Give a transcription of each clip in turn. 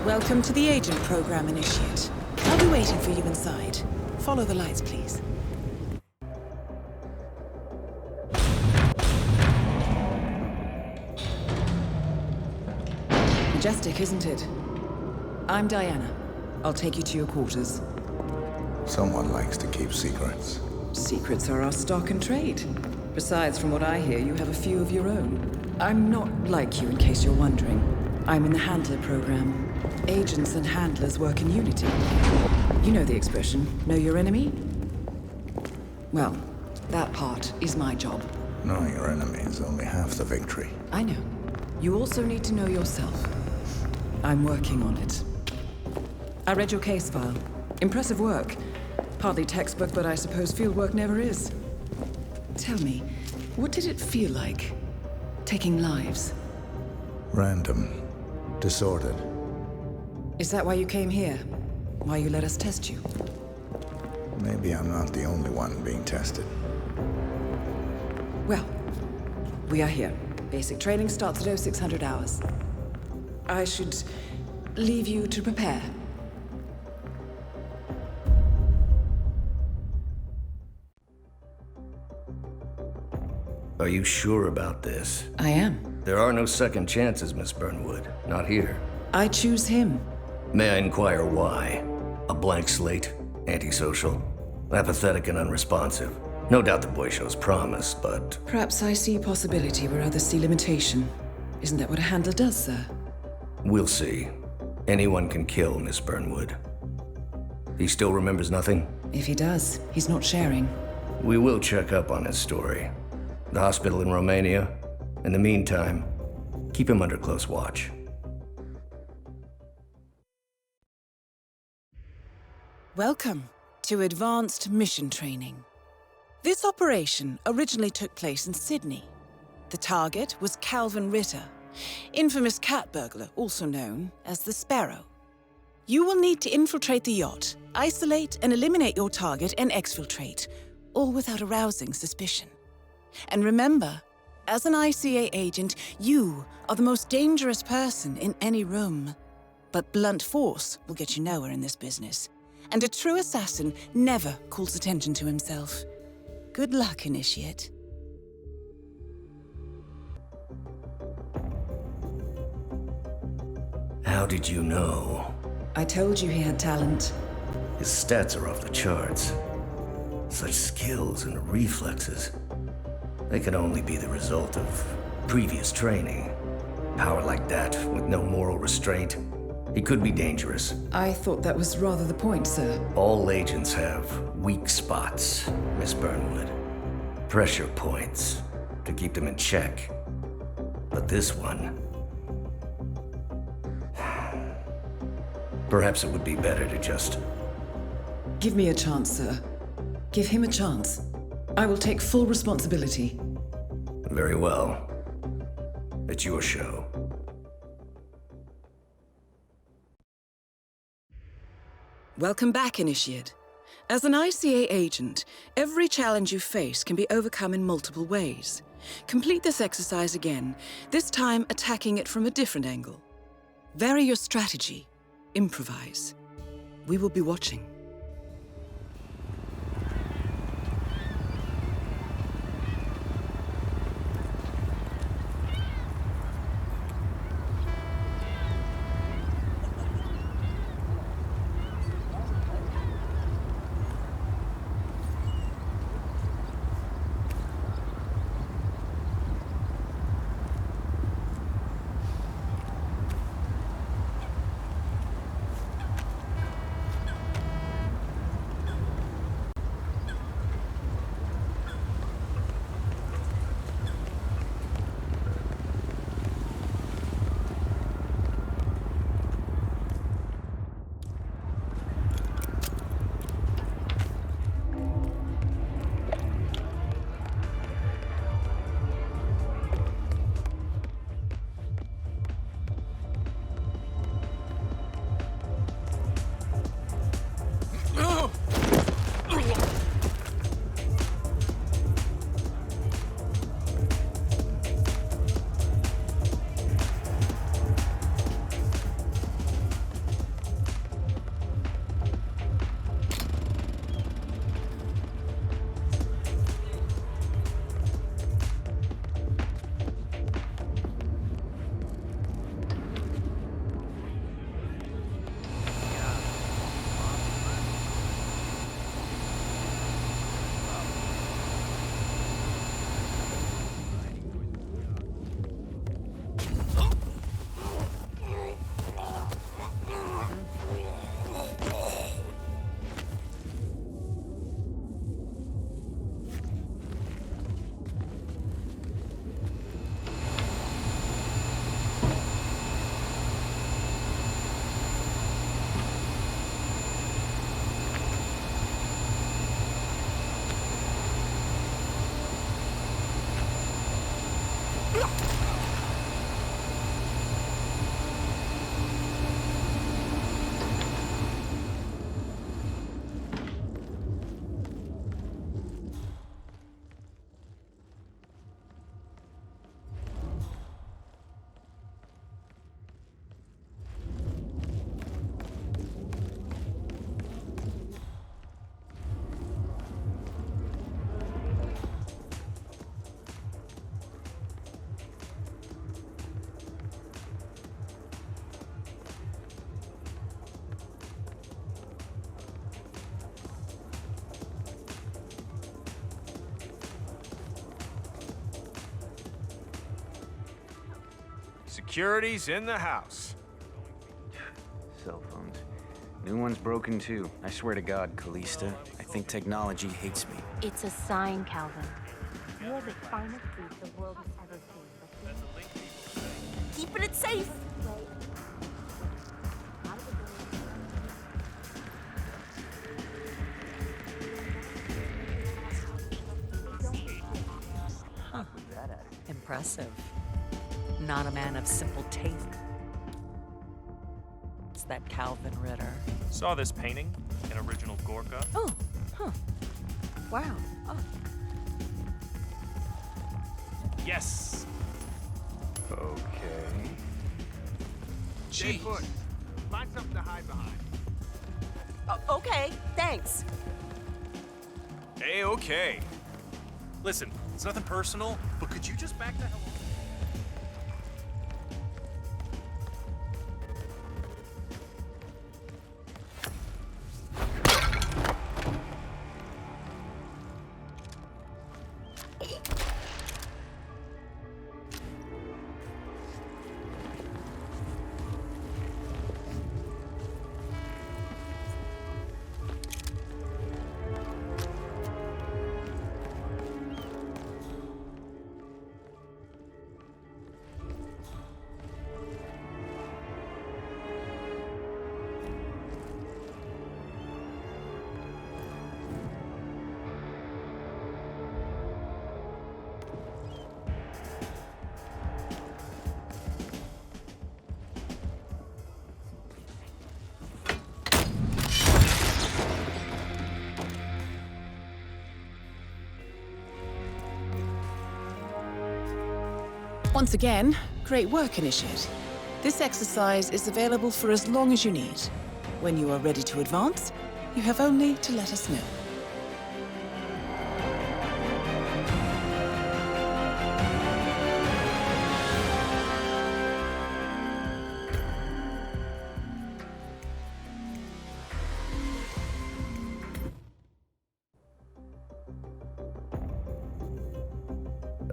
Welcome to the Agent Program, Initiate. I'll be waiting for you inside. Follow the lights, please. Majestic, isn't it? I'm Diana. I'll take you to your quarters. Someone likes to keep secrets. Secrets are our stock and trade. Besides, from what I hear, you have a few of your own. I'm not like you, in case you're wondering. I'm in the Handler program. Agents and handlers work in unity. You know the expression, know your enemy? Well, that part is my job. Knowing your enemy is only half the victory. I know. You also need to know yourself. I'm working on it. I read your case file. Impressive work. Hardly textbook, but I suppose field work never is. Tell me, what did it feel like, taking lives? Random. Disordered. Is that why you came here? Why you let us test you? Maybe I'm not the only one being tested. Well, we are here. Basic training starts at 0600 hours. I should leave you to prepare. Are you sure about this? I am. There are no second chances, Miss Burnwood. Not here. I choose him. May I inquire why? A blank slate? Antisocial? Apathetic and unresponsive? No doubt the boy shows promise, but... Perhaps I see possibility where others see limitation. Isn't that what a handler does, sir? We'll see. Anyone can kill Miss Burnwood. He still remembers nothing? If he does, he's not sharing. We will check up on his story. The hospital in Romania. In the meantime, keep him under close watch. Welcome to Advanced Mission Training. This operation originally took place in Sydney. The target was Calvin Ritter, infamous cat burglar, also known as the Sparrow. You will need to infiltrate the yacht, isolate and eliminate your target, and exfiltrate, all without arousing suspicion. And remember, as an ICA agent, you are the most dangerous person in any room. But blunt force will get you nowhere in this business. And a true assassin never calls attention to himself. Good luck, Initiate. How did you know? I told you he had talent. His stats are off the charts. Such skills and reflexes. They can only be the result of previous training. Power like that, with no moral restraint, he could be dangerous. I thought that was rather the point, sir. All agents have weak spots, Miss Burnwood. Pressure points to keep them in check. But this one... Perhaps it would be better to just... Give me a chance, sir. Give him a chance. I will take full responsibility. Very well. It's your show. Welcome back, Initiate. As an ICA agent, every challenge you face can be overcome in multiple ways. Complete this exercise again, this time attacking it from a different angle. Vary your strategy. Improvise. We will be watching. Security's in the house. Cell phones. New one's broken too. I swear to God, Callista, I think technology hates me. It's a sign, Calvin. You're the finest beast the world has ever seen. Keeping it safe! Huh. Impressive. Not a man of simple taste. It's that Calvin Ritter. Saw this painting, an original Gorka. Oh, huh. Wow. Oh. Yes. Okay. Stay put. Find something to hide behind. Okay, thanks. Hey, okay. Listen, it's nothing personal, but could you just back the hell up? Once again, great work, Initiate. This exercise is available for as long as you need. When you are ready to advance, you have only to let us know.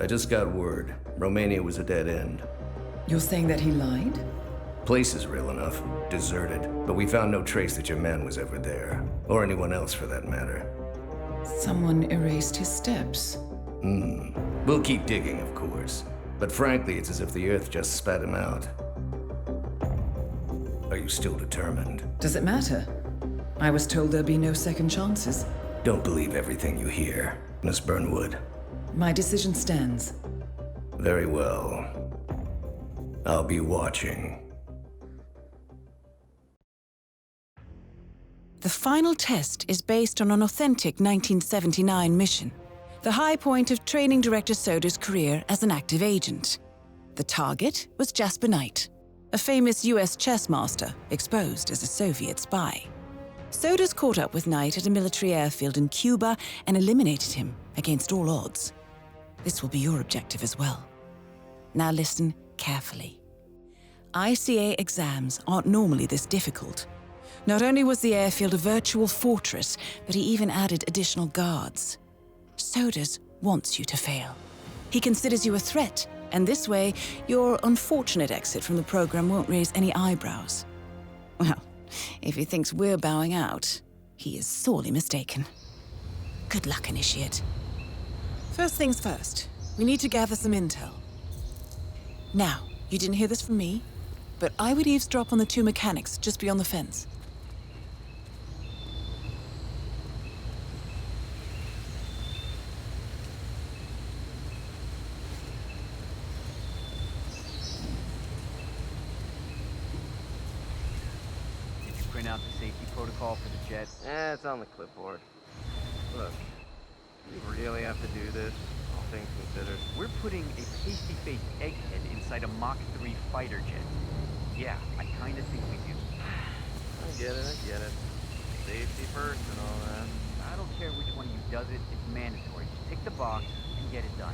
I just got word. Romania was a dead end. You're saying that he lied? Place is real enough. Deserted. But we found no trace that your man was ever there. Or anyone else for that matter. Someone erased his steps. We'll keep digging, of course. But frankly, it's as if the Earth just spat him out. Are you still determined? Does it matter? I was told there'd be no second chances. Don't believe everything you hear, Miss Burnwood. My decision stands. Very well. I'll be watching. The final test is based on an authentic 1979 mission, the high point of training Director Soda's career as an active agent. The target was Jasper Knight, a famous US chess master exposed as a Soviet spy. Soda's caught up with Knight at a military airfield in Cuba and eliminated him against all odds. This will be your objective as well. Now listen carefully. ICA exams aren't normally this difficult. Not only was the airfield a virtual fortress, but he even added additional guards. Sodas wants you to fail. He considers you a threat, and this way, your unfortunate exit from the program won't raise any eyebrows. Well, if he thinks we're bowing out, he is sorely mistaken. Good luck, Initiate. First things first, we need to gather some intel. Now, you didn't hear this from me, but I would eavesdrop on the two mechanics just beyond the fence. Did you print out the safety protocol for the jet? It's on the clipboard. Look, you really have to do this, all things considered. We're putting a pasty-faced egghead inside a Mach 3 fighter jet. Yeah, I kinda think we do. I get it. Safety first and all that. I don't care which one of you does it, it's mandatory. Just tick the box and get it done.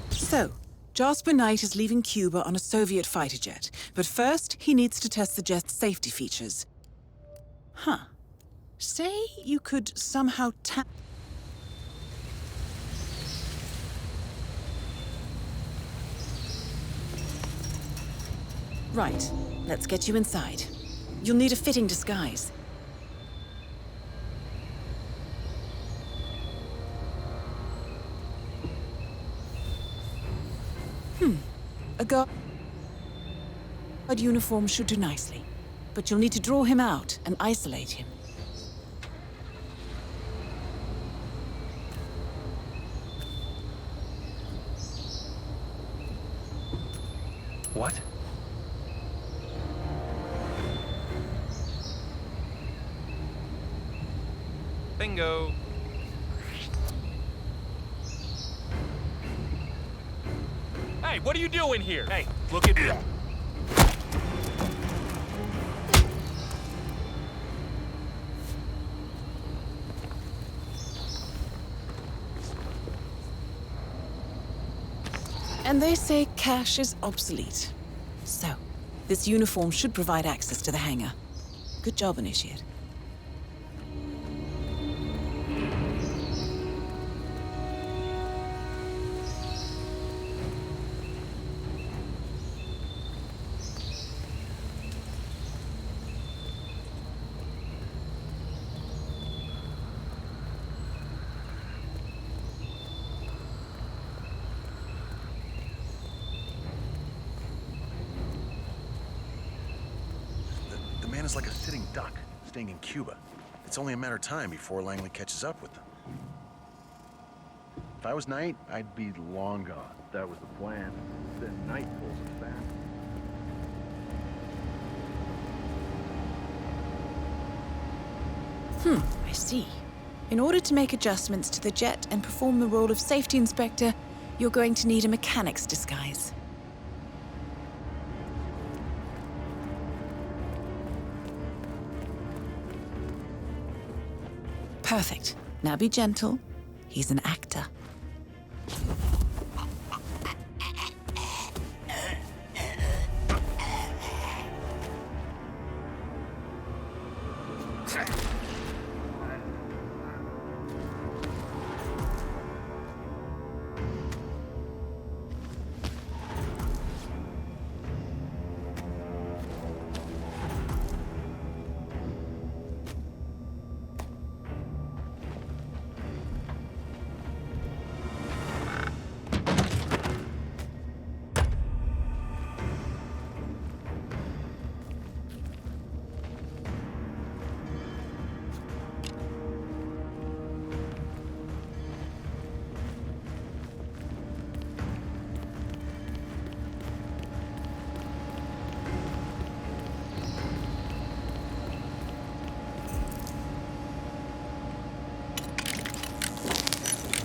So, Jasper Knight is leaving Cuba on a Soviet fighter jet, but first he needs to test the jet's safety features. Say you could somehow tap... Right. Let's get you inside. You'll need a fitting disguise. A guard uniform should do nicely, but you'll need to draw him out and isolate him. What? Bingo. Hey, what are you doing here? Hey, look at me. And they say cash is obsolete. So, this uniform should provide access to the hangar. Good job, Initiate. The man is like a sitting duck, staying in Cuba. It's only a matter of time before Langley catches up with them. If I was Knight, I'd be long gone. That was the plan. Then Knight pulls us back. I see. In order to make adjustments to the jet and perform the role of safety inspector, you're going to need a mechanic's disguise. Perfect. Now be gentle. He's an actor.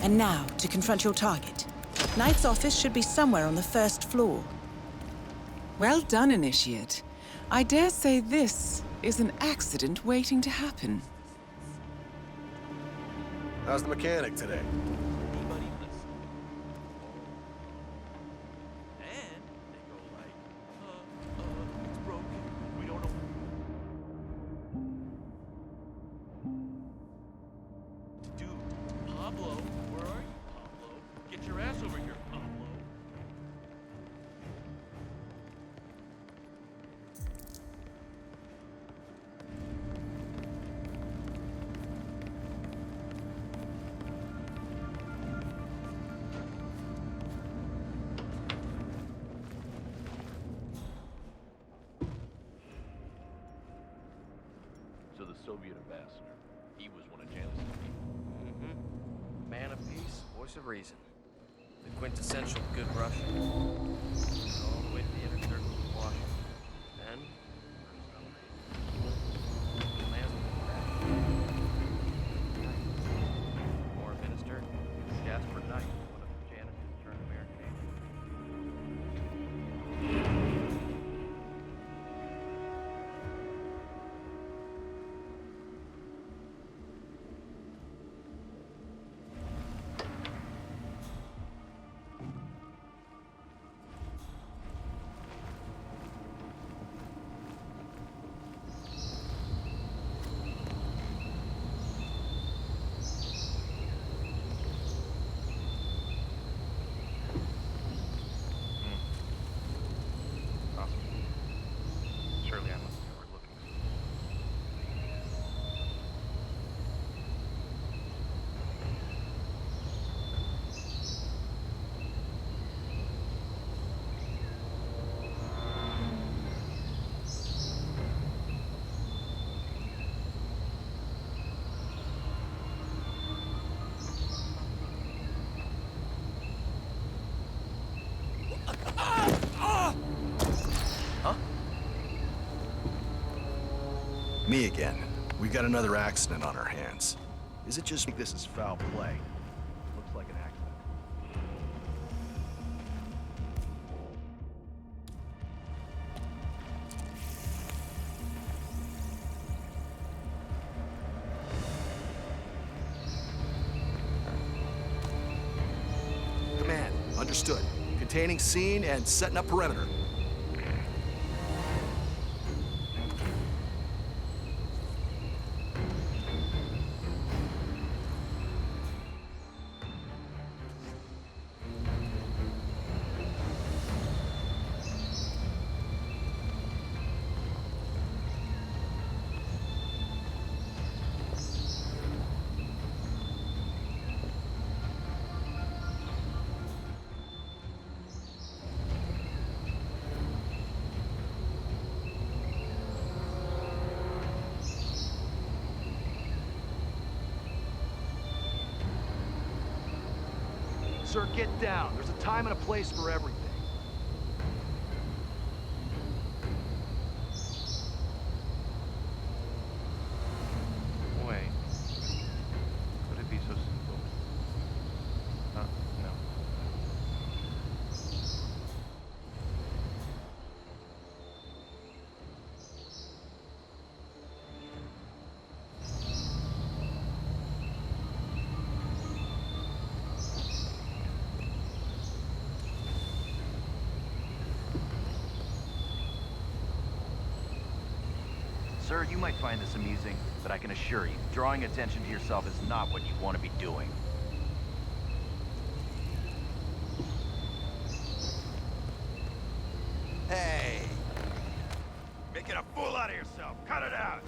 And now, to confront your target. Knight's office should be somewhere on the first floor. Well done, Initiate. I dare say this is an accident waiting to happen. How's the mechanic today? Anybody listen? And they go like, it's broken. We don't know what to do. Pablo, where are you, Pablo? Get your ass over here, Pablo. So the Soviet ambassador, he was one of Janice's people. Man of peace, voice of reason. The quintessential good Russian. All the way to the inner circle of Washington. Then, foreign minister, Jasper Knight, one of Janice's turned American agents. Me again. We've got another accident on our hands. Is it just this is foul play? Looks like an accident. Command, understood. Containing scene and setting up perimeter. Sir, get down. There's a time and a place for everything. Wait. Could it be so simple? No. Sir, you might find this amusing, but I can assure you, drawing attention to yourself is not what you want to be doing. Hey! Making a fool out of yourself. Cut it out!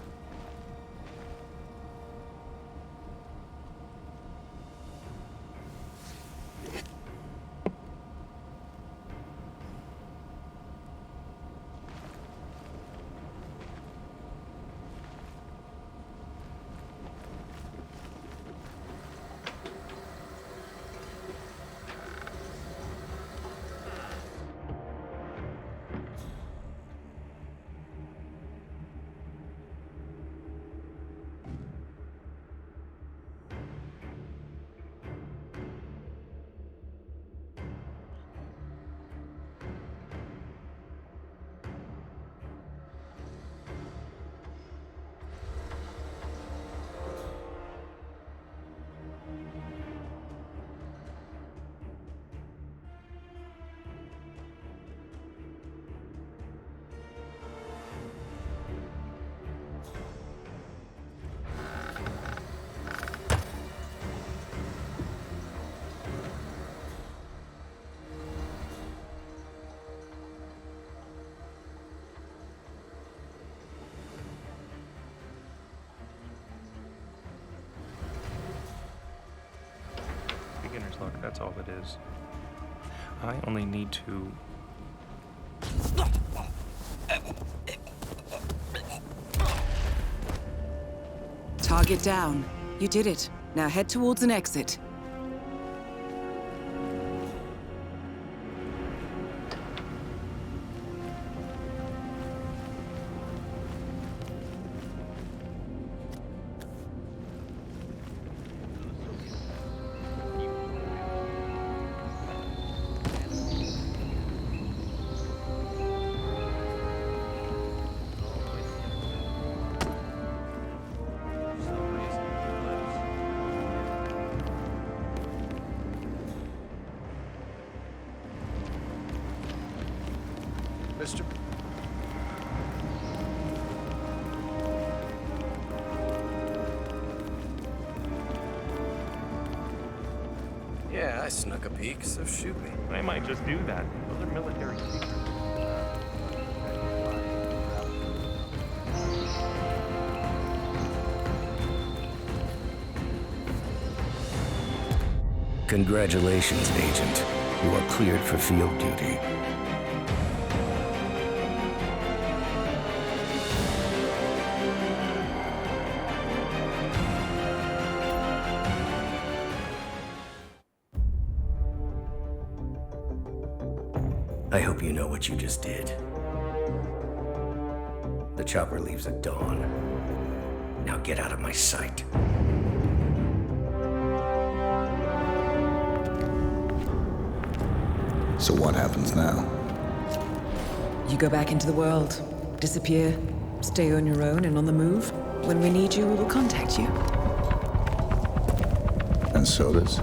Beginner's luck, that's all it is. I only need to... Target down. You did it. Now head towards an exit. Mr. Yeah, I snuck a peek, so shoot me. I might just do that. Those are military secrets. Congratulations, Agent. You are cleared for field duty. I hope you know what you just did. The chopper leaves at dawn. Now get out of my sight. So what happens now? You go back into the world, disappear, stay on your own and on the move. When we need you, we will contact you. And so does?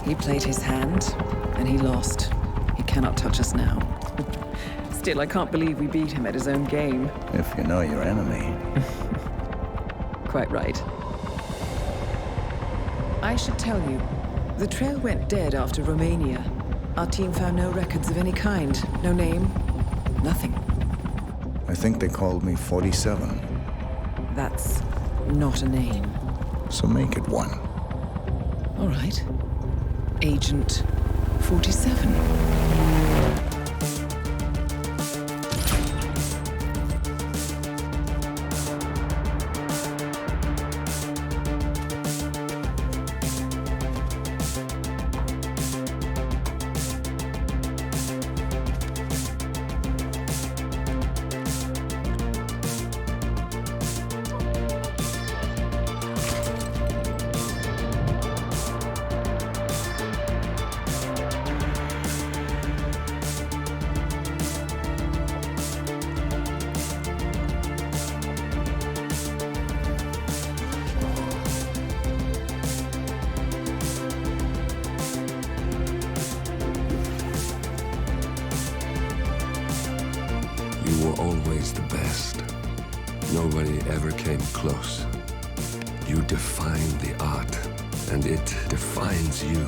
He played his hand, and he lost. He cannot touch us now. Still, I can't believe we beat him at his own game. If you know your enemy. Quite right. I should tell you, the trail went dead after Romania. Our team found no records of any kind. No name, nothing. I think they called me 47. That's not a name. So make it one. All right. Agent 47. You were always the best. Nobody ever came close. You defined the art, and it defines you.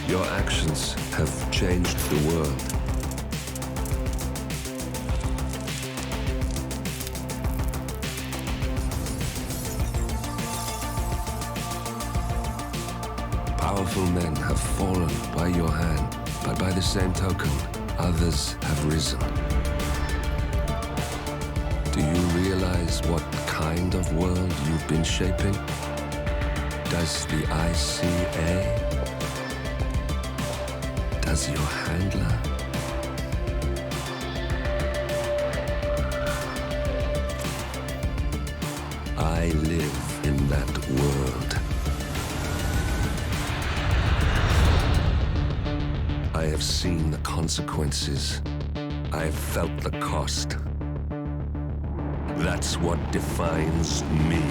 Your actions have changed the world. Powerful men have fallen by your hand, but by the same token, others have risen. Do you realize what kind of world you've been shaping? Does the ICA? Does your handler? I live in that world. I have seen the consequences. I have felt the cost. That's what defines me.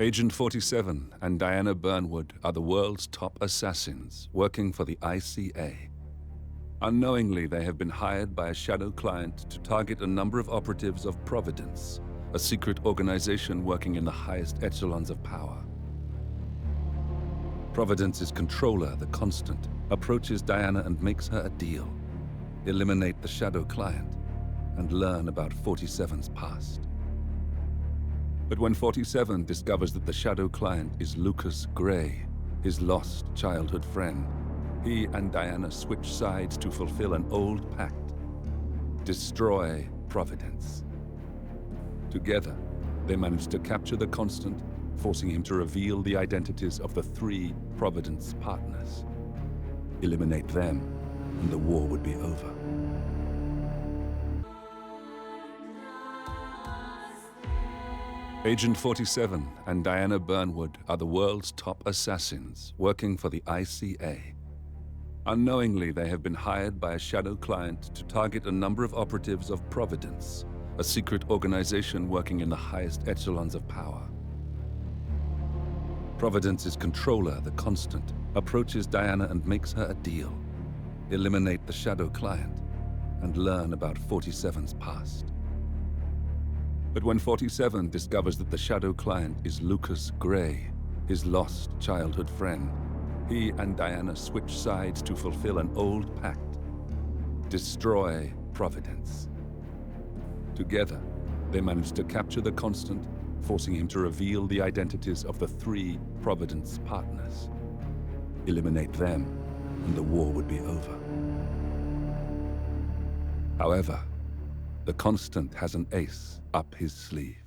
Agent 47 and Diana Burnwood are the world's top assassins working for the ICA. Unknowingly, they have been hired by a shadow client to target a number of operatives of Providence, a secret organization working in the highest echelons of power. Providence's controller, the Constant, approaches Diana and makes her a deal. Eliminate the shadow client and learn about 47's past. But when 47 discovers that the shadow client is Lucas Gray, his lost childhood friend, he and Diana switch sides to fulfill an old pact: destroy Providence. Together, they manage to capture the Constant, forcing him to reveal the identities of the 3 Providence partners. Eliminate them, and the war would be over. Agent 47 and Diana Burnwood are the world's top assassins working for the ICA. Unknowingly, they have been hired by a shadow client to target a number of operatives of Providence, a secret organization working in the highest echelons of power. Providence's controller, the Constant, approaches Diana and makes her a deal: eliminate the shadow client and learn about 47's past. But when 47 discovers that the shadow client is Lucas Gray, his lost childhood friend, he and Diana switch sides to fulfill an old pact: destroy Providence. Together, they manage to capture the Constant, forcing him to reveal the identities of the 3 Providence partners. Eliminate them, and the war would be over. However, the Constant has an ace up his sleeve.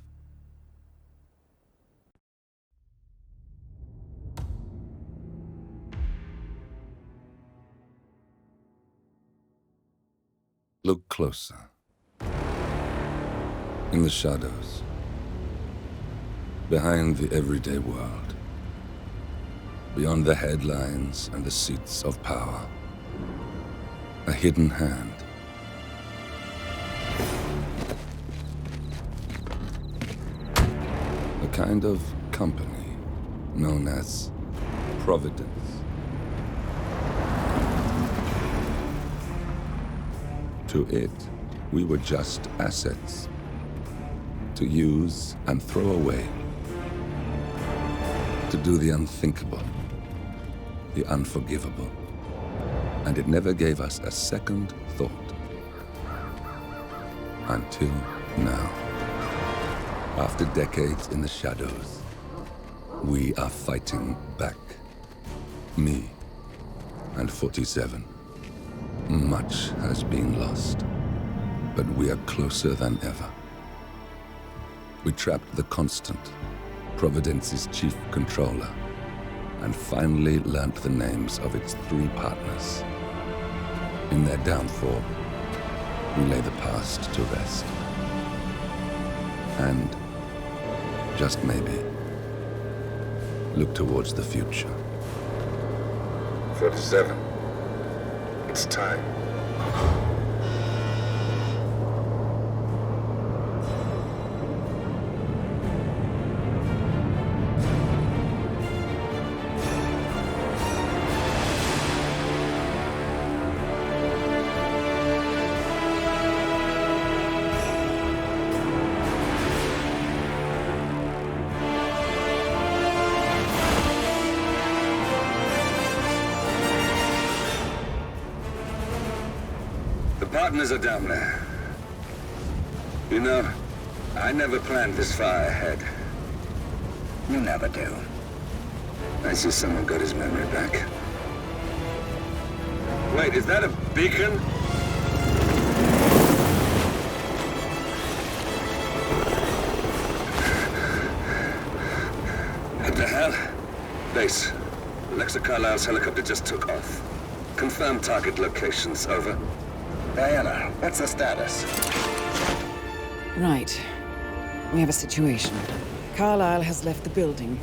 Look closer. In the shadows. Behind the everyday world. Beyond the headlines and the seats of power. A hidden hand. A kind of company known as Providence. To it, we were just assets. To use and throw away. To do the unthinkable. The unforgivable. And it never gave us a second thought. Until now. After decades in the shadows, we are fighting back. Me and 47. Much has been lost, but we are closer than ever. We trapped the Constant, Providence's chief controller, and finally learnt the names of its 3 partners. In their downfall, we lay the past to rest. And, just maybe, look towards the future. 47. It's time. Partners are down there. You know, I never planned this far ahead. You never do. I see someone got his memory back. Wait, is that a beacon? What the hell? Base. Alexa Carlisle's helicopter just took off. Confirm target locations, over. Diana, what's the status? Right. We have a situation. Carlisle has left the building.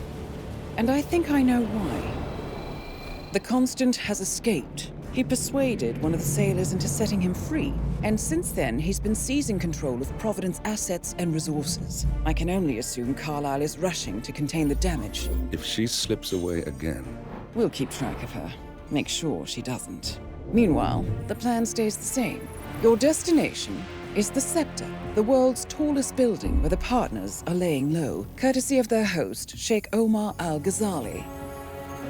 And I think I know why. The Constant has escaped. He persuaded one of the sailors into setting him free. And since then, he's been seizing control of Providence assets and resources. I can only assume Carlisle is rushing to contain the damage. If she slips away again... We'll keep track of her. Make sure she doesn't. Meanwhile, the plan stays the same. Your destination is the Scepter, the world's tallest building where the partners are laying low, courtesy of their host, Sheikh Omar Al-Ghazali.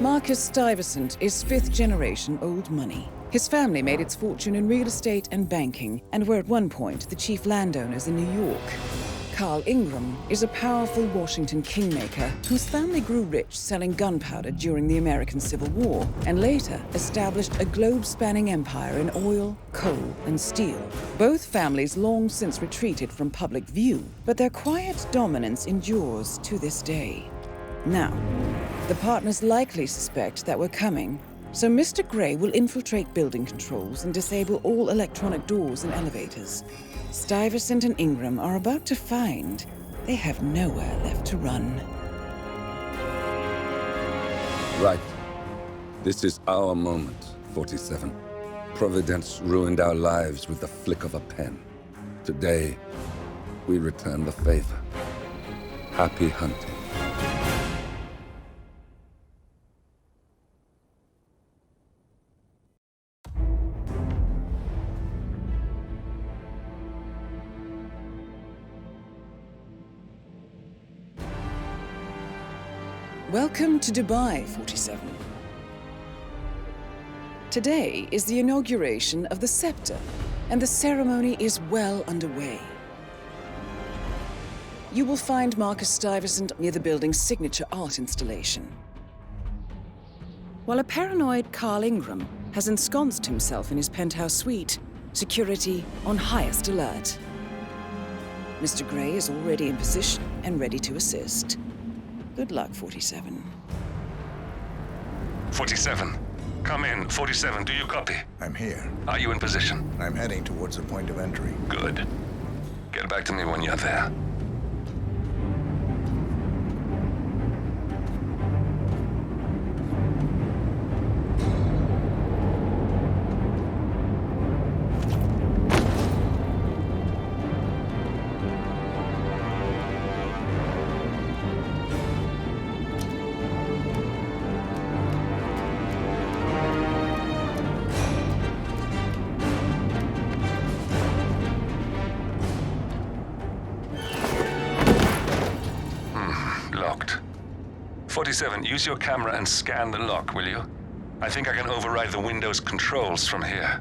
Marcus Stuyvesant is 5th-generation old money. His family made its fortune in real estate and banking, and were at one point the chief landowners in New York. Carl Ingram is a powerful Washington kingmaker whose family grew rich selling gunpowder during the American Civil War, and later established a globe-spanning empire in oil, coal, and steel. Both families long since retreated from public view, but their quiet dominance endures to this day. Now, the partners likely suspect that we're coming, so Mr. Gray will infiltrate building controls and disable all electronic doors and elevators. Stuyvesant and Ingram are about to find they have nowhere left to run. Right. This is our moment, 47. Providence ruined our lives with the flick of a pen. Today, we return the favor. Happy hunting. Welcome to Dubai, 47. Today is the inauguration of the Scepter, and the ceremony is well underway. You will find Marcus Stuyvesant near the building's signature art installation, while a paranoid Carl Ingram has ensconced himself in his penthouse suite, security on highest alert. Mr. Gray is already in position and ready to assist. Good luck, 47. 47. Come in. 47, do you copy? I'm here. Are you in position? I'm heading towards the point of entry. Good. Get back to me when you're there. Locked. 47, use your camera and scan the lock, will you? I think I can override the Windows controls from here.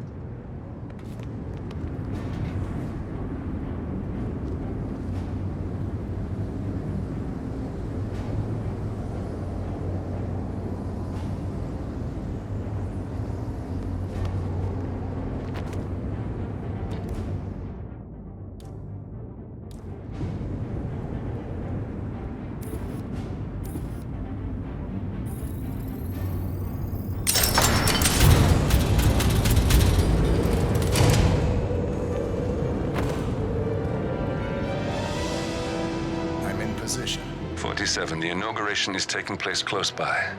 Position. 47, the inauguration is taking place close by.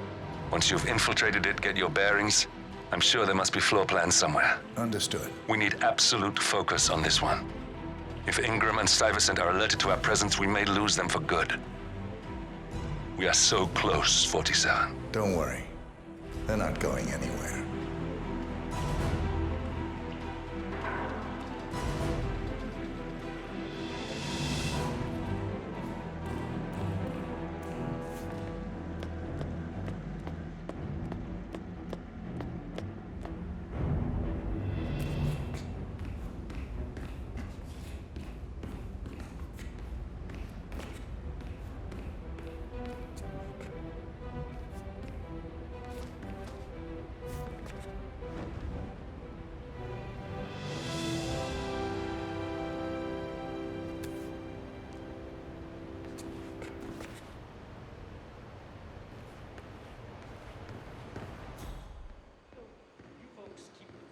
Once you've infiltrated it, get your bearings. I'm sure there must be floor plans somewhere. Understood. We need absolute focus on this one. If Ingram and Stuyvesant are alerted to our presence, we may lose them for good. We are so close, 47. Don't worry. They're not going anywhere.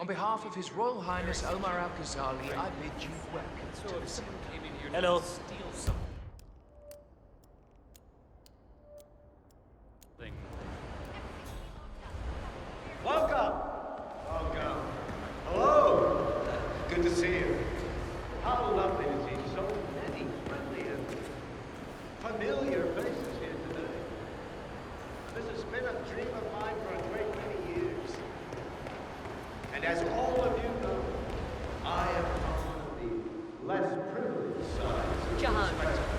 On behalf of His Royal Highness Omar Al-Ghazali, I bid you welcome to the city. Hello. Welcome. Welcome. Hello. Good to see you. How lovely to see so many friendly and familiar faces here today. This has been a dream of mine for a great many years. And as all of you know, I am on one of the less privileged sides of John. the spectrum.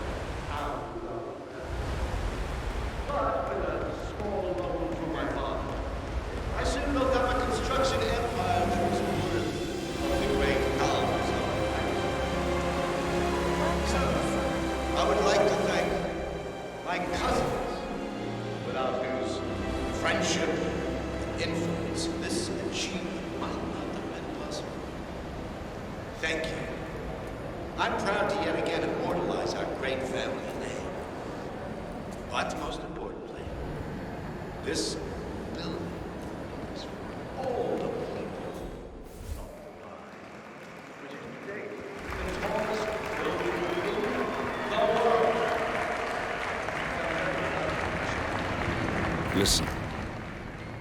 But with a small loan from my father, I soon built up a construction empire that was worth of the great dollars. So, I would like to thank my cousins, without whose friendship and influence this achievement might not have been possible. Thank you. I'm proud to yet again immortalize our great family name. But most importantly, this building is for all the people of the line, which is today the tallest building in the world. Listen,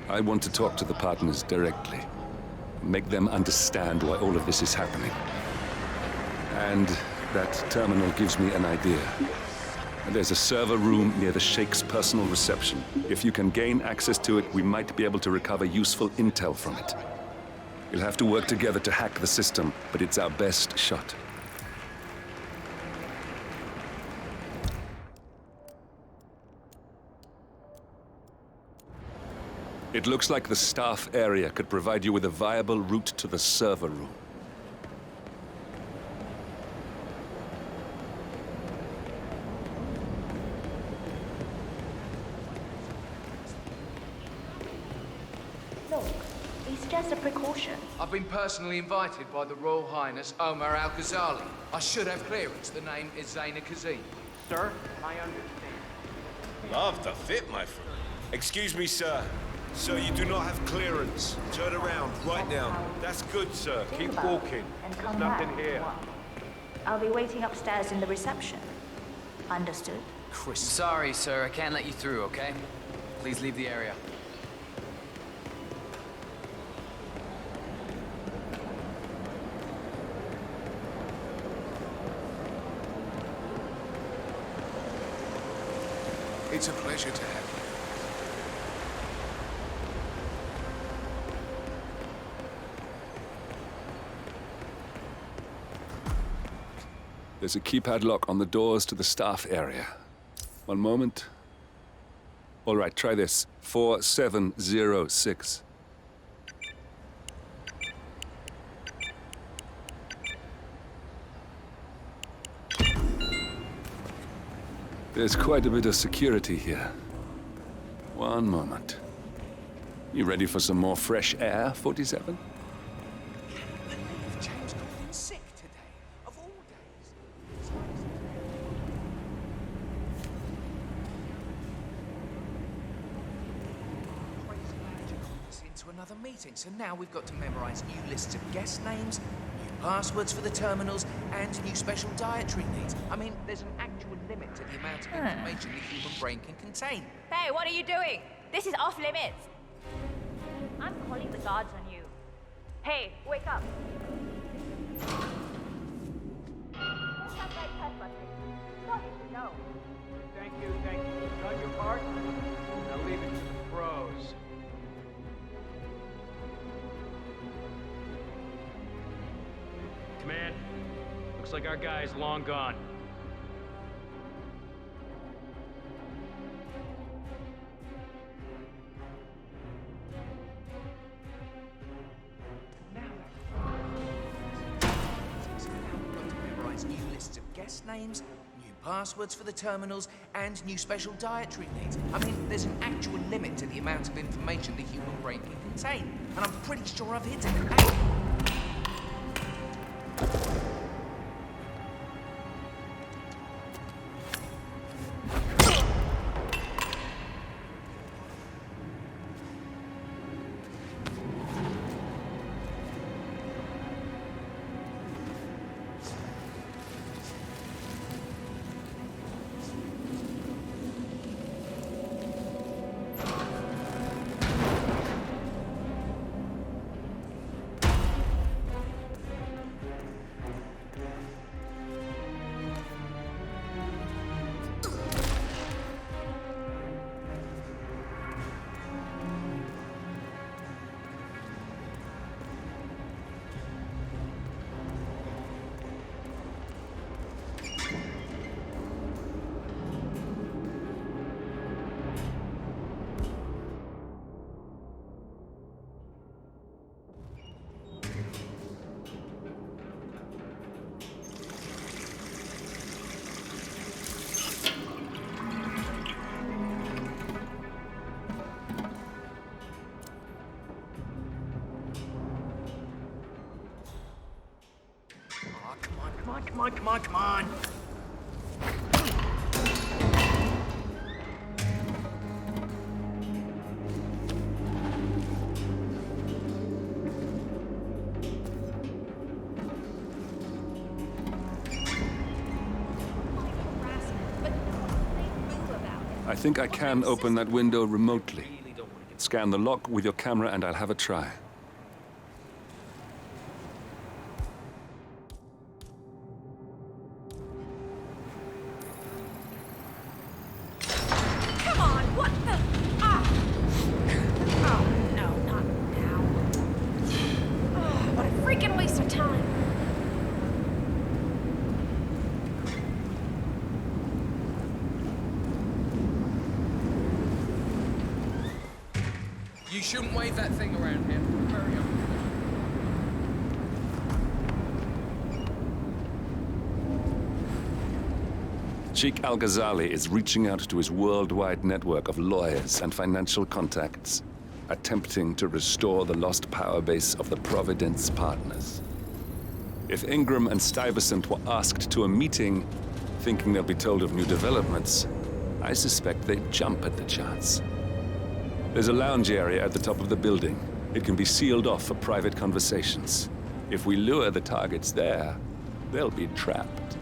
I want to talk to the partners directly. Make them understand why all of this is happening. And that terminal gives me an idea. There's a server room near the Sheikh's personal reception. If you can gain access to it, we might be able to recover useful intel from it. We'll have to work together to hack the system, but it's our best shot. It looks like the staff area could provide you with a viable route to the server room. Look, it's just a precaution. I've been personally invited by the Royal Highness Omar Al-Ghazali. I should have clearance. The name is Zaina Kazim. Sir, I understand. Love to fit, my friend. Excuse me, sir. Sir, you do not have clearance. Turn around, right now. That's good, sir. Keep walking. There's nothing here. I'll be waiting upstairs in the reception. Understood? Chris. Sorry, sir. I can't let you through, okay? Please leave the area. It's a pleasure to have you. There's a keypad lock on the doors to the staff area. One moment. All right, try this. 4706. There's quite a bit of security here. One moment. You ready for some more fresh air, 47? Another meeting, so now we've got to memorize new lists of guest names, new passwords for the terminals, and new special dietary needs. I mean, there's an actual limit to the amount of information the human brain can contain. Hey, what are you doing? This is off limits. I'm calling the guards on you. Hey, wake up. What's that guy Carpathian? Not even know. Thank you. Done your part? Now leave it to the pros. Command, looks like our guy's long gone. Memorize new lists of guest names, new passwords for the terminals, and new special dietary needs. I mean, there's an actual limit to the amount of information the human brain can contain, and I'm pretty sure I've hit it. Hey! Come on. I think I can open that window remotely. Scan the lock with your camera and I'll have a try. You shouldn't wave that thing around here. Hurry up. Sheikh Al-Ghazali is reaching out to his worldwide network of lawyers and financial contacts, attempting to restore the lost power base of the Providence partners. If Ingram and Stuyvesant were asked to a meeting, thinking they'll be told of new developments, I suspect they'd jump at the chance. There's a lounge area at the top of the building. It can be sealed off for private conversations. If we lure the targets there, they'll be trapped.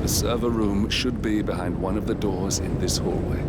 The server room should be behind one of the doors in this hallway.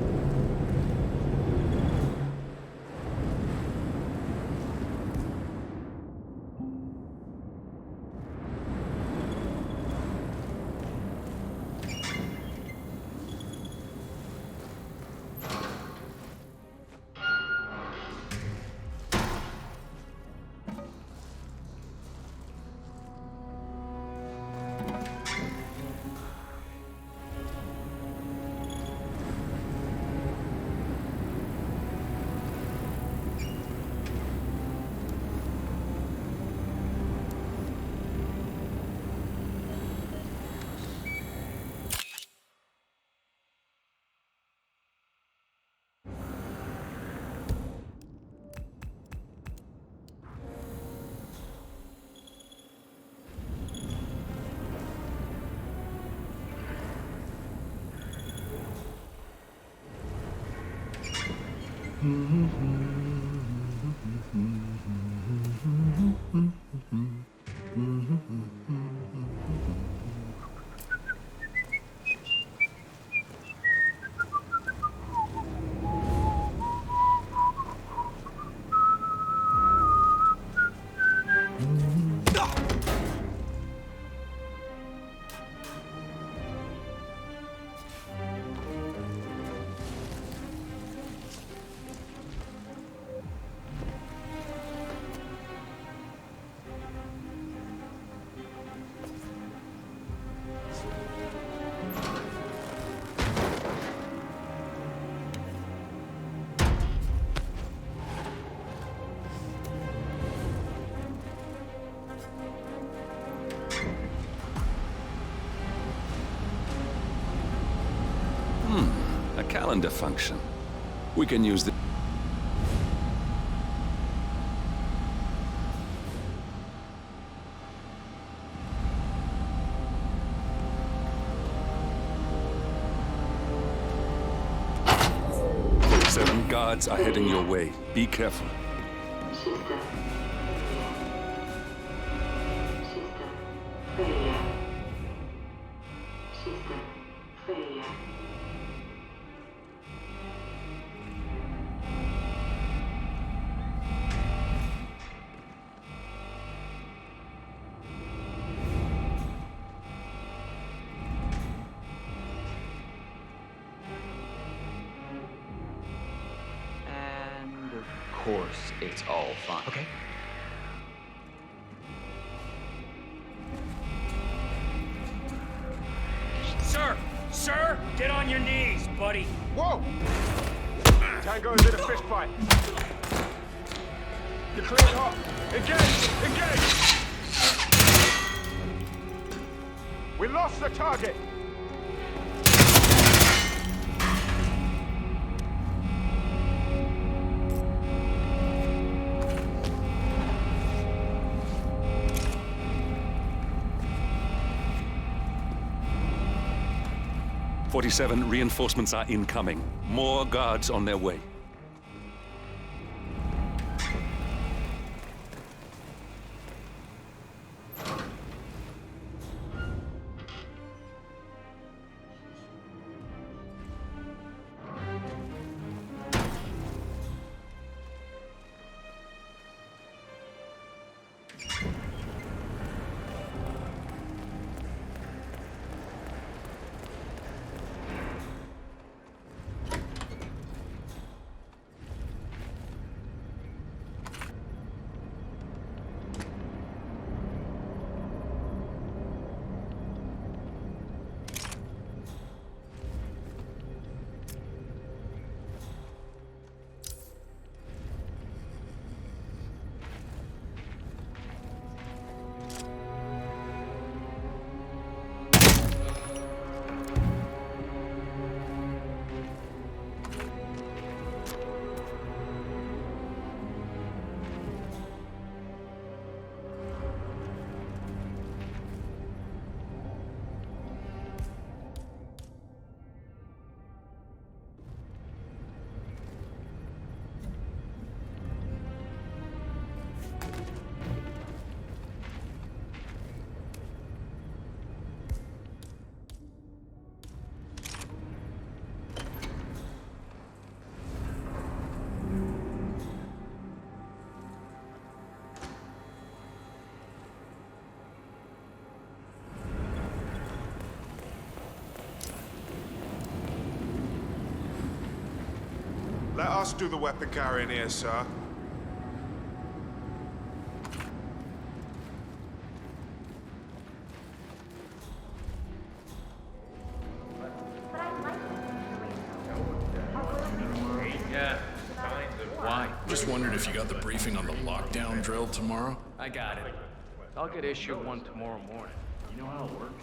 A calendar function. We can use the... Seven guards are heading your way. Be careful. Of course, it's all fine. Okay. Sir! Sir! Get on your knees, buddy! Whoa! Tango's in a fist fight. You're cleared hot. Engage! Engage! We lost the target! .47 reinforcements are incoming. More guards on their way. Let us do the weapon carrying here, sir. Yeah, kind of. Why? Just wondered if you got the briefing on the lockdown drill tomorrow? I got it. I'll get issue 1 tomorrow morning. You know how it works?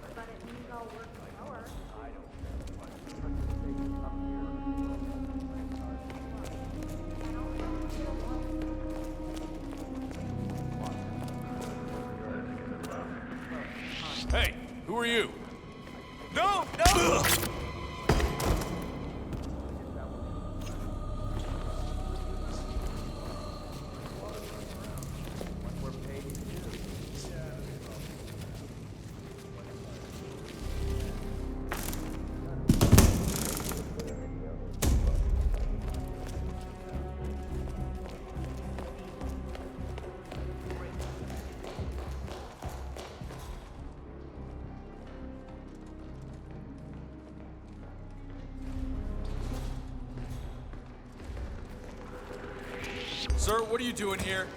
Hey, who are you? No! No! Sir, what are you doing here?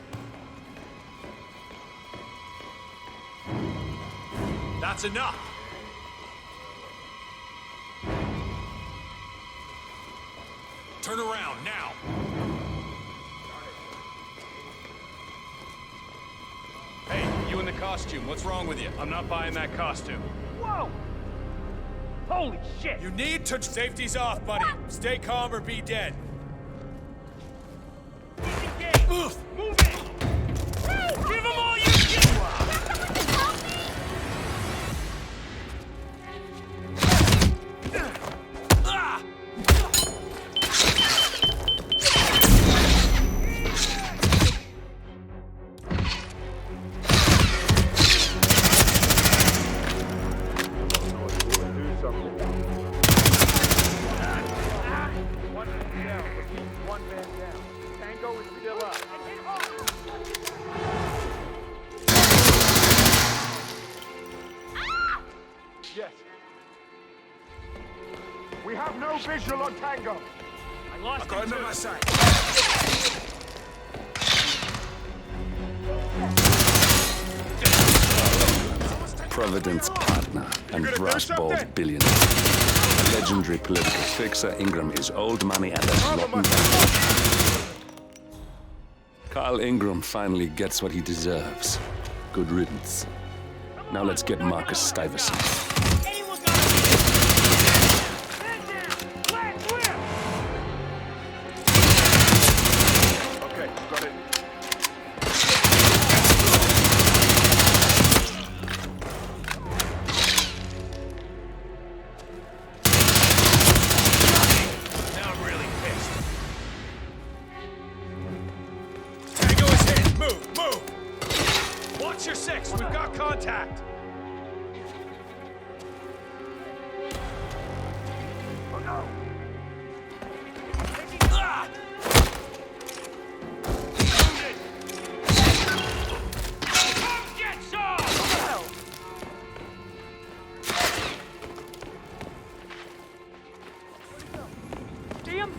That's enough! Turn around, now! Hey, you in the costume, what's wrong with you? I'm not buying that costume. Whoa! Holy shit! You need to... Safety's off, buddy. Stay calm or be dead. Move! Move it! Hey, give him all you can! Help me! Ah! One man down. Tango is still up. Yes. We have no visual on Tango. I lost him him too. too. My sight. Providence partner and brass-balled billionaire. A legendary political fixer, Ingram is old money and as rotten bad. Carl Ingram finally gets what he deserves. Good riddance. Now let's get Marcus Stuyvesant. Okay, got it. Now I'm really pissed. Tango is hit! Move! Move! Watch your six! We've got contact! Oh no! Ah! Come get some! See him?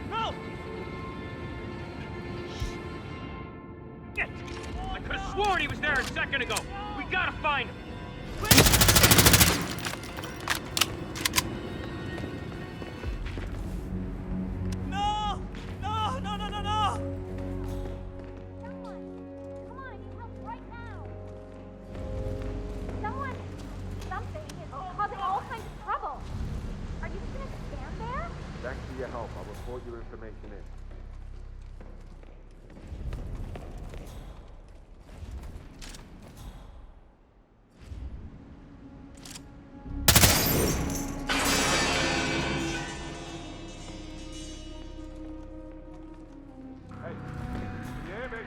No! Shit! I could have sworn he was there a second ago. We gotta find him. No! No! No! No! No! No! Come on, I need help right now. Something is causing all kinds of trouble. Are you just gonna stand there? Thanks for your help. I'll report your information in. Hey, you hear me?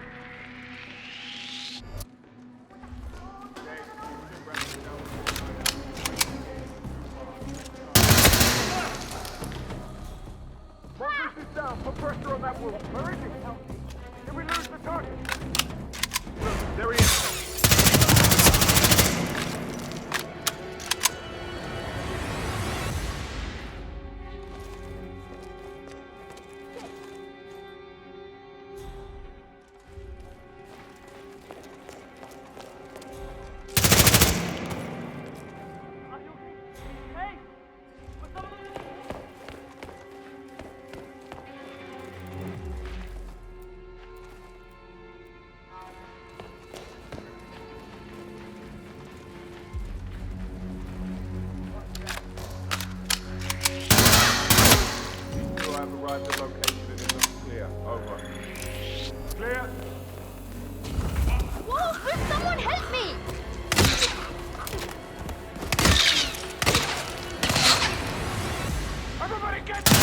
More pieces down. Put pressure on Standard location is clear. Over. Clear. Whoa! Will someone help me? Everybody get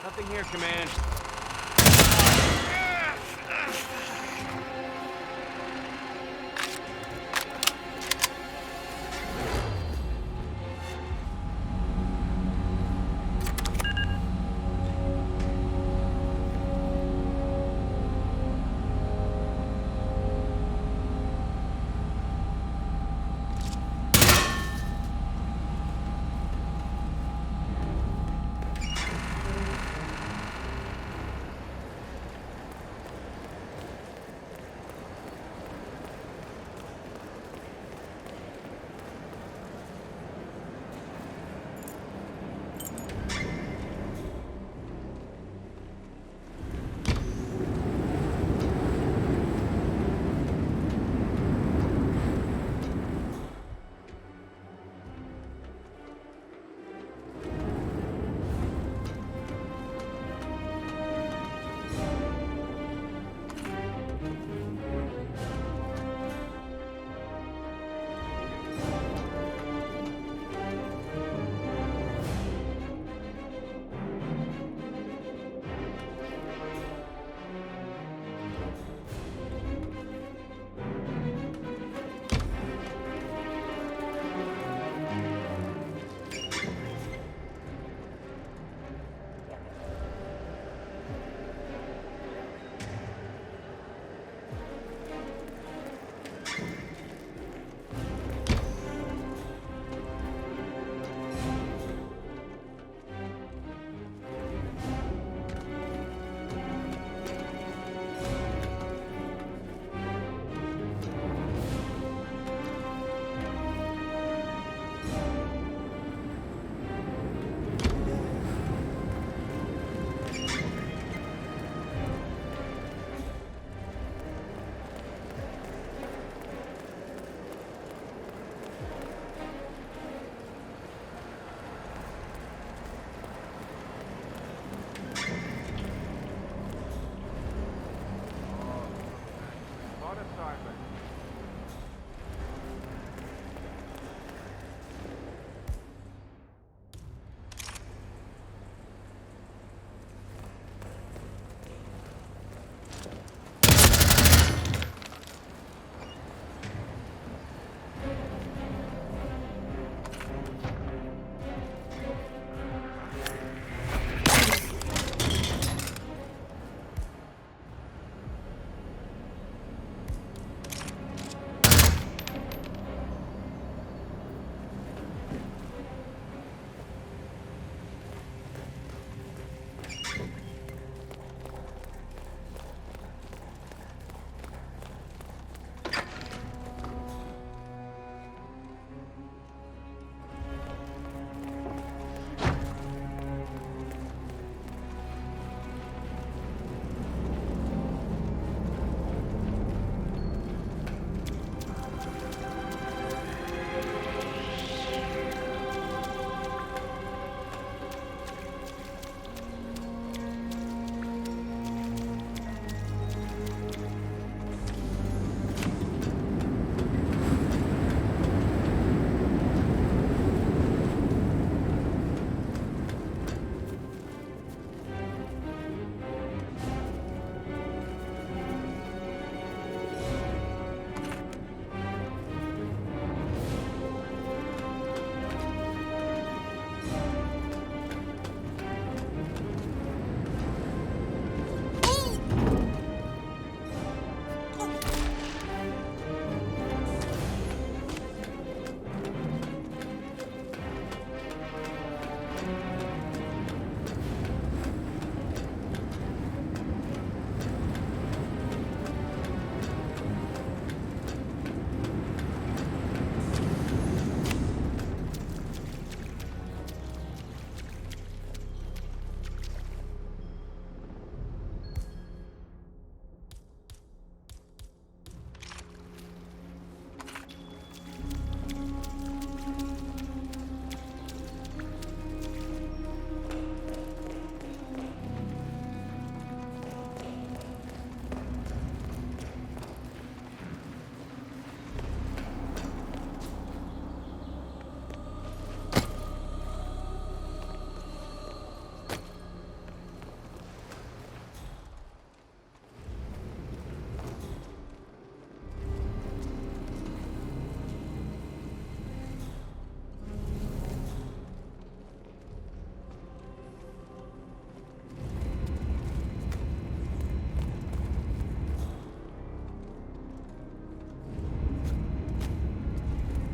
Nothing here, Command.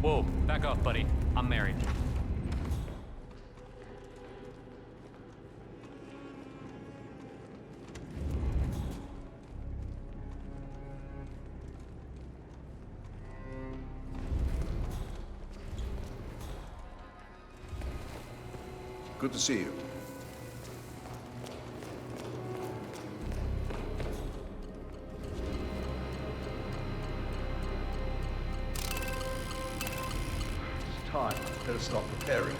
Whoa, back off, buddy. I'm married. Good to see you. It's time. Better start preparing.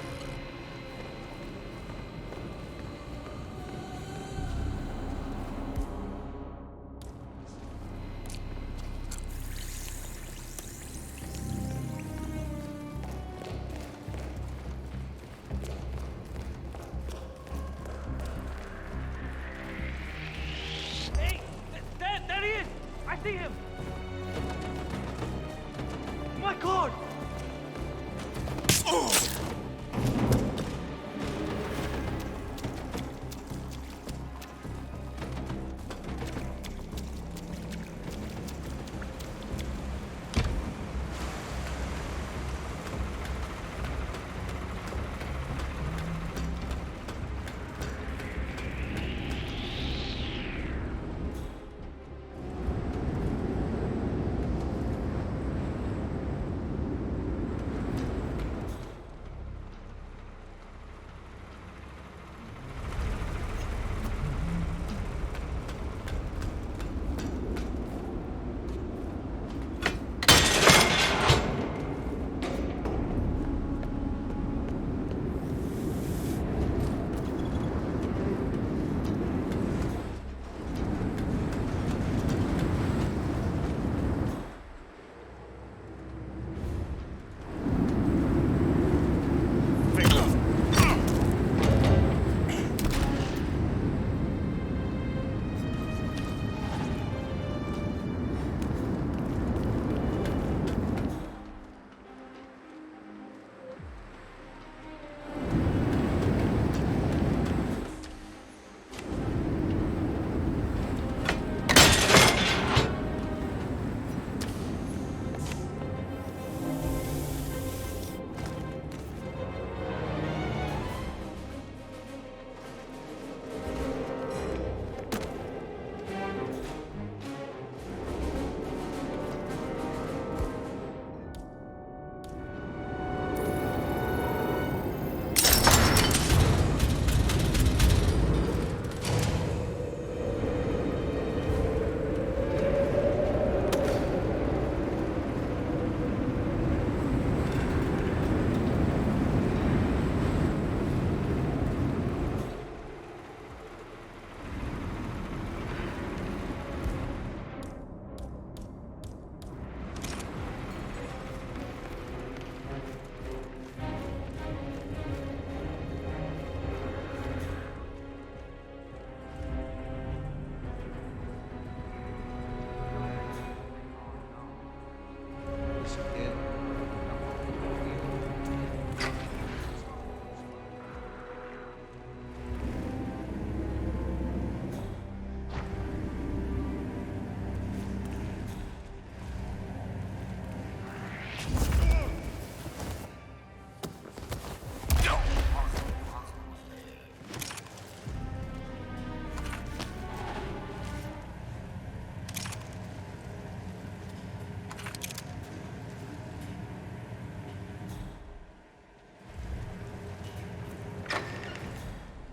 There he is! I see him! My God!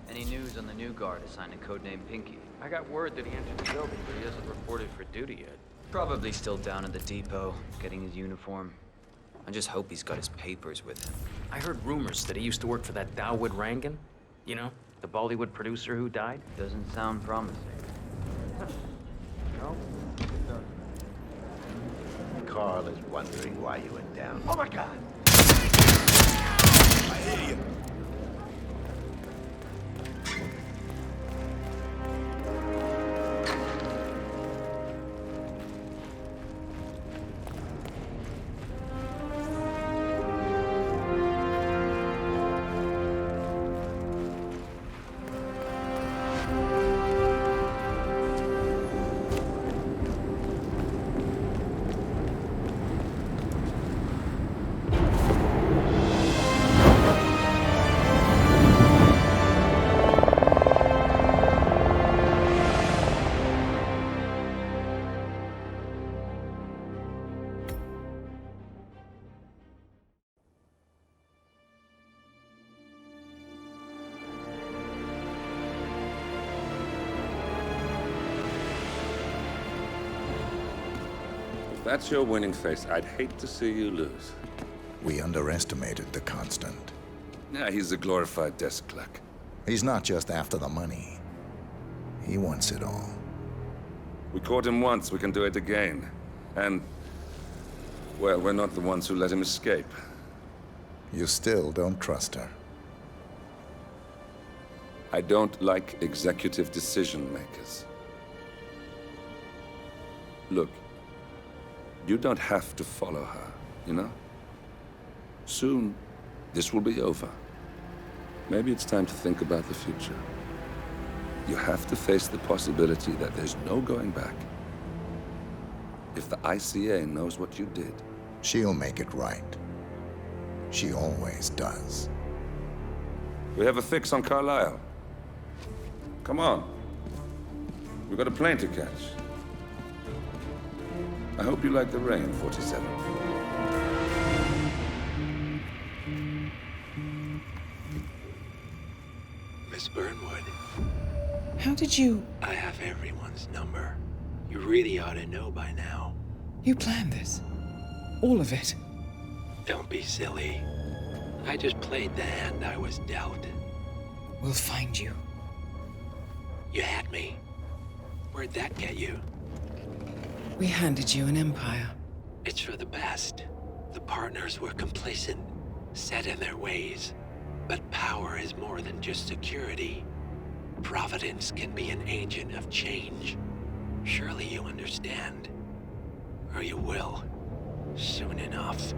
Any news on the new guard assigned to codename Pinky? I got word that he entered the building, but he hasn't reported for duty yet. Probably still down at the depot, getting his uniform. I just hope he's got his papers with him. I heard rumors that he used to work for that Dawood Rangan. You know, the Bollywood producer who died. Doesn't sound promising. No, it doesn't. Carl is wondering why you went down. Oh my God! I hear you. that's your winning face, I'd hate to see you lose. We underestimated the Constant. Yeah, he's a glorified desk clerk. He's not just after the money. He wants it all. We caught him once, we can do it again. And, well, we're not the ones who let him escape. You still don't trust her. I don't like executive decision makers. Look, you don't have to follow her, you know? Soon, this will be over. Maybe it's time to think about the future. You have to face the possibility that there's no going back. If the ICA knows what you did... She'll make it right. She always does. We have a fix on Carlisle. Come on. We've got a plane to catch. I hope you like the rain, 47. Miss Burnwood. How did you... I have everyone's number. You really ought to know by now. You planned this? All of it? Don't be silly. I just played the hand I was dealt. We'll find you. You had me. Where'd that get you? We handed you an empire. It's for the best. The partners were complacent, set in their ways. But power is more than just security. Providence can be an agent of change. Surely you understand. Or you will. Soon enough.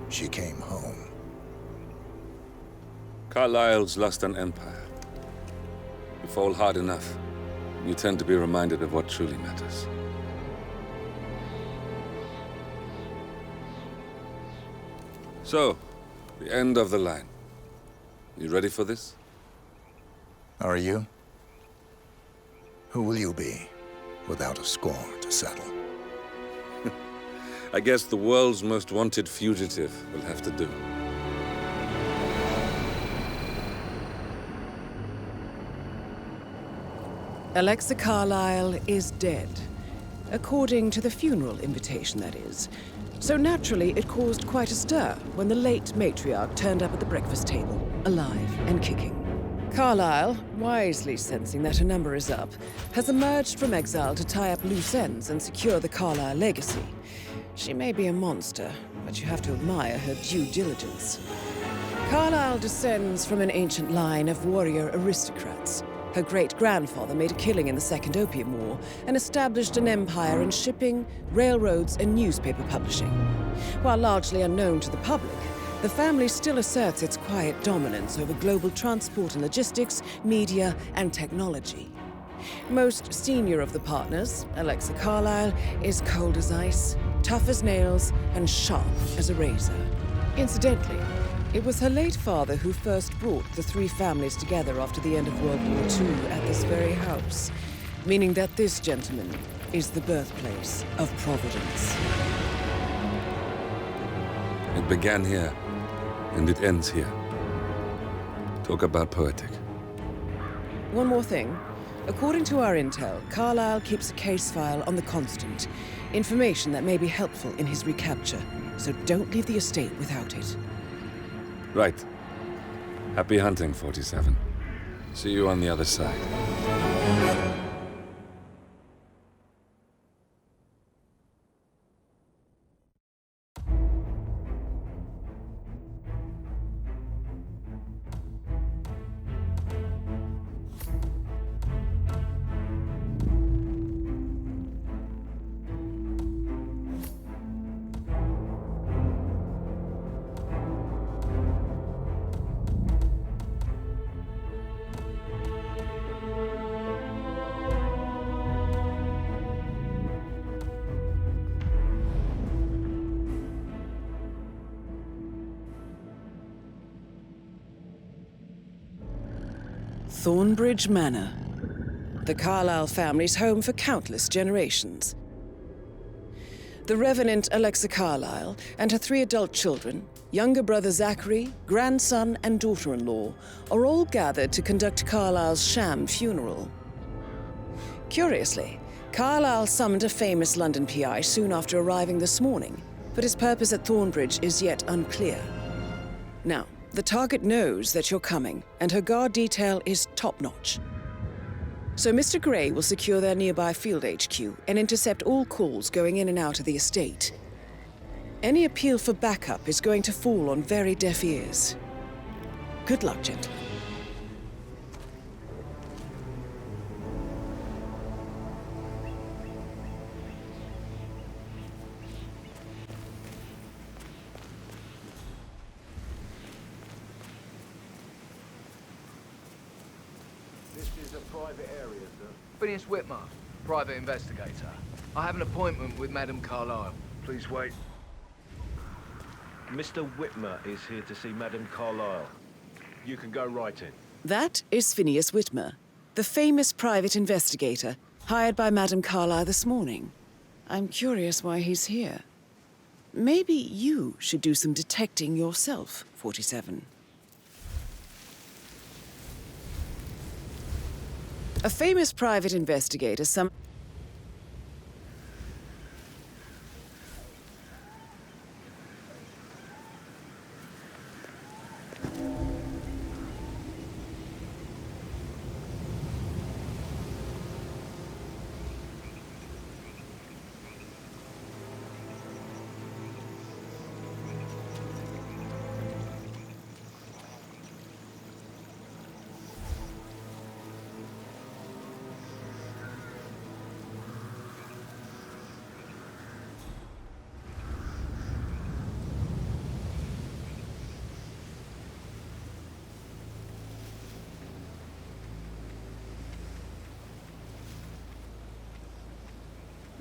She came home. Carlisle's lost an empire. You fall hard enough, you tend to be reminded of what truly matters. So, the end of the line. You ready for this? Are you? Who will you be, without a score to settle? I guess the world's most wanted fugitive will have to do. Alexa Carlisle is dead. According to the funeral invitation, that is. So naturally, it caused quite a stir when the late matriarch turned up at the breakfast table, alive and kicking. Carlisle, wisely sensing that her number is up, has emerged from exile to tie up loose ends and secure the Carlisle legacy. She may be a monster, but you have to admire her due diligence. Carlisle descends from an ancient line of warrior aristocrats. Her great-grandfather made a killing in the Second Opium War and established an empire in shipping, railroads, and newspaper publishing. While largely unknown to the public, the family still asserts its quiet dominance over global transport and logistics, media, and technology. Most senior of the partners, Alexa Carlisle, is cold as ice, tough as nails, and sharp as a razor. Incidentally, it was her late father who first brought the three families together after the end of World War II at this very house, meaning that this gentleman is the birthplace of Providence. It began here, and it ends here. Talk about poetic. One more thing. According to our intel, Carlisle keeps a case file on the Constant. Information that may be helpful in his recapture, so don't leave the estate without it. Right. Happy hunting, 47. See you on the other side. Thornbridge Manor. The Carlyle family's home for countless generations. The Revenant Alexa Carlyle and her 3 adult children, younger brother Zachary, grandson, and daughter-in-law, are all gathered to conduct Carlyle's sham funeral. Curiously, Carlyle summoned a famous London PI soon after arriving this morning, but his purpose at Thornbridge is yet unclear. Now, the target knows that you're coming, and her guard detail is top-notch. So Mr. Gray will secure their nearby field HQ and intercept all calls going in and out of the estate. Any appeal for backup is going to fall on very deaf ears. Good luck, gentlemen. This is a private area, sir. Phineas Whitmer, private investigator. I have an appointment with Madame Carlyle. Please wait. Mr. Whitmer is here to see Madame Carlyle. You can go right in. That is Phineas Whitmer, the famous private investigator hired by Madame Carlyle this morning. I'm curious why he's here. Maybe you should do some detecting yourself, 47. A famous private investigator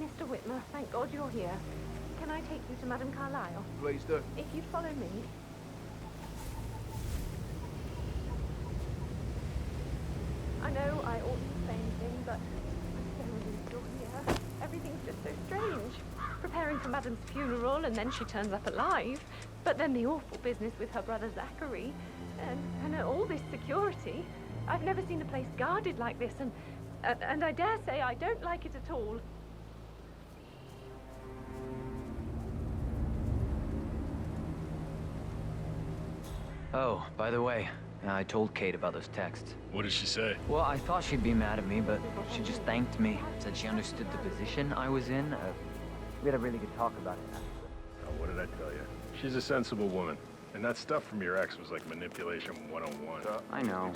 Mr. Whitmer, thank God you're here. Can I take you to Madame Carlyle? Please do. If you'd follow me. I know I oughtn't to say anything, but I'm so relieved you're here. Everything's just so strange. Preparing for Madame's funeral, and then she turns up alive. But then the awful business with her brother Zachary, and all this security. I've never seen a place guarded like this, and I dare say I don't like it at all. Oh, by the way, I told Kate about those texts. What did she say? Well, I thought she'd be mad at me, but she just thanked me. Said she understood the position I was in. We had a really good talk about it, actually. Oh, what did I tell you? She's a sensible woman. And that stuff from your ex was like manipulation 101. I know.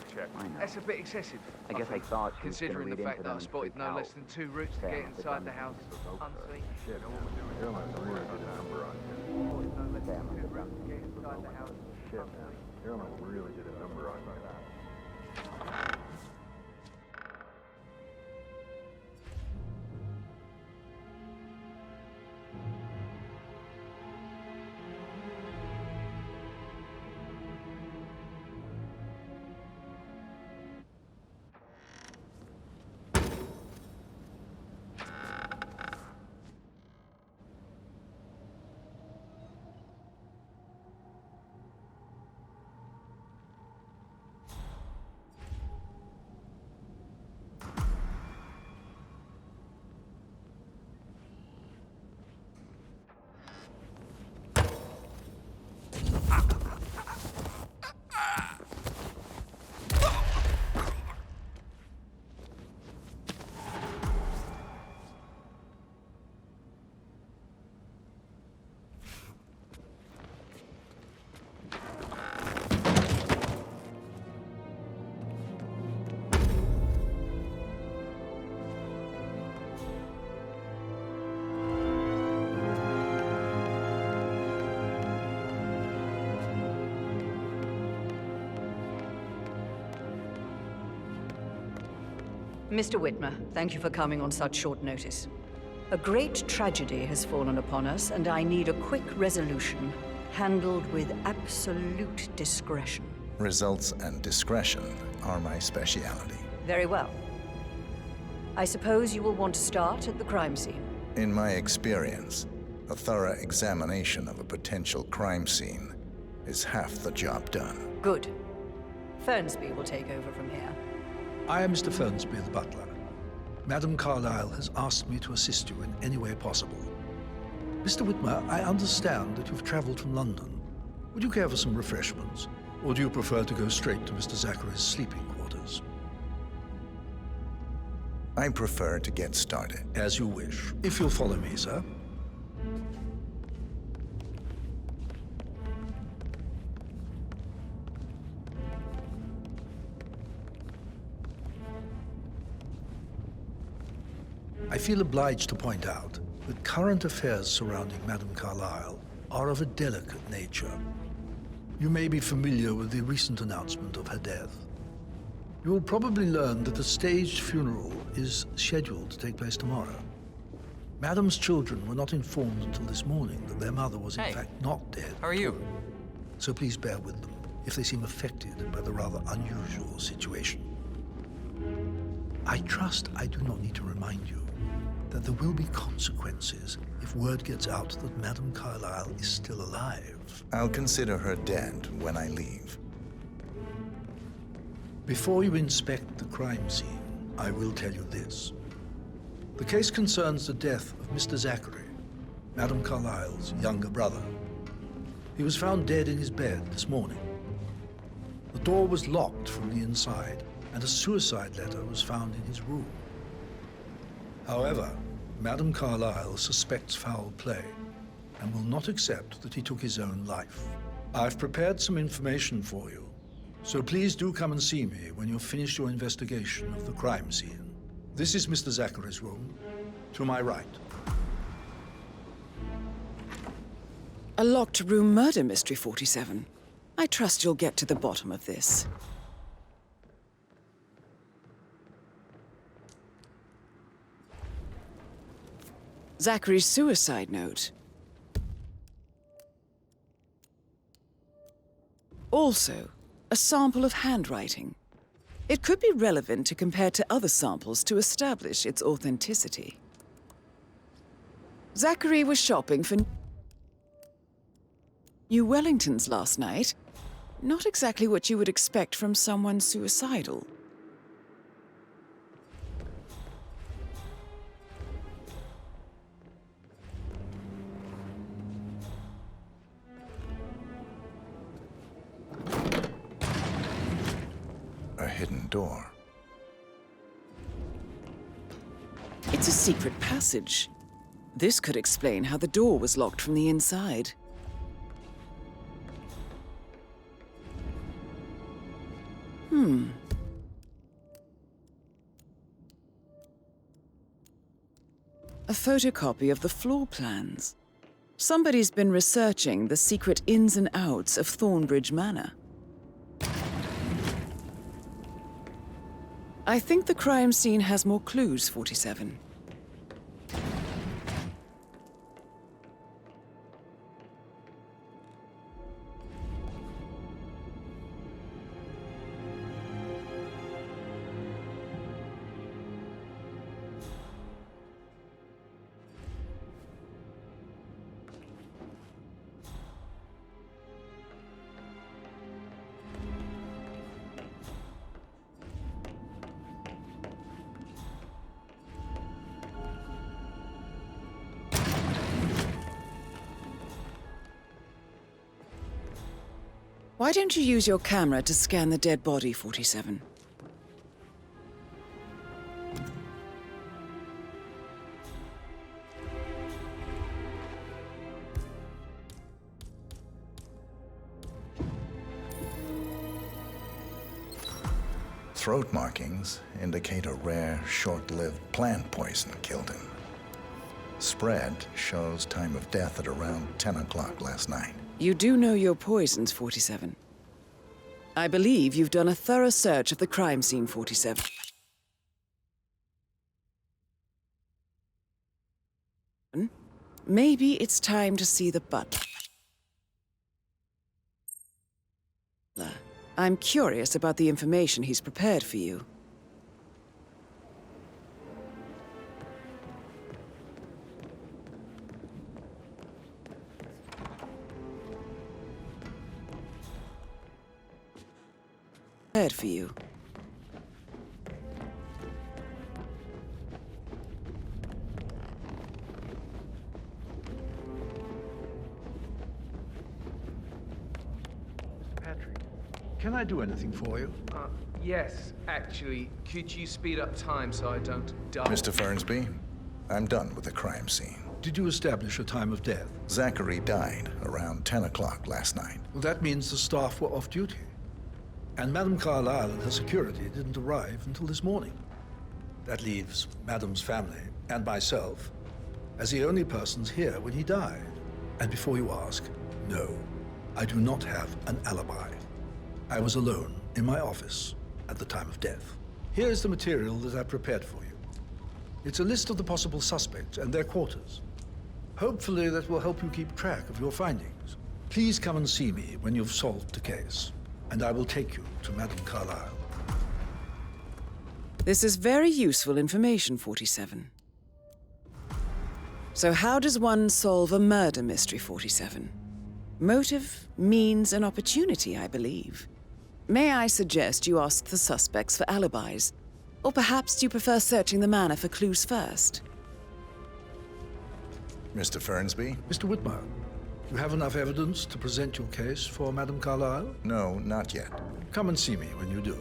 That's a bit excessive. I guess I thought she was considering gonna the read fact into that I them and spotted freak no out. less than 2 routes to get inside the house unseen. Shit, no one was doing it. I really did a number on you. Shit, man. Caroline really did a number on you. Mr. Whitmer, thank you for coming on such short notice. A great tragedy has fallen upon us, and I need a quick resolution, handled with absolute discretion. Results and discretion are my speciality. Very well. I suppose you will want to start at the crime scene. In my experience, a thorough examination of a potential crime scene is half the job done. Good. Fernsby will take over from here. I am Mr. Fernsby, the butler. Madam Carlyle has asked me to assist you in any way possible. Mr. Whitmer, I understand that you've traveled from London. Would you care for some refreshments? Or do you prefer to go straight to Mr. Zachary's sleeping quarters? I prefer to get started. As you wish. If you'll follow me, sir. I feel obliged to point out that current affairs surrounding Madame Carlyle are of a delicate nature. You may be familiar with the recent announcement of her death. You will probably learn that a staged funeral is scheduled to take place tomorrow. Madame's children were not informed until this morning that their mother was in fact not dead. How are you? So please bear with them if they seem affected by the rather unusual situation. I trust I do not need to remind you that there will be consequences if word gets out that Madame Carlyle is still alive. I'll consider her dead when I leave. Before you inspect the crime scene, I will tell you this. The case concerns the death of Mr. Zachary, Madame Carlyle's younger brother. He was found dead in his bed this morning. The door was locked from the inside, and a suicide letter was found in his room. However, Madame Carlyle suspects foul play and will not accept that he took his own life. I've prepared some information for you, so please do come and see me when you've finished your investigation of the crime scene. This is Mr. Zachary's room, to my right. A locked room murder mystery, 47. I trust you'll get to the bottom of this. Zachary's suicide note. Also, a sample of handwriting. It could be relevant to compare to other samples to establish its authenticity. Zachary was shopping for New Wellingtons last night. Not exactly what you would expect from someone suicidal. A hidden door. It's a secret passage. This could explain how the door was locked from the inside. A photocopy of the floor plans. Somebody's been researching the secret ins and outs of Thornbridge Manor. I think the crime scene has more clues, 47. Why don't you use your camera to scan the dead body, 47? Throat markings indicate a rare, short-lived plant poison killed him. Spread shows time of death at around 10 o'clock last night. You do know your poisons, 47. I believe you've done a thorough search of the crime scene, 47. Maybe it's time to see the butler I'm curious about the information he's prepared for you. Prepared for you. Can I do anything for you? Yes, actually. Could you speed up time so I don't die? Mr. Fernsby, I'm done with the crime scene. Did you establish a time of death? Zachary died around 10 o'clock last night. Well, that means the staff were off duty. And Madame Carlyle and her security didn't arrive until this morning. That leaves Madame's family and myself as the only persons here when he died. And before you ask, no, I do not have an alibi. I was alone in my office at the time of death. Here is the material that I prepared for you. It's a list of the possible suspects and their quarters. Hopefully that will help you keep track of your findings. Please come and see me when you've solved the case, and I will take you to Madame Carlyle. This is very useful information, 47. So how does one solve a murder mystery, 47? Motive, means, and opportunity, I believe. May I suggest you ask the suspects for alibis? Or perhaps do you prefer searching the manor for clues first? Mr. Fernsby? Mr. Whitmer, you have enough evidence to present your case for Madame Carlyle? No, not yet. Come and see me when you do.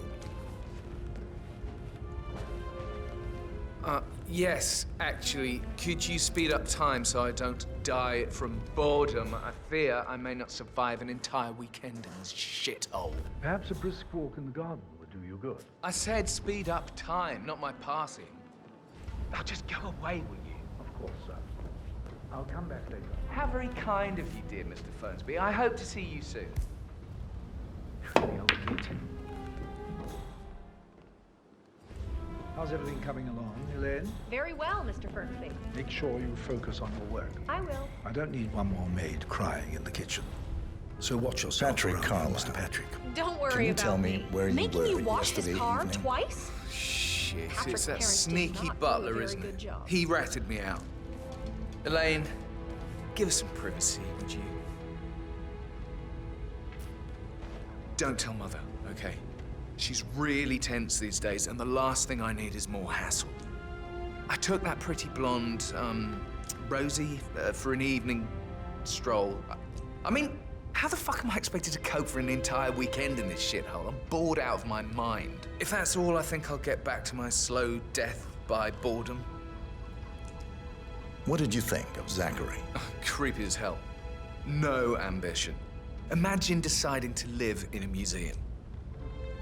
Yes, actually. Could you speed up time so I don't die from boredom? I fear I may not survive an entire weekend in this shithole. Perhaps a brisk walk in the garden would do you good. I said speed up time, not my passing. Now just go away, will you? Of course, sir. I'll come back later. How very kind of you, dear Mr. Fernsby. I hope to see you soon. The old git. How's everything coming along, Elaine? Very well, Mr. Fernsby. Make sure you focus on your work. I will. I don't need one more maid crying in the kitchen. So watch yourself, Patrick Carlyle. Mr. Patrick. Don't worry Can you about tell me where you Making were you wash his yesterday car evening? twice? Shit, Patrick's it's that parents did sneaky not do a butler, very isn't good it? job. He ratted me out. Elaine, give us some privacy, would you? Don't tell Mother, okay? She's really tense these days, and the last thing I need is more hassle. I took that pretty blonde, Rosie, for an evening stroll. I mean, how the fuck am I expected to cope for an entire weekend in this shithole? I'm bored out of my mind. If that's all, I think I'll get back to my slow death by boredom. What did you think of Zachary? Creepy as hell. No ambition. Imagine deciding to live in a museum.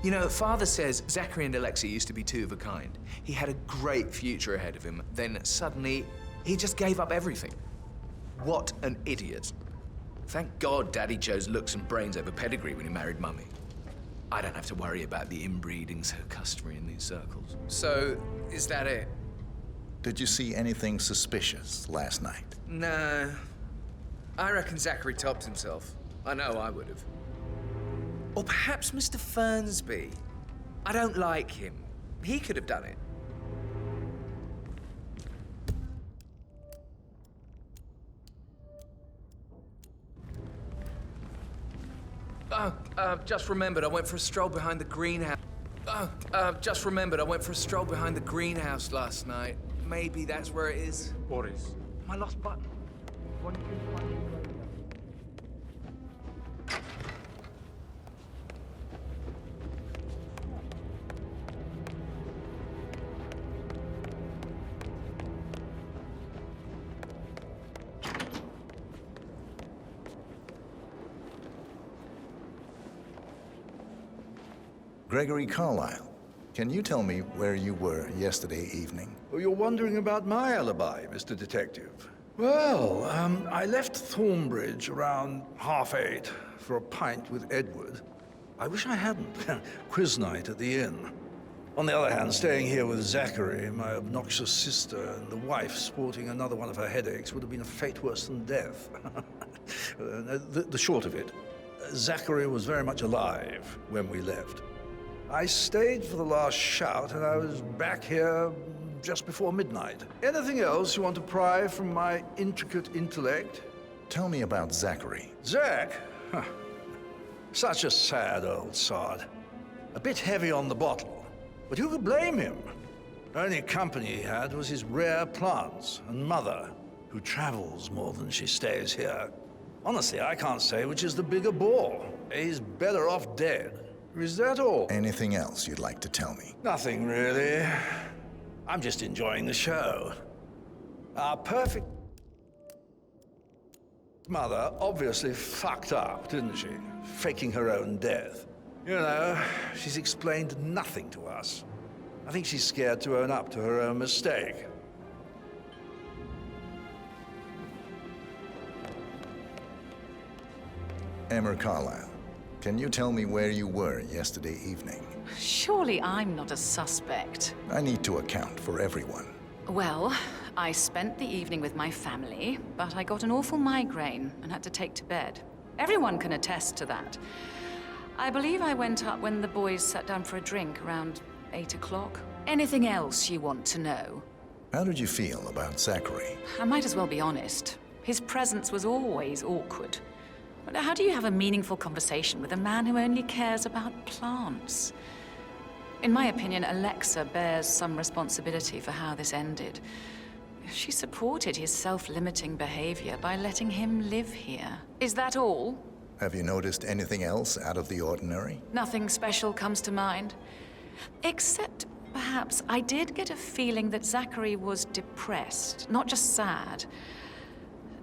You know, Father says Zachary and Alexia used to be two of a kind. He had a great future ahead of him. Then suddenly, he just gave up everything. What an idiot. Thank God Daddy chose looks and brains over pedigree when he married Mummy. I don't have to worry about the inbreeding so customary in these circles. So, is that it? Did you see anything suspicious last night? No. I reckon Zachary topped himself. I know I would have. Or perhaps Mr. Fernsby. I don't like him. He could have done it. Just remembered I went for a stroll behind the greenhouse. Just remembered I went for a stroll behind the greenhouse last night. Maybe that's where it is. What is? My lost button. One you can find it later. Gregory Carlyle, can you tell me where you were yesterday evening? Oh, you're wondering about my alibi, Mr. Detective. Well, I left Thornbridge around 8:30 for a pint with Edward. I wish I hadn't. Quiz night at the inn. On the other hand, staying here with Zachary, my obnoxious sister, and the wife sporting another one of her headaches would have been a fate worse than death. The short of it, Zachary was very much alive when we left. I stayed for the last shout, and I was back here just before midnight. Anything else you want to pry from my intricate intellect? Tell me about Zachary. Zach? Huh. Such a sad old sod. A bit heavy on the bottle, but who could blame him? Only company he had was his rare plants and mother, who travels more than she stays here. Honestly, I can't say which is the bigger bore. He's better off dead. Is that all? Anything else you'd like to tell me? Nothing really. I'm just enjoying the show. Our perfect mother obviously fucked up, didn't she? Faking her own death. You know, she's explained nothing to us. I think she's scared to own up to her own mistake. Emma Carlyle, can you tell me where you were yesterday evening? Surely I'm not a suspect. I need to account for everyone. Well, I spent the evening with my family, but I got an awful migraine and had to take to bed. Everyone can attest to that. I believe I went up when the boys sat down for a drink around 8 o'clock. Anything else you want to know? How did you feel about Zachary? I might as well be honest. His presence was always awkward. But how do you have a meaningful conversation with a man who only cares about plants? In my opinion, Alexa bears some responsibility for how this ended. She supported his self-limiting behavior by letting him live here. Is that all? Have you noticed anything else out of the ordinary? Nothing special comes to mind. Except, perhaps, I did get a feeling that Zachary was depressed, not just sad.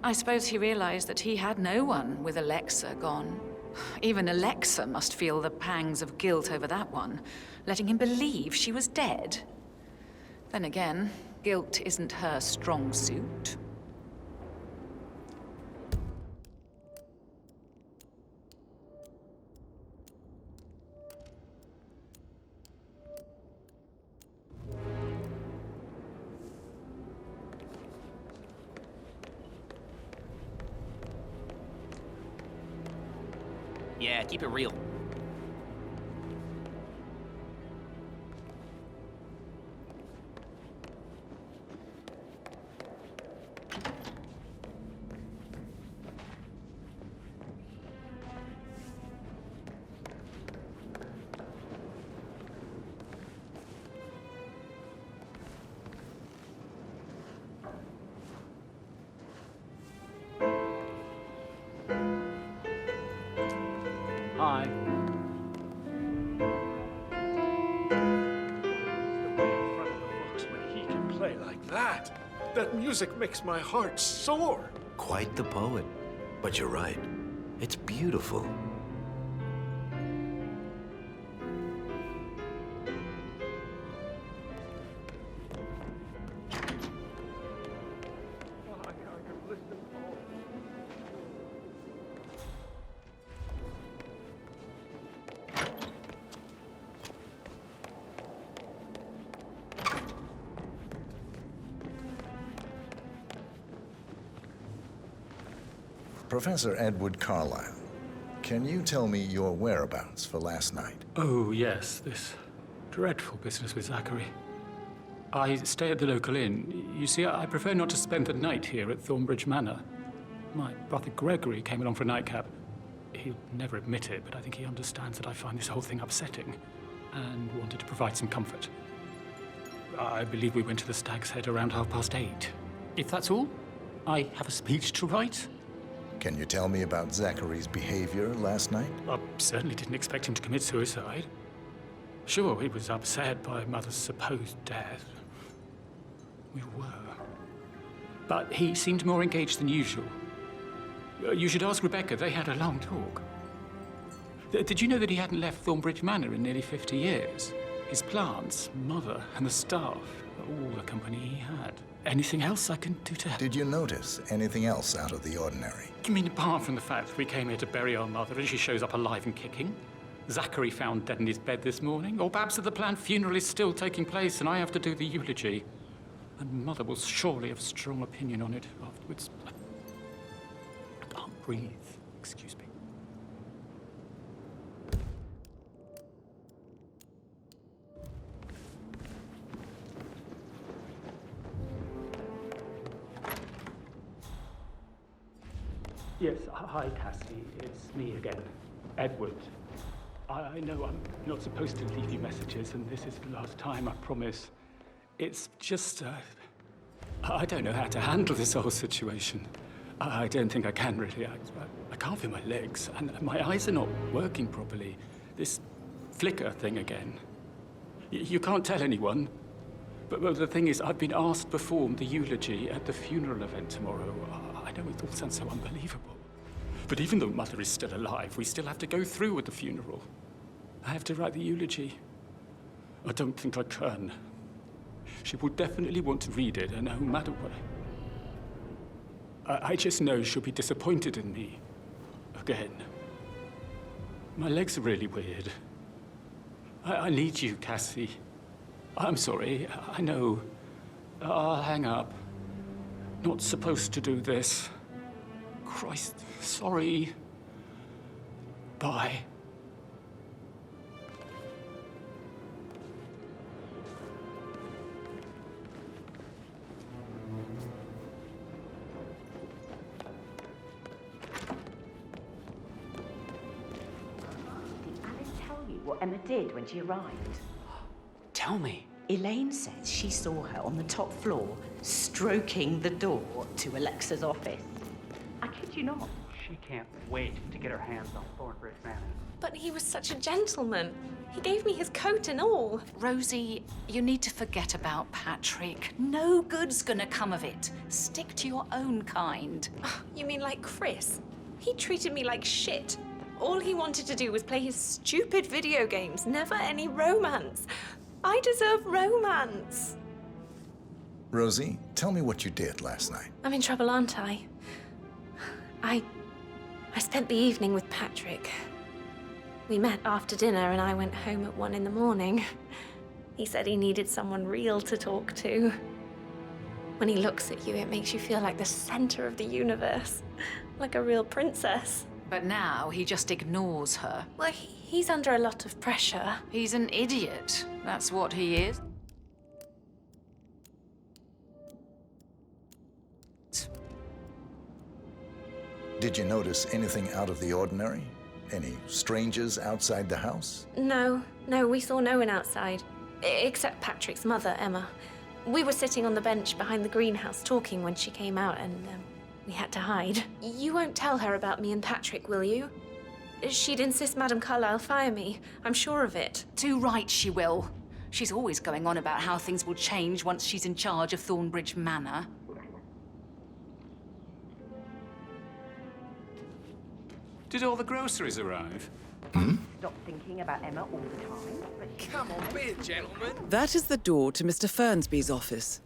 I suppose he realized that he had no one with Alexa gone. Even Alexa must feel the pangs of guilt over that one, letting him believe she was dead. Then again, guilt isn't her strong suit. Yeah, keep it real. Hi. When he can play like that, that music makes my heart soar. Quite the poet. But you're right. It's beautiful. Professor Edward Carlyle, can you tell me your whereabouts for last night? Oh, yes, this dreadful business with Zachary. I stay at the local inn. You see, I prefer not to spend the night here at Thornbridge Manor. My brother Gregory came along for a nightcap. He'll never admit it, but I think he understands that I find this whole thing upsetting and wanted to provide some comfort. I believe we went to the Stag's Head around 8:30. If that's all, I have a speech to write. Can you tell me about Zachary's behavior last night? I certainly didn't expect him to commit suicide. Sure, he was upset by Mother's supposed death. We were. But he seemed more engaged than usual. You should ask Rebecca. They had a long talk. Did you know that he hadn't left Thornbridge Manor in nearly 50 years? His plants, Mother, and the staff, all the company he had. Anything else I can do to help? Did you notice anything else out of the ordinary? You mean apart from the fact that we came here to bury our mother and she shows up alive and kicking? Zachary found dead in his bed this morning? Or perhaps that the planned funeral is still taking place and I have to do the eulogy? And Mother will surely have strong opinion on it afterwards. I can't breathe. Excuse me. Yes, hi, Cassie. It's me again. Edward. I know I'm not supposed to leave you messages, and this is the last time, I promise. It's just, I don't know how to handle this whole situation. I don't think I can, really. I can't feel my legs, and my eyes are not working properly. This flicker thing again. You can't tell anyone. But the thing is, I've been asked to perform the eulogy at the funeral event tomorrow. I know it all sounds so unbelievable. But even though Mother is still alive, we still have to go through with the funeral. I have to write the eulogy. I don't think I can. She will definitely want to read it, and no matter what... I just know she'll be disappointed in me. Again. My legs are really weird. I need you, Cassie. I'm sorry, I know. I'll hang up. Not supposed to do this. Christ, sorry. Bye. What Emma did when she arrived. Tell me. Elaine says she saw her on the top floor, stroking the door to Alexa's office. I kid you not. She can't wait to get her hands on Thornbridge Manor. But he was such a gentleman. He gave me his coat and all. Rosie, you need to forget about Patrick. No good's gonna come of it. Stick to your own kind. You mean like Chris? He treated me like shit. All he wanted to do was play his stupid video games, never any romance. I deserve romance. Rosie, tell me what you did last night. I'm in trouble, aren't I? I spent the evening with Patrick. We met after dinner and I went home at 1 in the morning. He said he needed someone real to talk to. When he looks at you, it makes you feel like the center of the universe, like a real princess. But now he just ignores her. Well, he's under a lot of pressure. He's an idiot. That's what he is. Did you notice anything out of the ordinary? Any strangers outside the house? No, we saw no one outside. Except Patrick's mother, Emma. We were sitting on the bench behind the greenhouse talking when she came out and, we had to hide. You won't tell her about me and Patrick, will you? She'd insist Madame Carlyle fire me. I'm sure of it. Too right she will. She's always going on about how things will change once she's in charge of Thornbridge Manor. Did all the groceries arrive? Stop thinking about Emma all the time. But come on, be a gentleman. That is the door to Mr. Fernsby's office.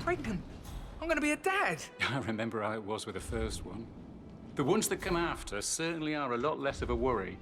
Pregnant. I'm gonna be a dad. I remember how it was with the first one. The ones that come after certainly are a lot less of a worry.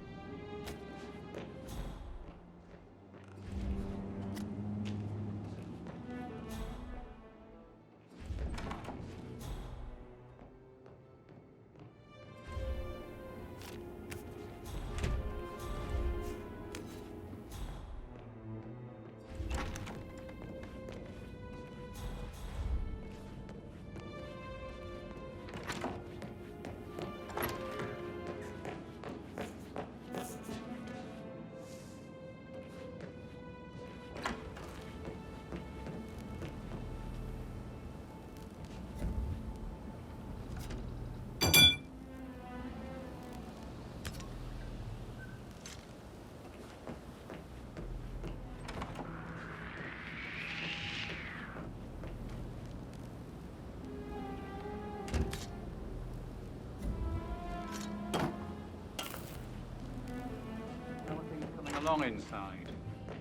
along inside?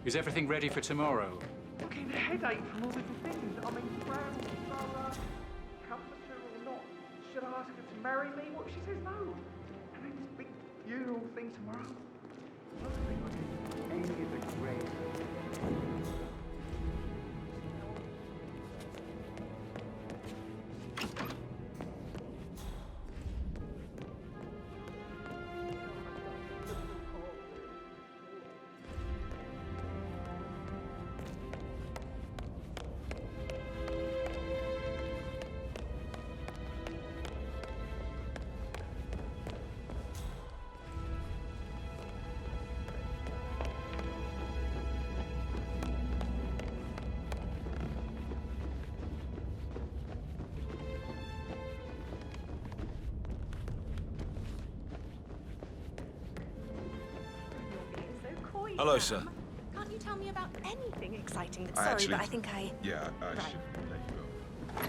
Is everything ready for tomorrow? Fucking headache from all the decisions. I mean, Brown, Sarah, comfort her or not. Should I ask her to marry me? What if she says no? And then this big funeral thing tomorrow. I don't think I can any of the great. Hello, sir. Can't you tell me about anything exciting? I Sorry, actually- but I think I... Yeah, I Right. should let you go.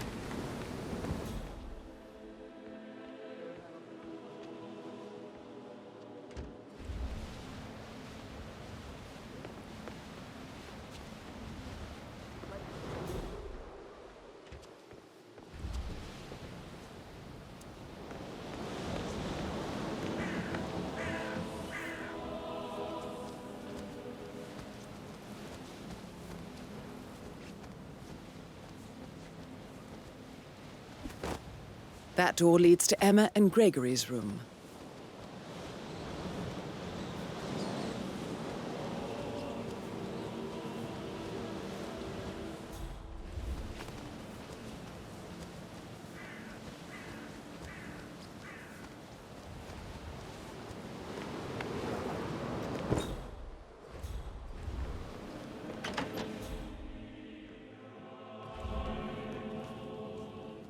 That door leads to Emma and Gregory's room.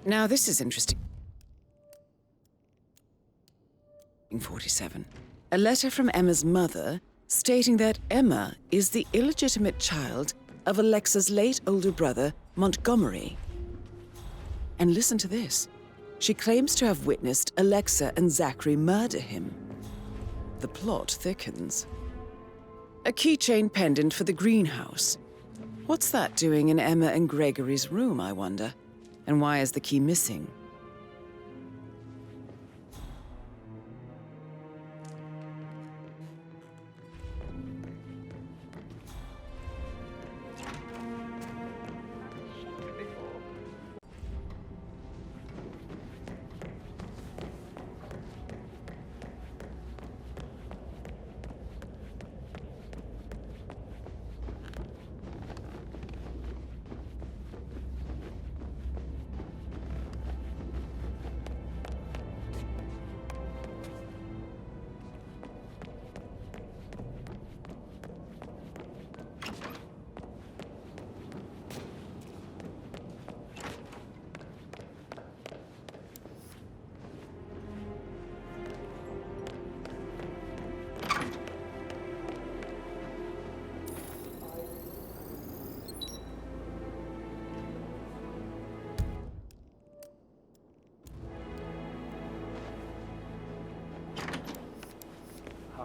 Now this is interesting. 47. A letter from Emma's mother stating that Emma is the illegitimate child of Alexa's late older brother, Montgomery. And listen to this. She claims to have witnessed Alexa and Zachary murder him. The plot thickens. A keychain pendant for the greenhouse. What's that doing in Emma and Gregory's room, I wonder? And why is the key missing?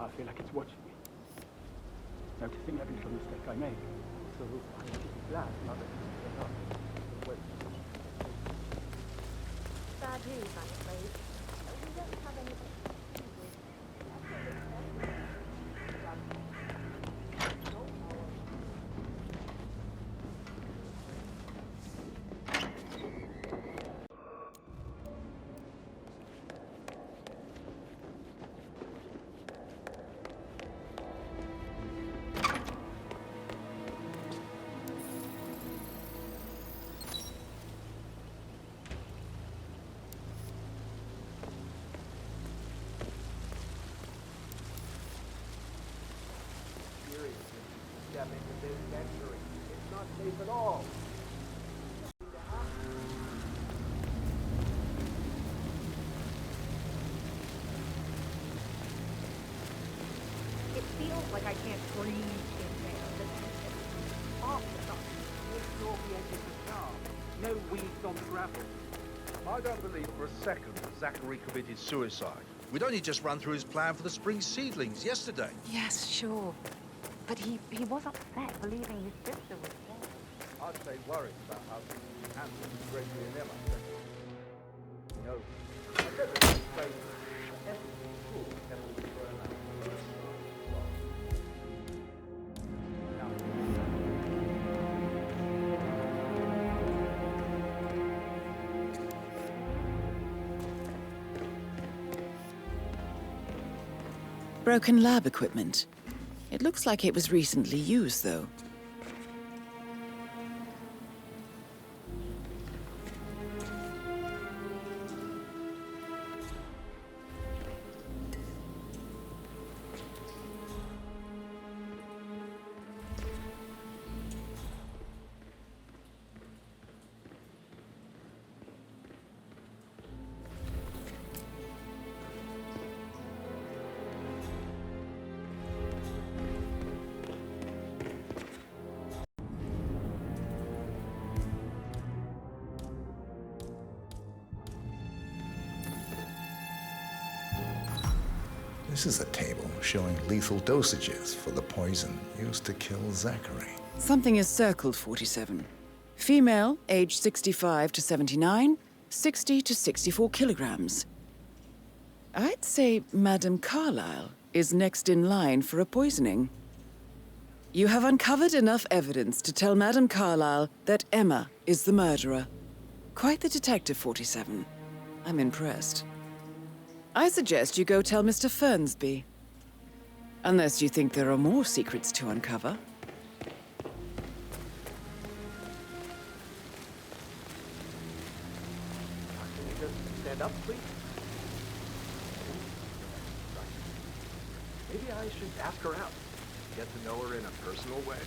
I feel like it's watching me, noticing every little mistake I make. So I should be glad not to get up. Wait. Bad news, I'm afraid. We don't have any... Step into this century. It's not safe at all. It feels like I can't breathe in there. It's awful. Make sure the engine is calm. No weeds on the gravel. I don't believe for a second that Zachary committed suicide. We'd only just run through his plan for the spring seedlings yesterday. Yes, sure. But he was upset believing his sister was dead. I'd say worried about how things handled Gregory and Emma. You know, I never say every school Emma was thrown out. Broken lab equipment. It looks like it was recently used, though. This is a table showing lethal dosages for the poison used to kill Zachary. Something is circled, 47. Female, age 65 to 79, 60 to 64 kilograms. I'd say Madame Carlyle is next in line for a poisoning. You have uncovered enough evidence to tell Madame Carlyle that Emma is the murderer. Quite the detective, 47. I'm impressed. I suggest you go tell Mr. Fernsby. Unless you think there are more secrets to uncover. Can you just stand up, please? Maybe I should ask her out. Get to know her in a personal way.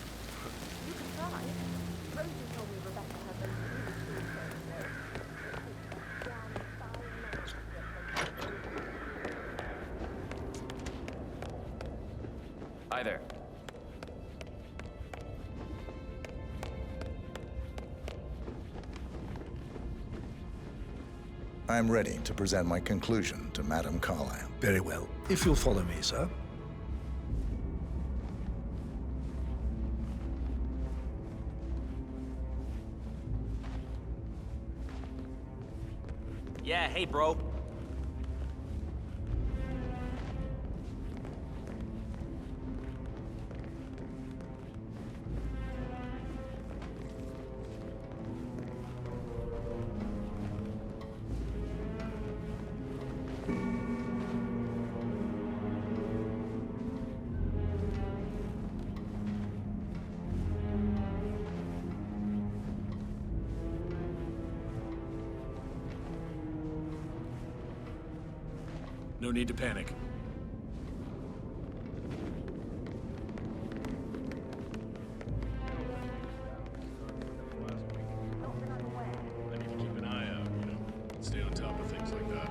You can try. Rosie told me Rebecca had those Hi there. I'm ready to present my conclusion to Madame Carlyle. Very well. If you'll follow me, sir. Yeah, hey, bro. No need to panic. I need to keep an eye out, you know, stay on top of things like that.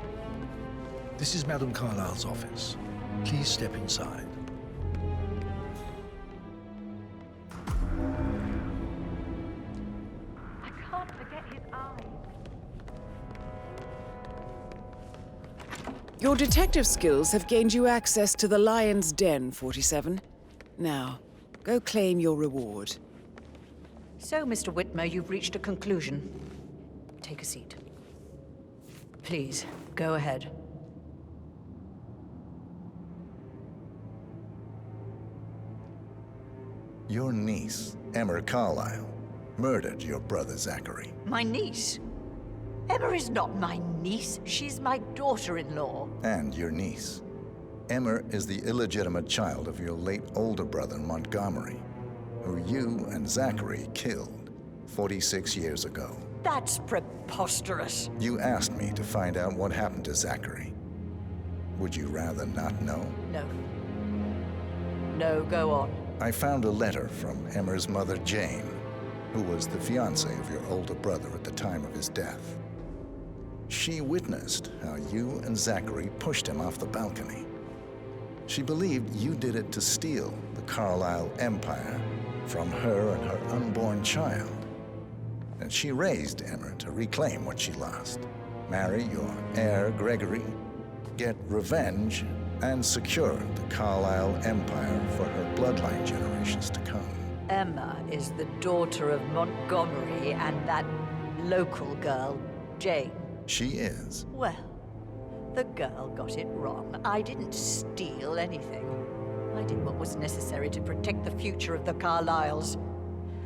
This is Madame Carlyle's office. Please step inside. I can't forget his eyes. Your detective skills have gained you access to the Lion's Den, 47. Now, go claim your reward. So, Mr. Whitmer, you've reached a conclusion. Take a seat. Please, go ahead. Your niece, Emma Carlyle, murdered your brother Zachary. My niece? Emma is not my niece. She's my daughter-in-law. And your niece. Emma is the illegitimate child of your late older brother, Montgomery, who you and Zachary killed 46 years ago. That's preposterous. You asked me to find out what happened to Zachary. Would you rather not know? No. No, go on. I found a letter from Emma's mother, Jane, who was the fiancée of your older brother at the time of his death. She witnessed how you and Zachary pushed him off the balcony. She believed you did it to steal the Carlyle empire from her and her unborn child. And she raised Emma to reclaim what she lost. Marry your heir, Gregory, get revenge, and secure the Carlyle empire for her bloodline generations to come. Emma is the daughter of Montgomery and that local girl, Jane. She is. Well, the girl got it wrong. I didn't steal anything. I did what was necessary to protect the future of the Carlyles.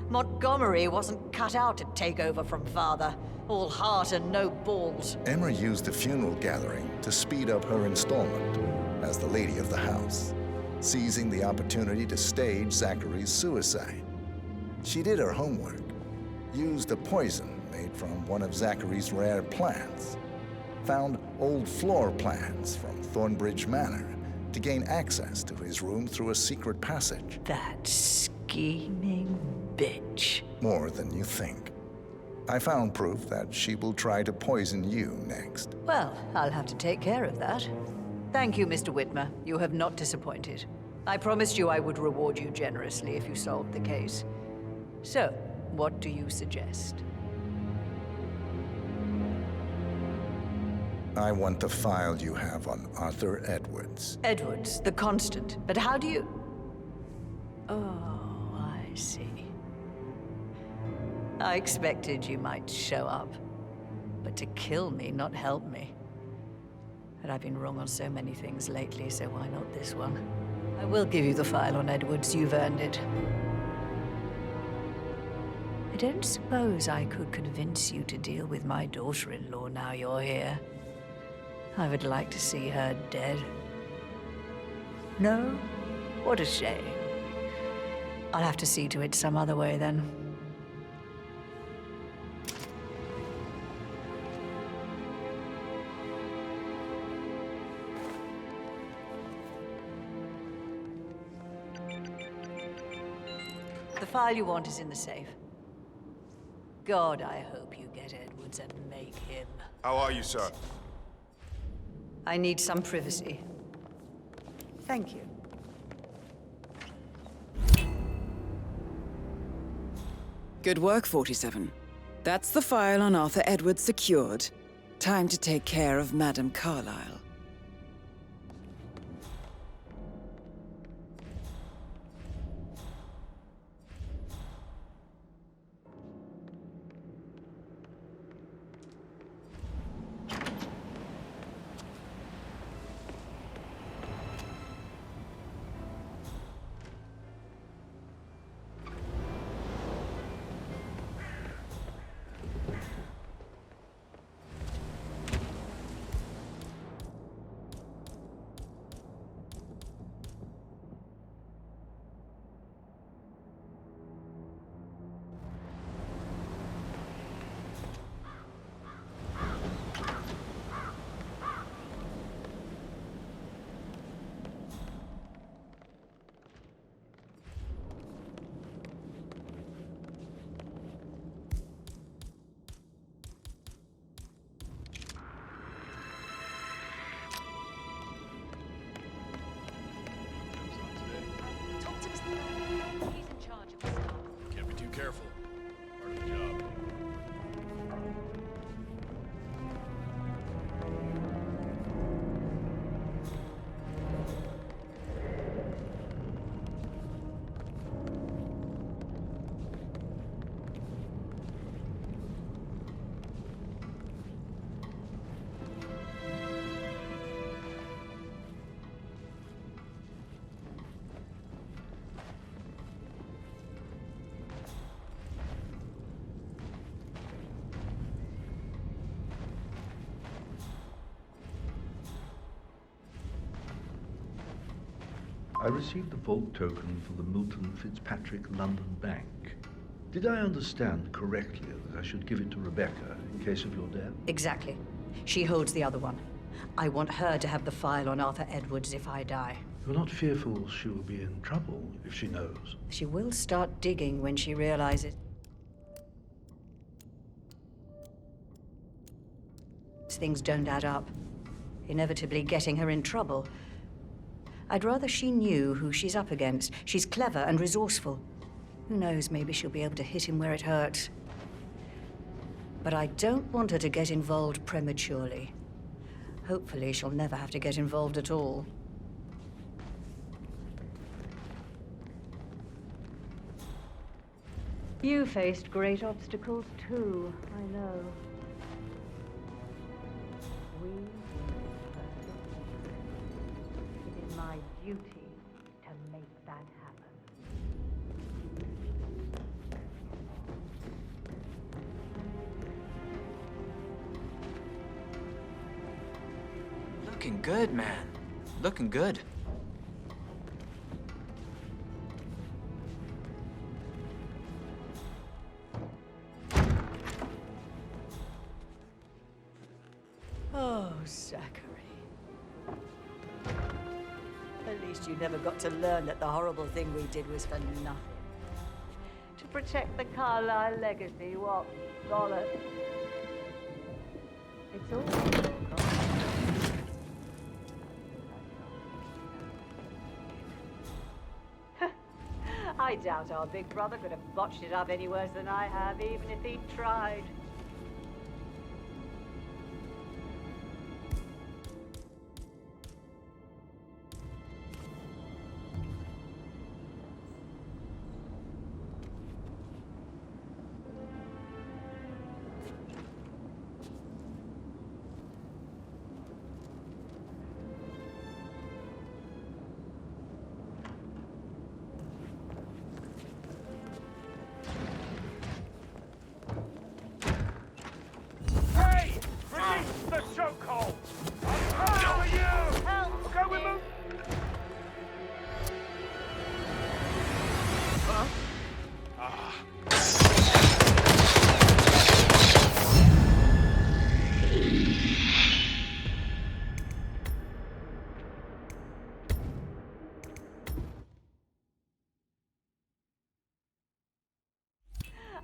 Montgomery wasn't cut out to take over from father. All heart and no balls. Emma used the funeral gathering to speed up her installment as the lady of the house, seizing the opportunity to stage Zachary's suicide. She did her homework, used a poison made from one of Zachary's rare plants, found old floor plans from Thornbridge Manor to gain access to his room through a secret passage. That scheming bitch. More than you think. I found proof that she will try to poison you next. Well, I'll have to take care of that. Thank you, Mr. Whitmer. You have not disappointed. I promised you I would reward you generously if you solved the case. So, what do you suggest? I want the file you have on Arthur Edwards. Edwards, the Constant. But how do you... Oh, I see. I expected you might show up. But to kill me, not help me. But I've been wrong on so many things lately, so why not this one? I will give you the file on Edwards. You've earned it. I don't suppose I could convince you to deal with my daughter-in-law now you're here. I would like to see her dead. No? What a shame. I'll have to see to it some other way, then. The file you want is in the safe. God, I hope you get Edwards and make him. How are you, sir? I need some privacy. Thank you. Good work, 47. That's the file on Arthur Edwards secured. Time to take care of Madame Carlyle. Can't be too careful. Part of the job. I received the vault token for the Milton Fitzpatrick London Bank. Did I understand correctly that I should give it to Rebecca in case of your death? Exactly. She holds the other one. I want her to have the file on Arthur Edwards if I die. You're not fearful she will be in trouble if she knows? She will start digging when she realizes things don't add up, inevitably getting her in trouble. I'd rather she knew who she's up against. She's clever and resourceful. Who knows, maybe she'll be able to hit him where it hurts. But I don't want her to get involved prematurely. Hopefully she'll never have to get involved at all. You faced great obstacles too, I know. We It is my duty to make that happen. Looking good, man. Looking good. Oh, Zachary. At least you never got to learn that the horrible thing we did was for nothing. To protect the Carlyle legacy, what bollocks. It's all I doubt our big brother could have botched it up any worse than I have, even if he'd tried.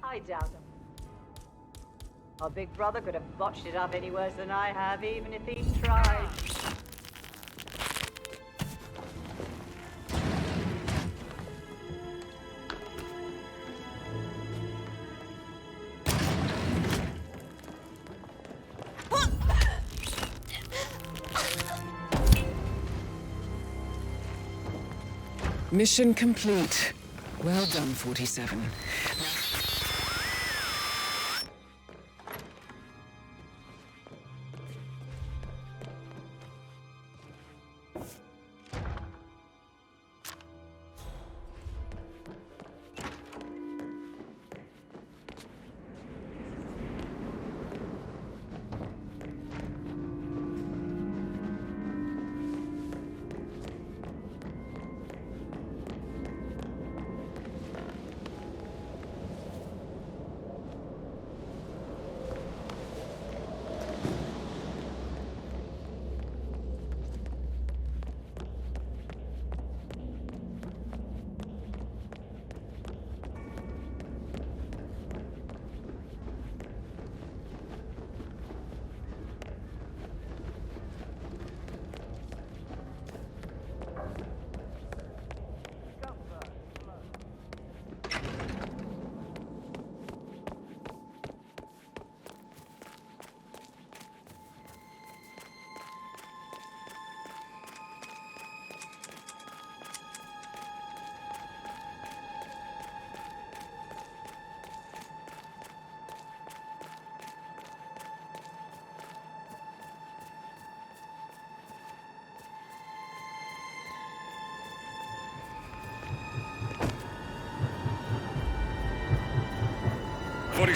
I doubt him. Our big brother could have botched it up any worse than I have, even if he tried. Mission complete. Well done, 47.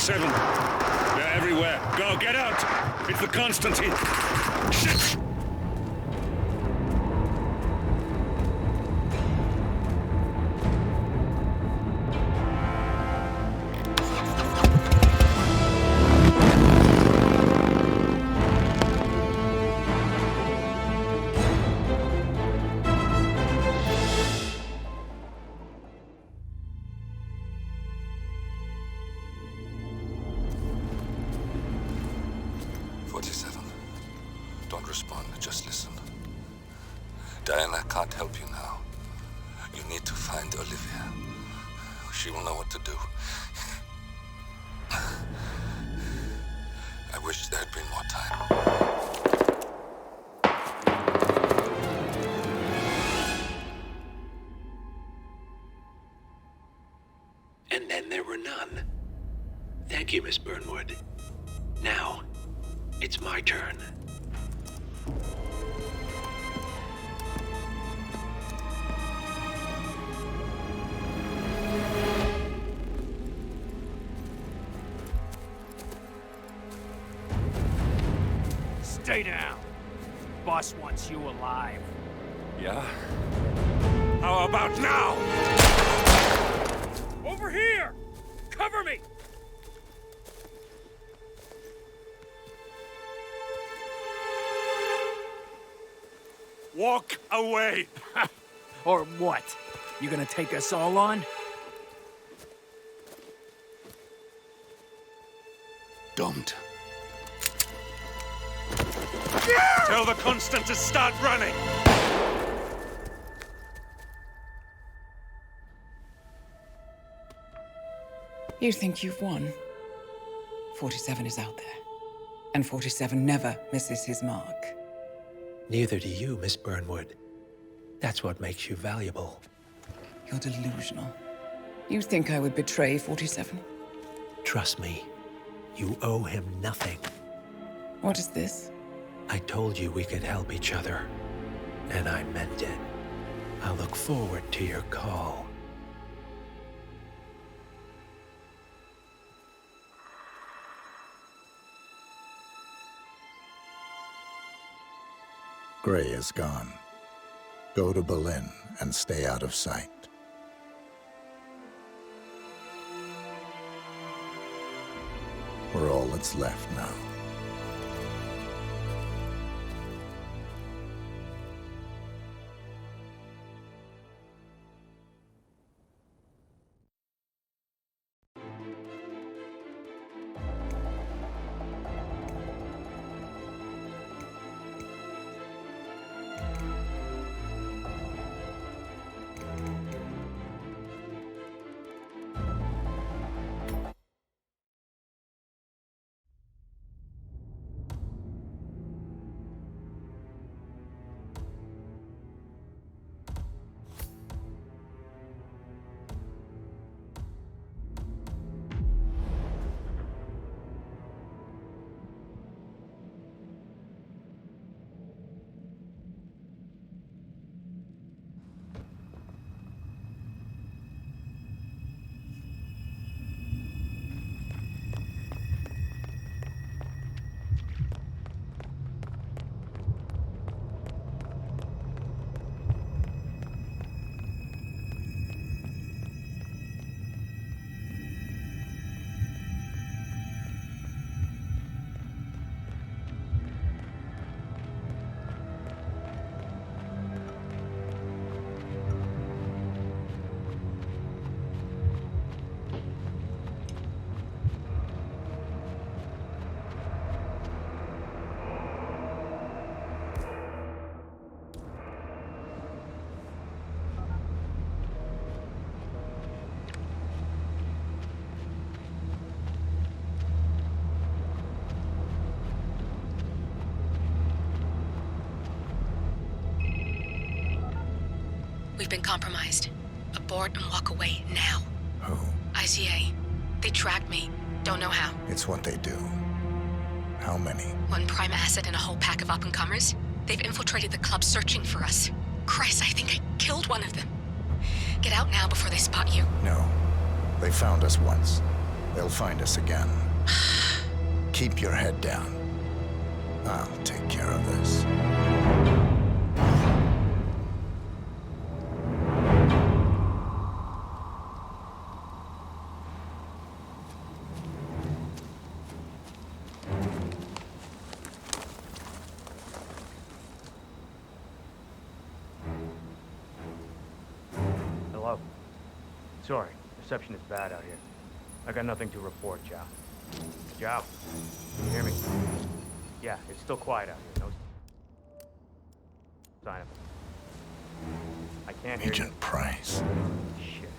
They're everywhere. Go, get out! It's the Constantine! Shit! Diana can't help you now. You need to find Olivia. She will know what to do. I wish there had been more time. and then there were none. Thank you, Miss Burnwood. Now, it's my turn. Stay down. Boss wants you alive. Yeah? How about now? Over here! Cover me! Walk away! Or what? You gonna take us all on? Don't. Tell the Constant to start running! You think you've won? 47 is out there. And 47 never misses his mark. Neither do you, Miss Burnwood. That's what makes you valuable. You're delusional. You think I would betray 47? Trust me, you owe him nothing. What is this? I told you we could help each other, and I meant it. I'll look forward to your call. Gray is gone. Go to Berlin and stay out of sight. We're all that's left now. We've been compromised. Abort and walk away now. Who? ICA. They tracked me. Don't know how. It's what they do. How many? One prime asset and a whole pack of up-and-comers. They've infiltrated the club searching for us. Christ, I think I killed one of them. Get out now before they spot you. No. They found us once. They'll find us again. Keep your head down. I'll take care of this. Hello? Sorry, reception is bad out here. I got nothing to report, Zhao. Zhao, can you hear me? Yeah, it's still quiet out here. No sign of it. I can't hear you. Agent Price. Shit.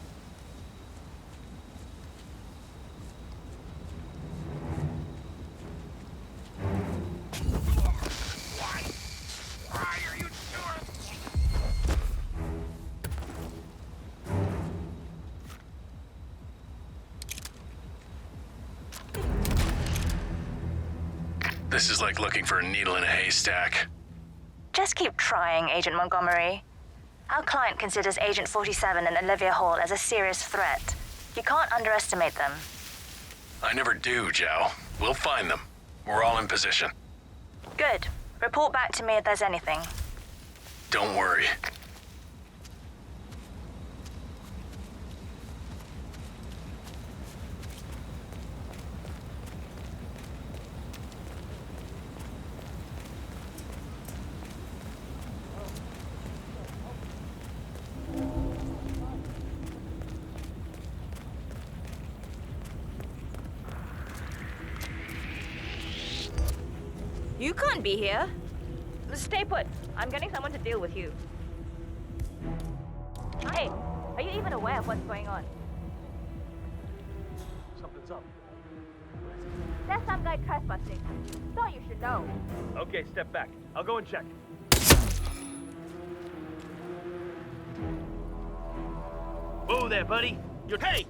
Why are you doing? This is like looking for a needle in a haystack. Just keep trying, Agent Montgomery. Our client considers Agent 47 and Olivia Hall as a serious threat. You can't underestimate them. I never do, Zhao. We'll find them. We're all in position. Good. Report back to me if there's anything. Don't worry. You can't be here. Stay put. I'm getting someone to deal with you. Hey, are you even aware of what's going on? Something's up. There's some guy trespassing. Thought you should know. Okay, step back. I'll go and check. Whoa there, buddy. You're... Hey!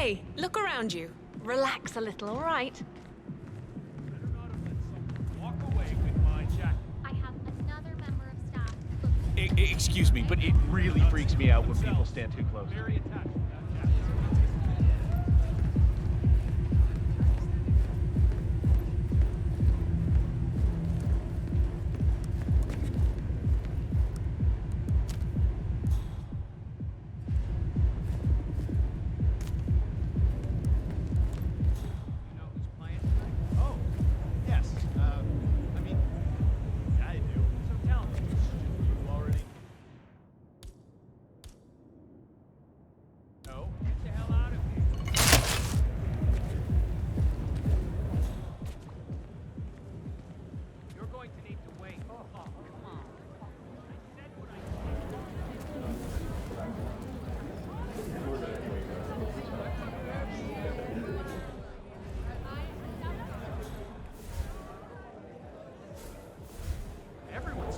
Hey, look around you. Relax a little, all right? Excuse me, but it really freaks me out when people stand too close.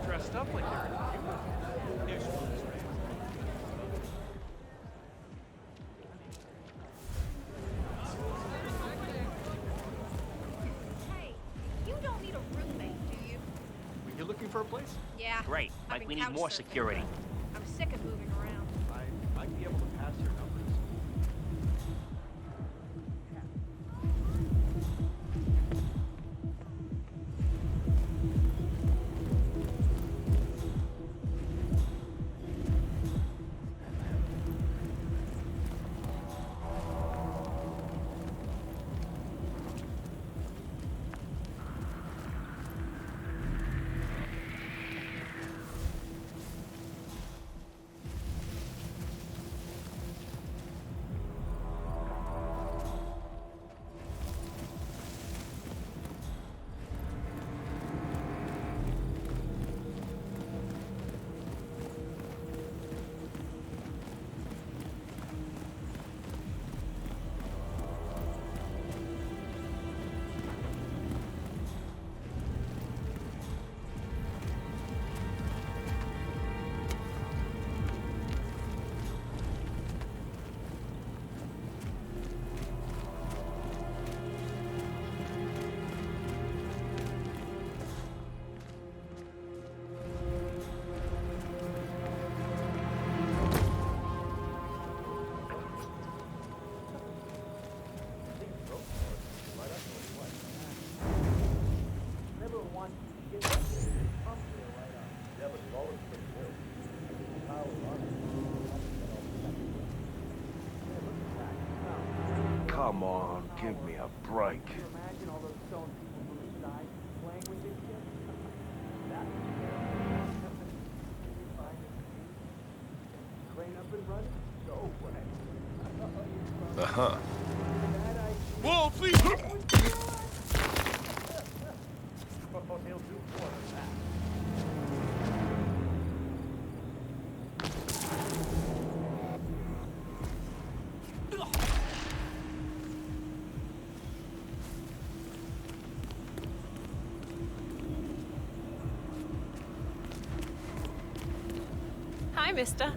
Dressed up like they're Hey, you don't need a roommate, do you? Were you looking for a place? Yeah. Great. Like we need more security. I'm sick of moving around. I might be able to pass your numbers. Come on, give me a break. Imagine all those stone people from the side playing with this shit. Crane up and running? No way. Uh-huh. Whoa, please! Oh, he'll do more than that. Hi, mister.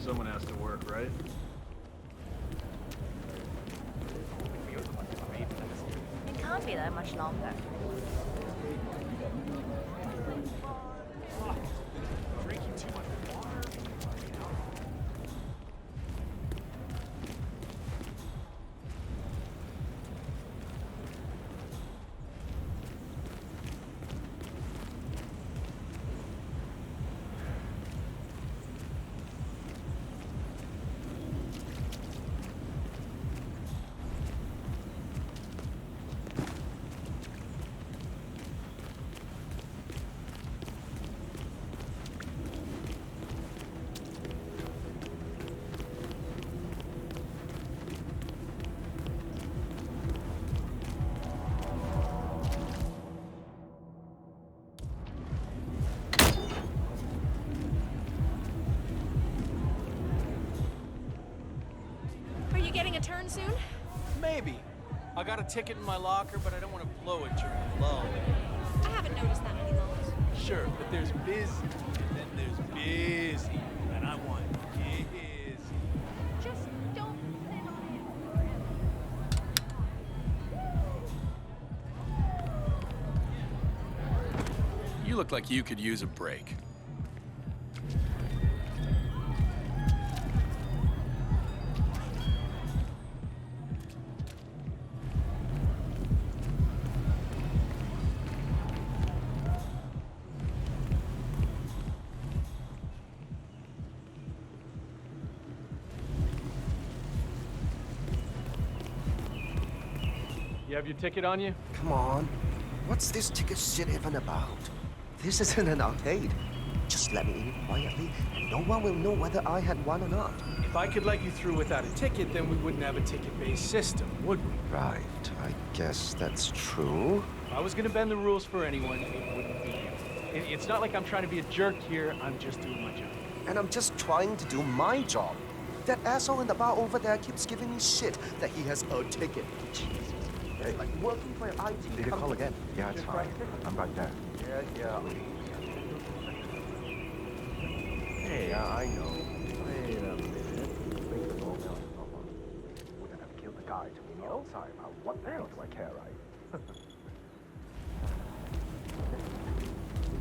Someone has to work, right? It can't be there much longer. Drinking too much water. Are you getting a turn soon? Maybe. I got a ticket in my locker, but I don't want to blow it during the lull. I haven't noticed that many lulls. Sure, but there's busy, and then there's busy, and I want busy. Just don't sit on it. You look like you could use a break. You have your ticket on you? Come on. What's this ticket shit even about? This isn't an arcade. Just let me in quietly, and no one will know whether I had one or not. If I could let you through without a ticket, then we wouldn't have a ticket-based system, would we? Right, I guess that's true. If I was gonna bend the rules for anyone, it wouldn't be you. It's not like I'm trying to be a jerk here, I'm just doing my job. And I'm just trying to do my job. That asshole in the bar over there keeps giving me shit that he has a ticket. Jesus. Hey, like working for an IT Did you call again? Yeah, it's fine. I'm right there. Yeah. Hey, I know. Wait a minute. Make the wrong out. Wouldn't have killed the guy to me outside. What the hell do I care, right?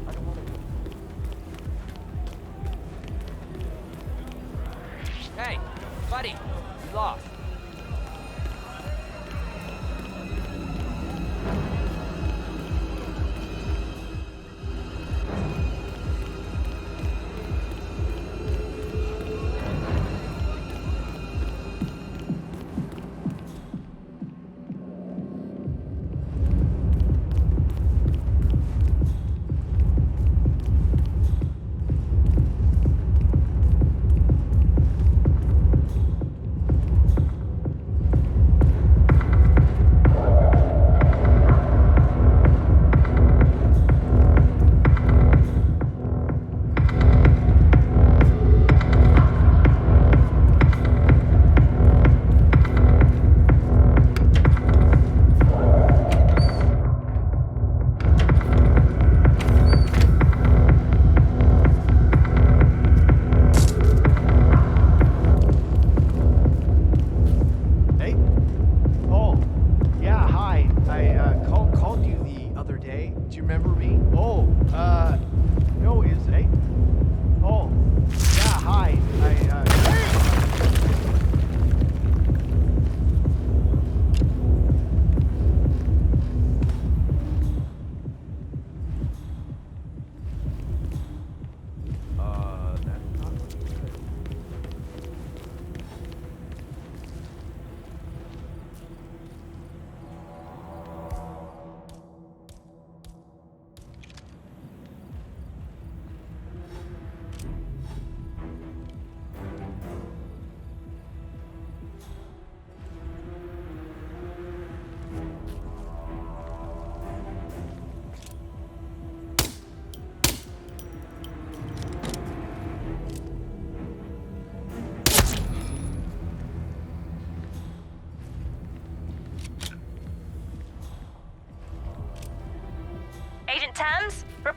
I don't want to. Hey, buddy, you lost.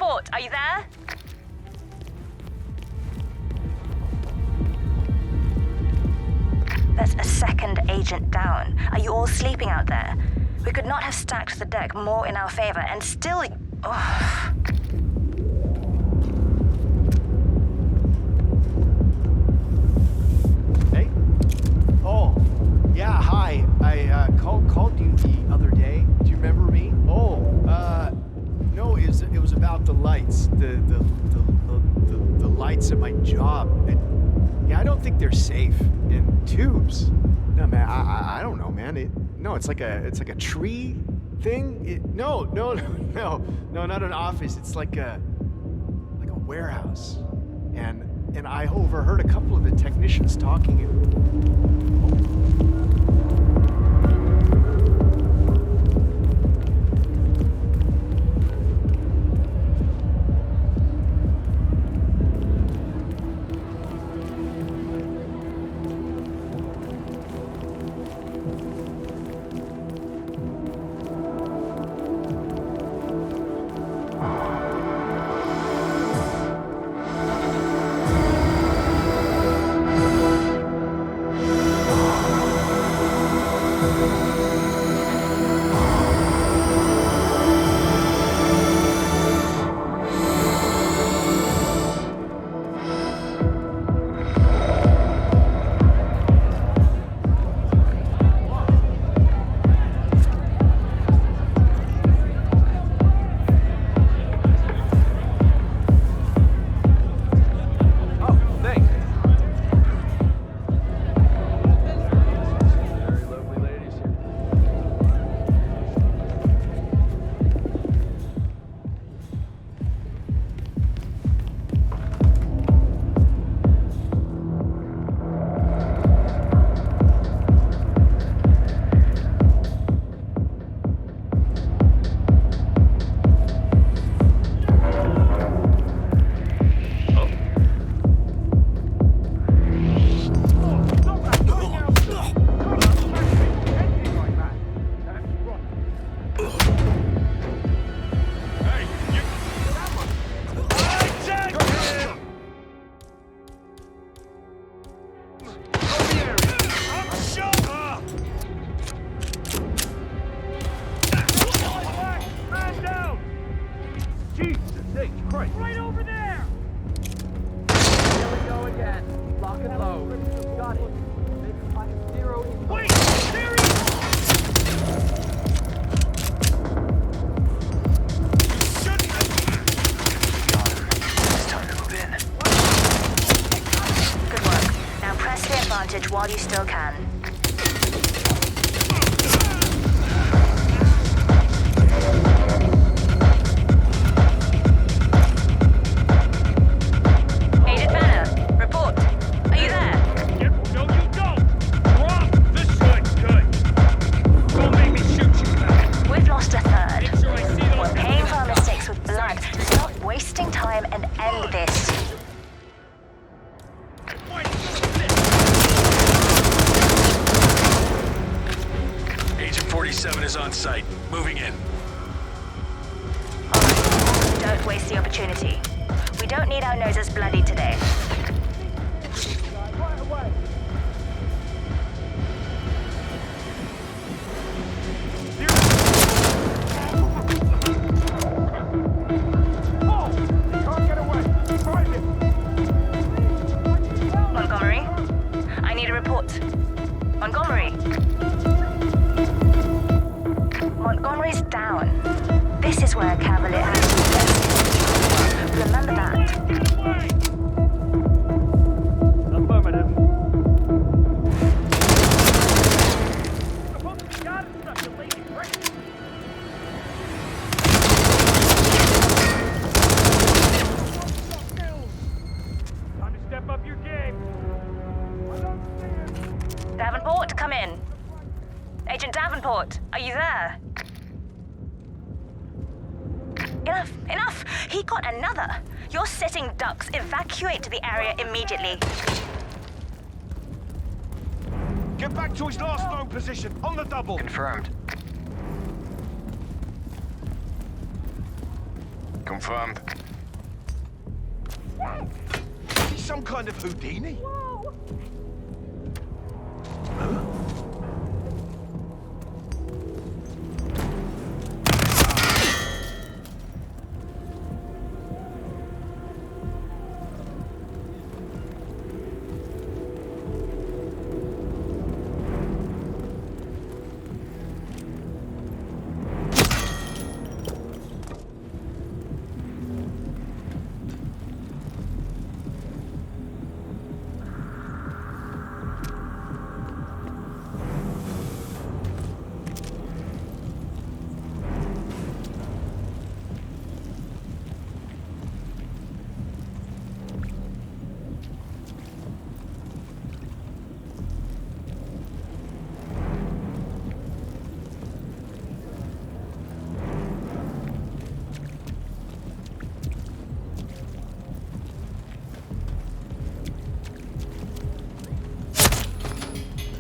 Davenport, are you there? There's a second agent down. Are you all sleeping out there? We could not have stacked the deck more in our favor, and still... Oh. Hey? Oh, yeah, hi. I called you the other day. Do you remember me? Oh, no, it was about the lights. The lights at my job. And, yeah, I don't think they're safe. And tubes. No, man, I don't know, man. It's like a tree thing. No, not an office. It's like a warehouse. And I overheard a couple of the technicians talking. While you still can. Agent Banner, report. Are you there? No, you don't! Drop the good. Don't make me shoot you back. We've lost a third. Make sure I see those. We're paying for our mistakes with blood. Stop wasting time and end this. Agent 47 is on site. Moving in. All right. Don't waste the opportunity. We don't need our noses bloody today. Montgomery, I need a report. Montgomery. Montgomery's down. This is where Cavalier has to be. Remember that. Affirmative. Time to step up your game. Davenport, come in. Agent Davenport, are you there? Enough! He got another! You're sitting ducks. Evacuate the area immediately. Get back to his last known position, on the double. Confirmed. Confirmed. Is he some kind of Houdini? Huh?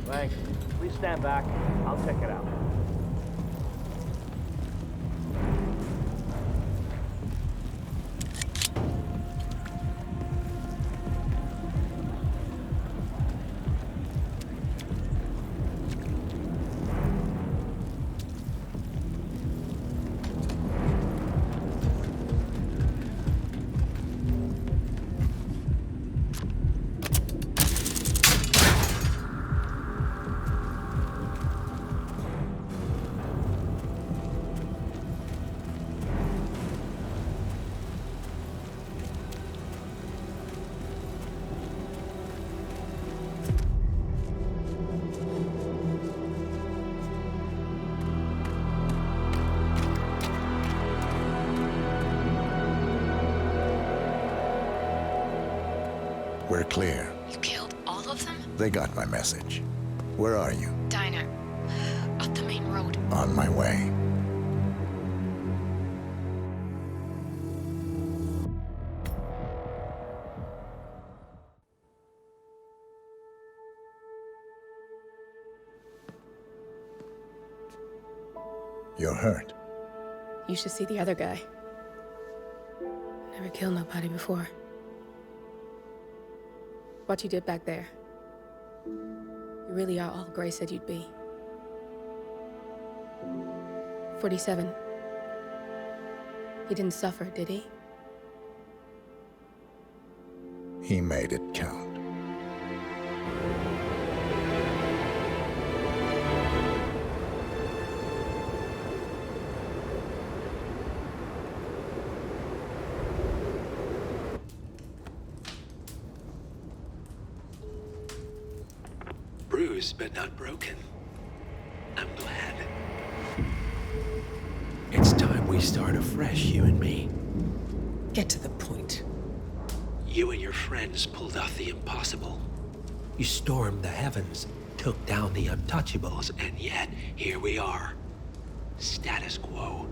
Thanks. Please stand back. I'll check it out. We're clear. You killed all of them? They got my message. Where are you? Diner. Up the main road. On my way. You're hurt. You should see the other guy. Never killed nobody before. What you did back there. You really are all Gray said you'd be. 47. He didn't suffer, did he? He made it count. Bruised but not broken. I'm glad. It's time we start afresh, you and me. Get to the point. You and your friends pulled off the impossible. You stormed the heavens, took down the Untouchables, And yet, here we are. Status quo.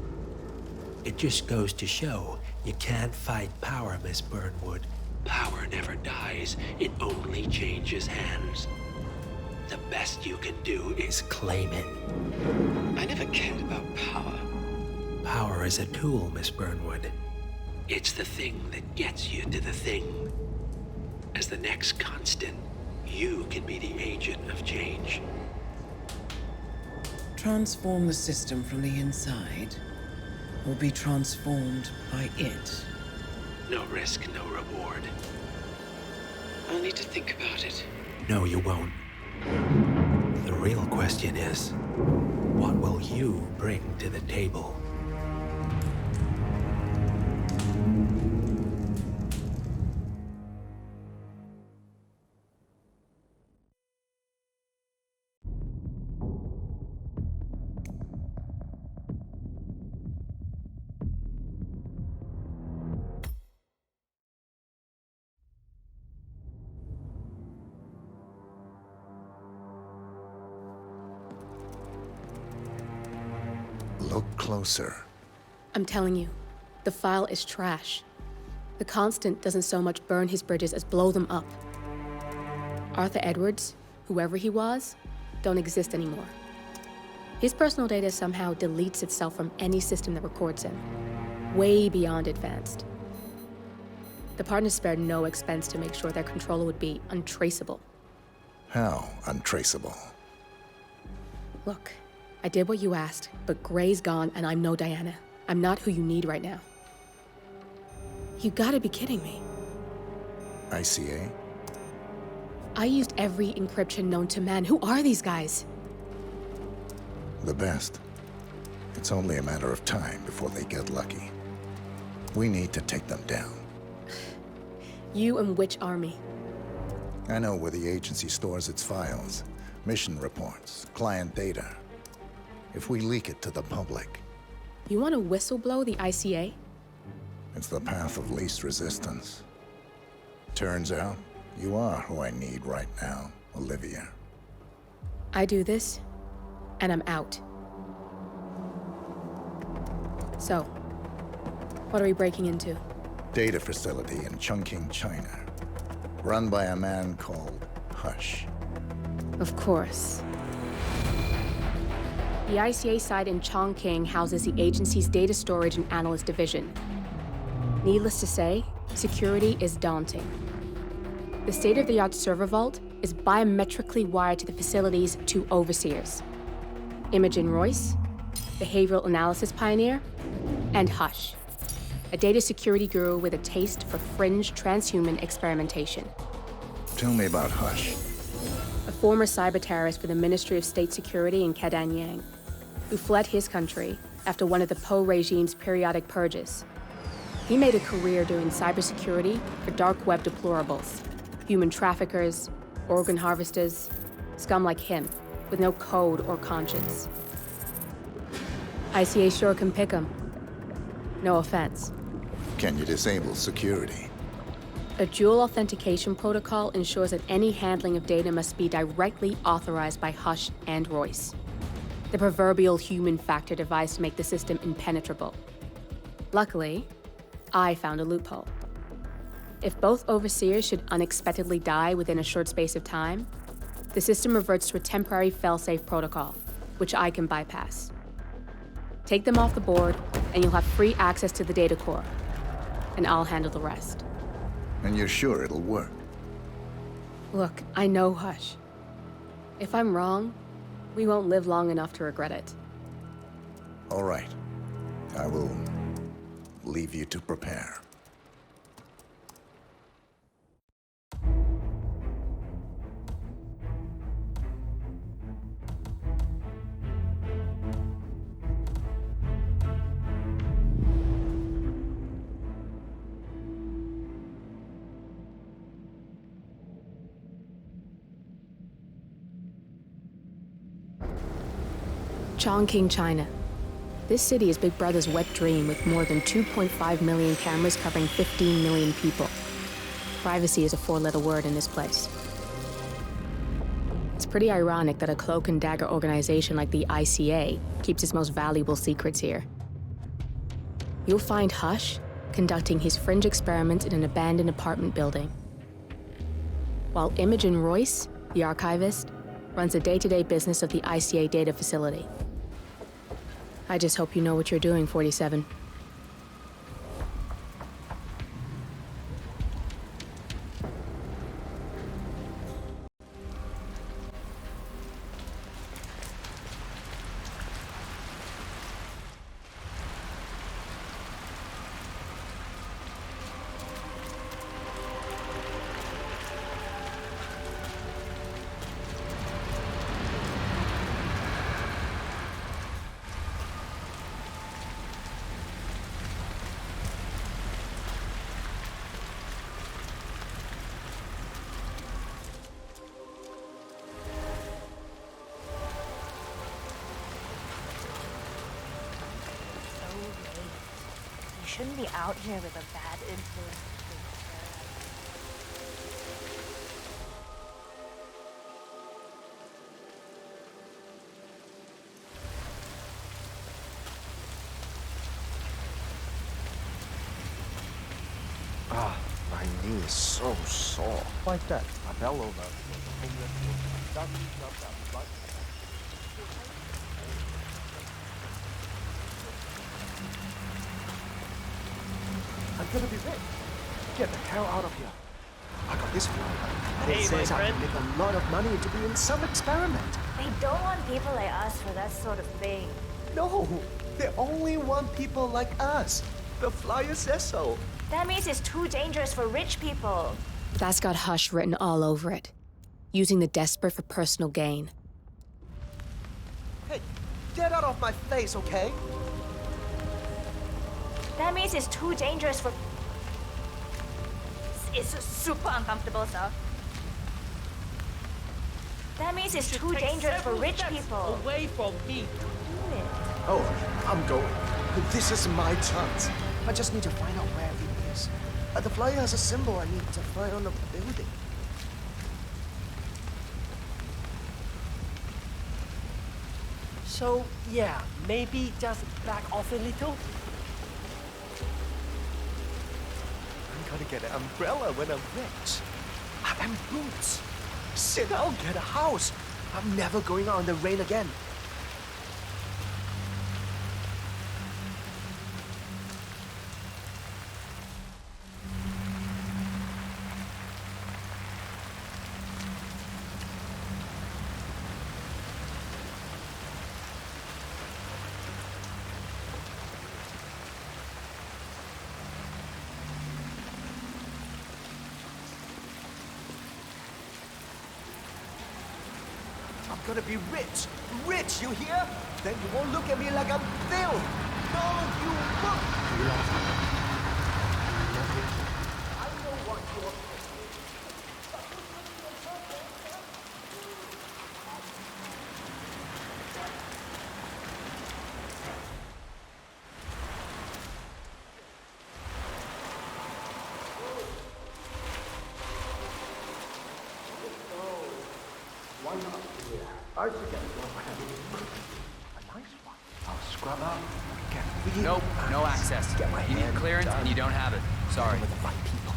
it just goes to show you can't fight power, Miss Burnwood. Power never dies. It only changes hands. The best you can do is claim it. I never cared about power. Power is a tool, Miss Burnwood. It's the thing that gets you to the thing. As the next constant, you can be the agent of change. Transform the system from the inside, or be transformed by it. No risk, no reward. I'll need to think about it. No, you won't. The real question is, what will you bring to the table? Look closer. I'm telling you, the file is trash. The Constant doesn't so much burn his bridges as blow them up. Arthur Edwards, whoever he was, don't exist anymore. His personal data somehow deletes itself from any system that records him. way beyond advanced. The partners spared no expense to make sure their controller would be untraceable. How untraceable? Look, I did what you asked, but Gray's gone and I'm no Diana. I'm not who you need right now. You gotta be kidding me. ICA? I used every encryption known to man. Who are these guys? The best. It's only a matter of time before they get lucky. We need to take them down. You and which army? I know where the agency stores its files, mission reports, client data. If we leak it to the public... You want to whistleblow the ICA? It's the path of least resistance. Turns out, you are who I need right now, Olivia. I do this, and I'm out. So, what are we breaking into? Data facility in Chongqing, China. Run by a man called Hush. Of course. The ICA site in Chongqing houses the agency's data storage and analyst division. Needless to say, security is daunting. The state-of-the-art server vault is biometrically wired to the facility's 2 overseers: Imogen Royce, behavioral analysis pioneer, and Hush, a data security guru with a taste for fringe transhuman experimentation. Tell me about Hush. A former cyber terrorist for the Ministry of State Security in Kadanyang, who fled his country after one of the Po regime's periodic purges. He made a career doing cybersecurity for dark web deplorables, human traffickers, organ harvesters, scum like him, with no code or conscience. ICA sure can pick 'em. No offense. Can you disable security? A dual authentication protocol ensures that any handling of data must be directly authorized by Hush and Royce, the proverbial human factor device to make the system impenetrable. Luckily, I found a loophole. If both overseers should unexpectedly die within a short space of time, the system reverts to a temporary fail-safe protocol, which I can bypass. Take them off the board, and you'll have free access to the data core, and I'll handle the rest. And you're sure it'll work? Look, I know Hush. If I'm wrong, we won't live long enough to regret it. All right. I will leave you to prepare. Chongqing, China. This city is Big Brother's wet dream with more than 2.5 million cameras covering 15 million people. Privacy is a 4-letter word in this place. It's pretty ironic that a cloak and dagger organization like the ICA keeps its most valuable secrets here. You'll find Hush conducting his fringe experiments in an abandoned apartment building, while Imogen Royce, the archivist, runs the day-to-day business of the ICA data facility. I just hope you know what you're doing, 47. Shouldn't be out here with a bad influence. Ah, my knee is so sore. Like that. I fell over. gonna be rich. Get the hell out of here. I got this feeling. And Hey, it my says I friend. can make a lot of money into doing some experiment. They don't want people like us for that sort of thing. No, they only want people like us. The flyer says so. That means it's too dangerous for rich people. That's got hush written all over it. Using the desperate for personal gain. Hey, get out of my face, okay? That means it's too dangerous for... It's super uncomfortable, sir. That means it's too dangerous for rich people. Away from me. Do it. Oh, I'm going. This is my chance. I just need to find out where it is. The flyer has a symbol I need to find on the building. So, yeah, maybe just back off a little. I'm gonna get an umbrella when I'm rich. And boots. Sit down, get a house. I'm never going out in the rain again. I'm gonna be rich. Rich, you hear? Then you won't look at me like I'm filth. No, you won't. I know what you're Why not? I should get one. A nice one. I'll scrub up. Get real. Nope, no access. Get my You need hand clearance done. and you don't have it. Sorry. With the right people.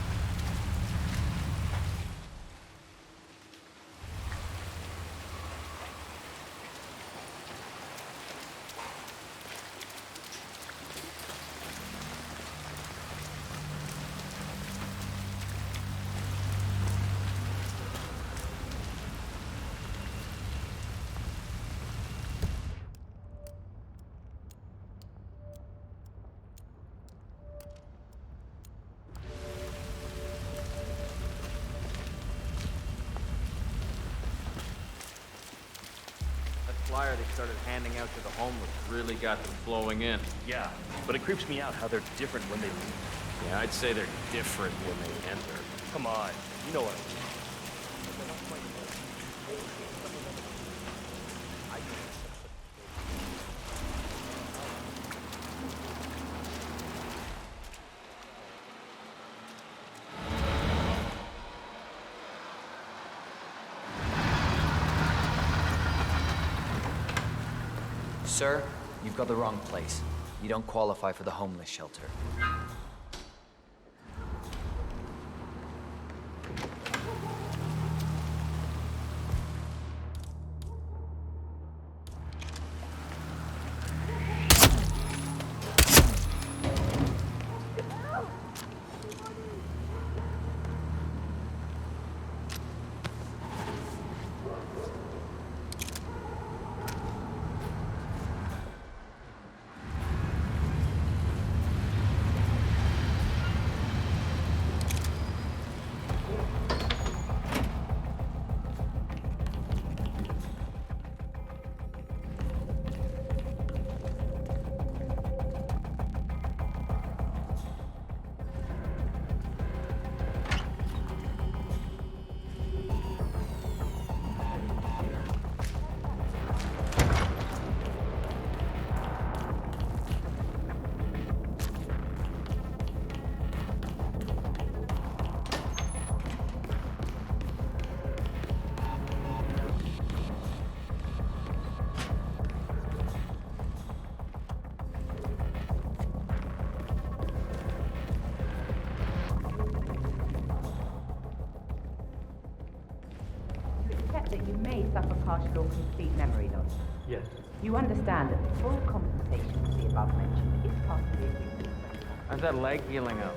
Flyer they started handing out to the homeless really got them flowing in. Yeah, but it creeps me out how they're different when they leave. Yeah, I'd say they're different when they enter. Come on, you know what I mean. Sir, you've got the wrong place. You don't qualify for the homeless shelter. That you may suffer partial or complete memory loss. Yes. You understand that full compensation for the above mentioned is part of the agreement. How's that leg healing up?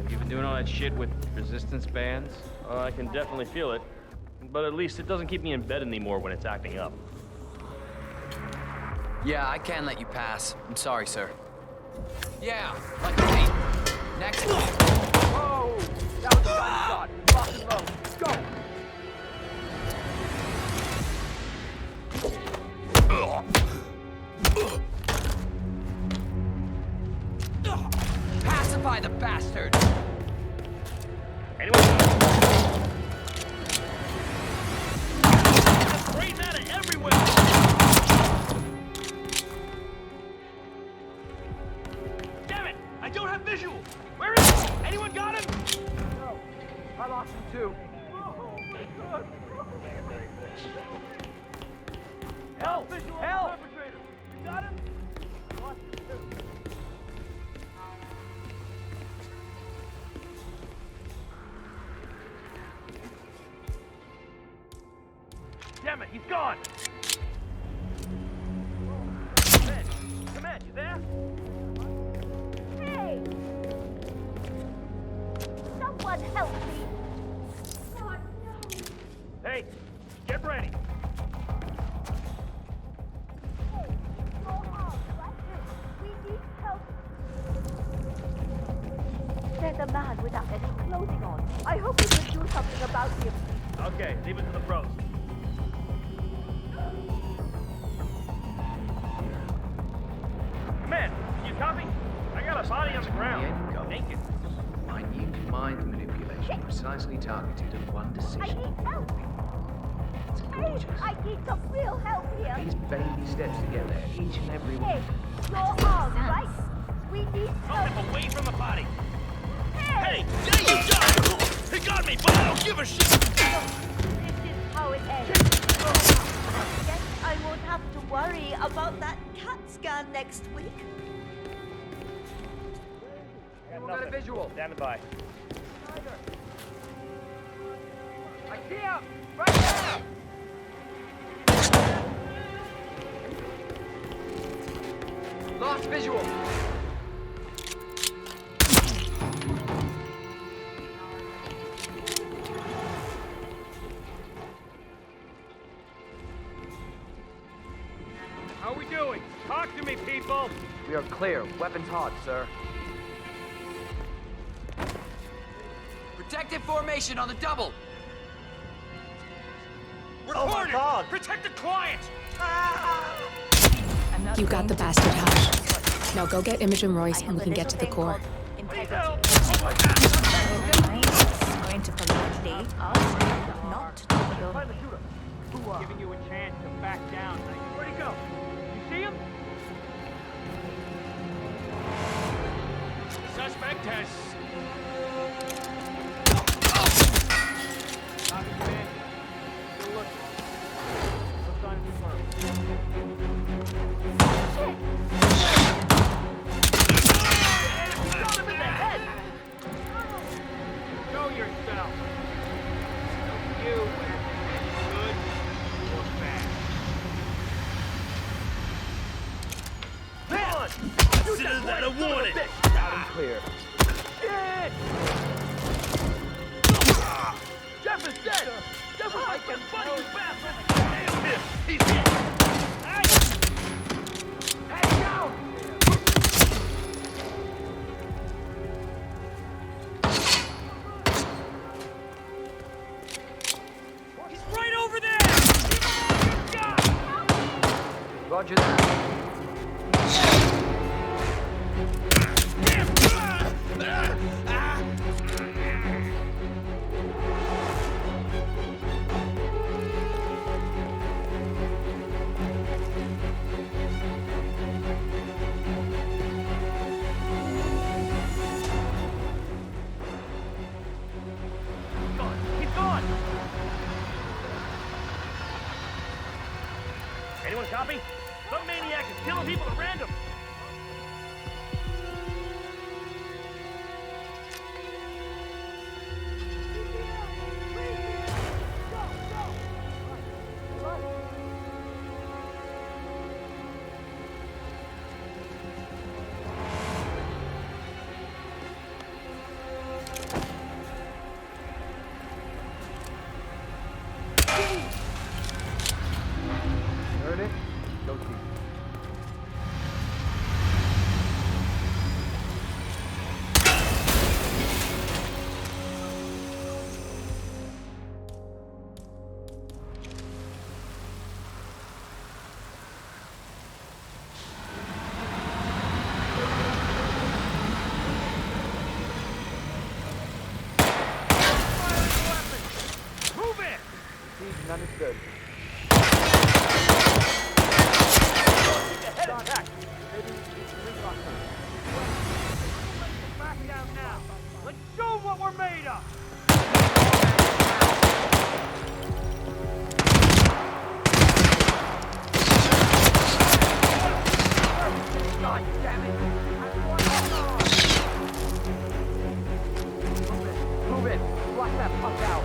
You've been doing all that shit with resistance bands? I can definitely feel it. But at least it doesn't keep me in bed anymore when it's acting up. Yeah, I can let you pass. I'm sorry, sir. Yeah, like me. Next. Whoa! That was a bad shot. Lock and load. Go! Pacify the bastard! Anyone? Just spraying that everywhere! Damn it! I don't have visual! Where is he? Anyone got him? No, I lost him too. Help! Help! You got him? Lost him too. Damn it, he's gone! Command, you there? Hey! Someone help me! God, no! Hey, get ready! Hey, your arm, right here. We need help. There's a man without any clothing on. I hope you can do something about him. Okay, leave it to the pros. Man, you copy? I got a body on the ground. Naked. Minute mind manipulation precisely targeted at one I decision. need help. It's gorgeous. Hey, I need some real help here. These baby steps to get there, each and every one. Hey, your arm, right? We need help. Step away from the body. Hey! There you go! He got me, but I don't give a shit! This is how it ends. Guess I won't have to worry about that CAT scan next week. Got a visual. Standing by. I see him! Right there! Lost visual. How are we doing? Talk to me, people! We are clear. Weapons hot, sir. Protective formation on the double. We're cornered! Protect the client! You got the bastard, Hush. Now go get Imogen Royce and we can get to the core. Integrity. Going to politely ask not to kill. Find the shooter. Giving you a chance to back down. Where'd he go? You see him? Suspect has... Copy, command. Still looking. No sign of confirmed. Shot him in the head! Show yourself. You good or bad? Come on! Consider that a warning! Loud and clear. Shit! Jeff is dead! Jeff is like a funny bastard! Nailed him! He's dead! Hey, down! He's right over there! Give him all you've got! Roger that. He's gone! Anyone copy? Some maniac is killing people at random! Turn it, go deep. Understood. Back down now. Let's show them what we're made of. God damn it! Move it! Block that fuck out!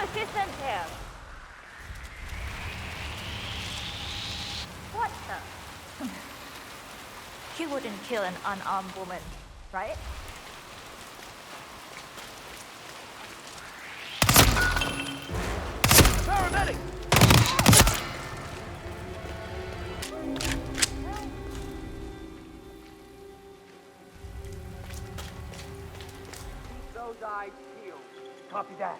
Assistance here. What the? He wouldn't kill an unarmed woman, right? Paramedic! Those eyes peeled. Copy that.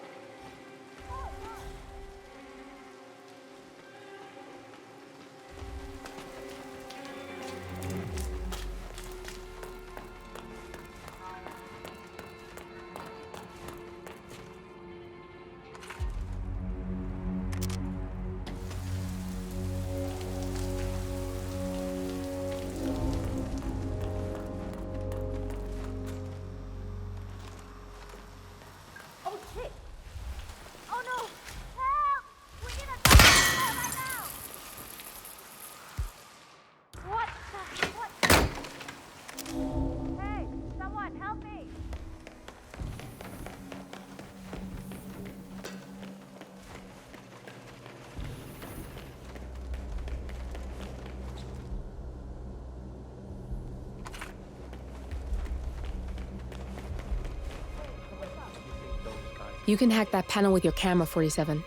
You can hack that panel with your camera, 47.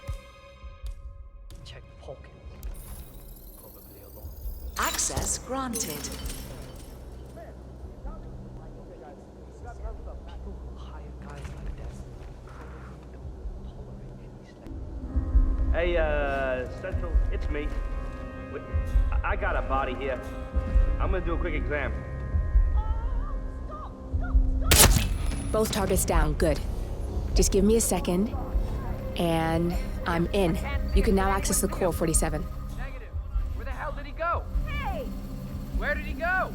Check pockets. Probably a lot. Access granted. People who hire guys like that don't tolerate any slack. Hey, Central, it's me. I got a body here. I'm gonna do a quick exam. Both targets down, good. Just give me a second, and I'm in. You can now access the core 47. Negative. Where the hell did he go? Hey! Where did he go?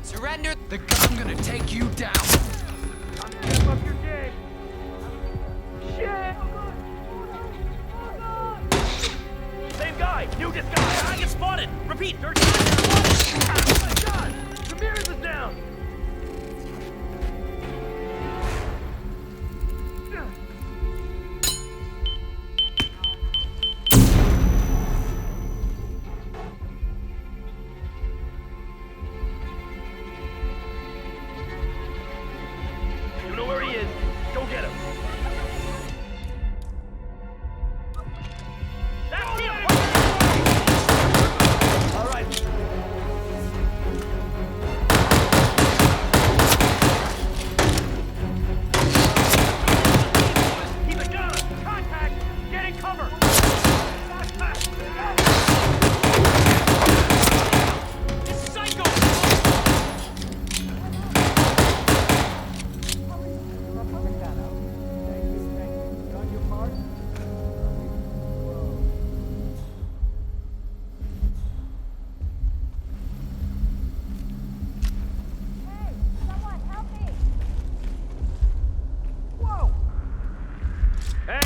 Surrender the gun. I'm gonna take you down. Step up your game. Shit! Same guy, new disguise. I get spotted. Repeat, third time. Oh my god! Ramirez is down. You know where he is. Go get him. That's him! All right. Keep it down. Contact. Get in cover. This psycho! Hey, someone help me! Whoa! Hey!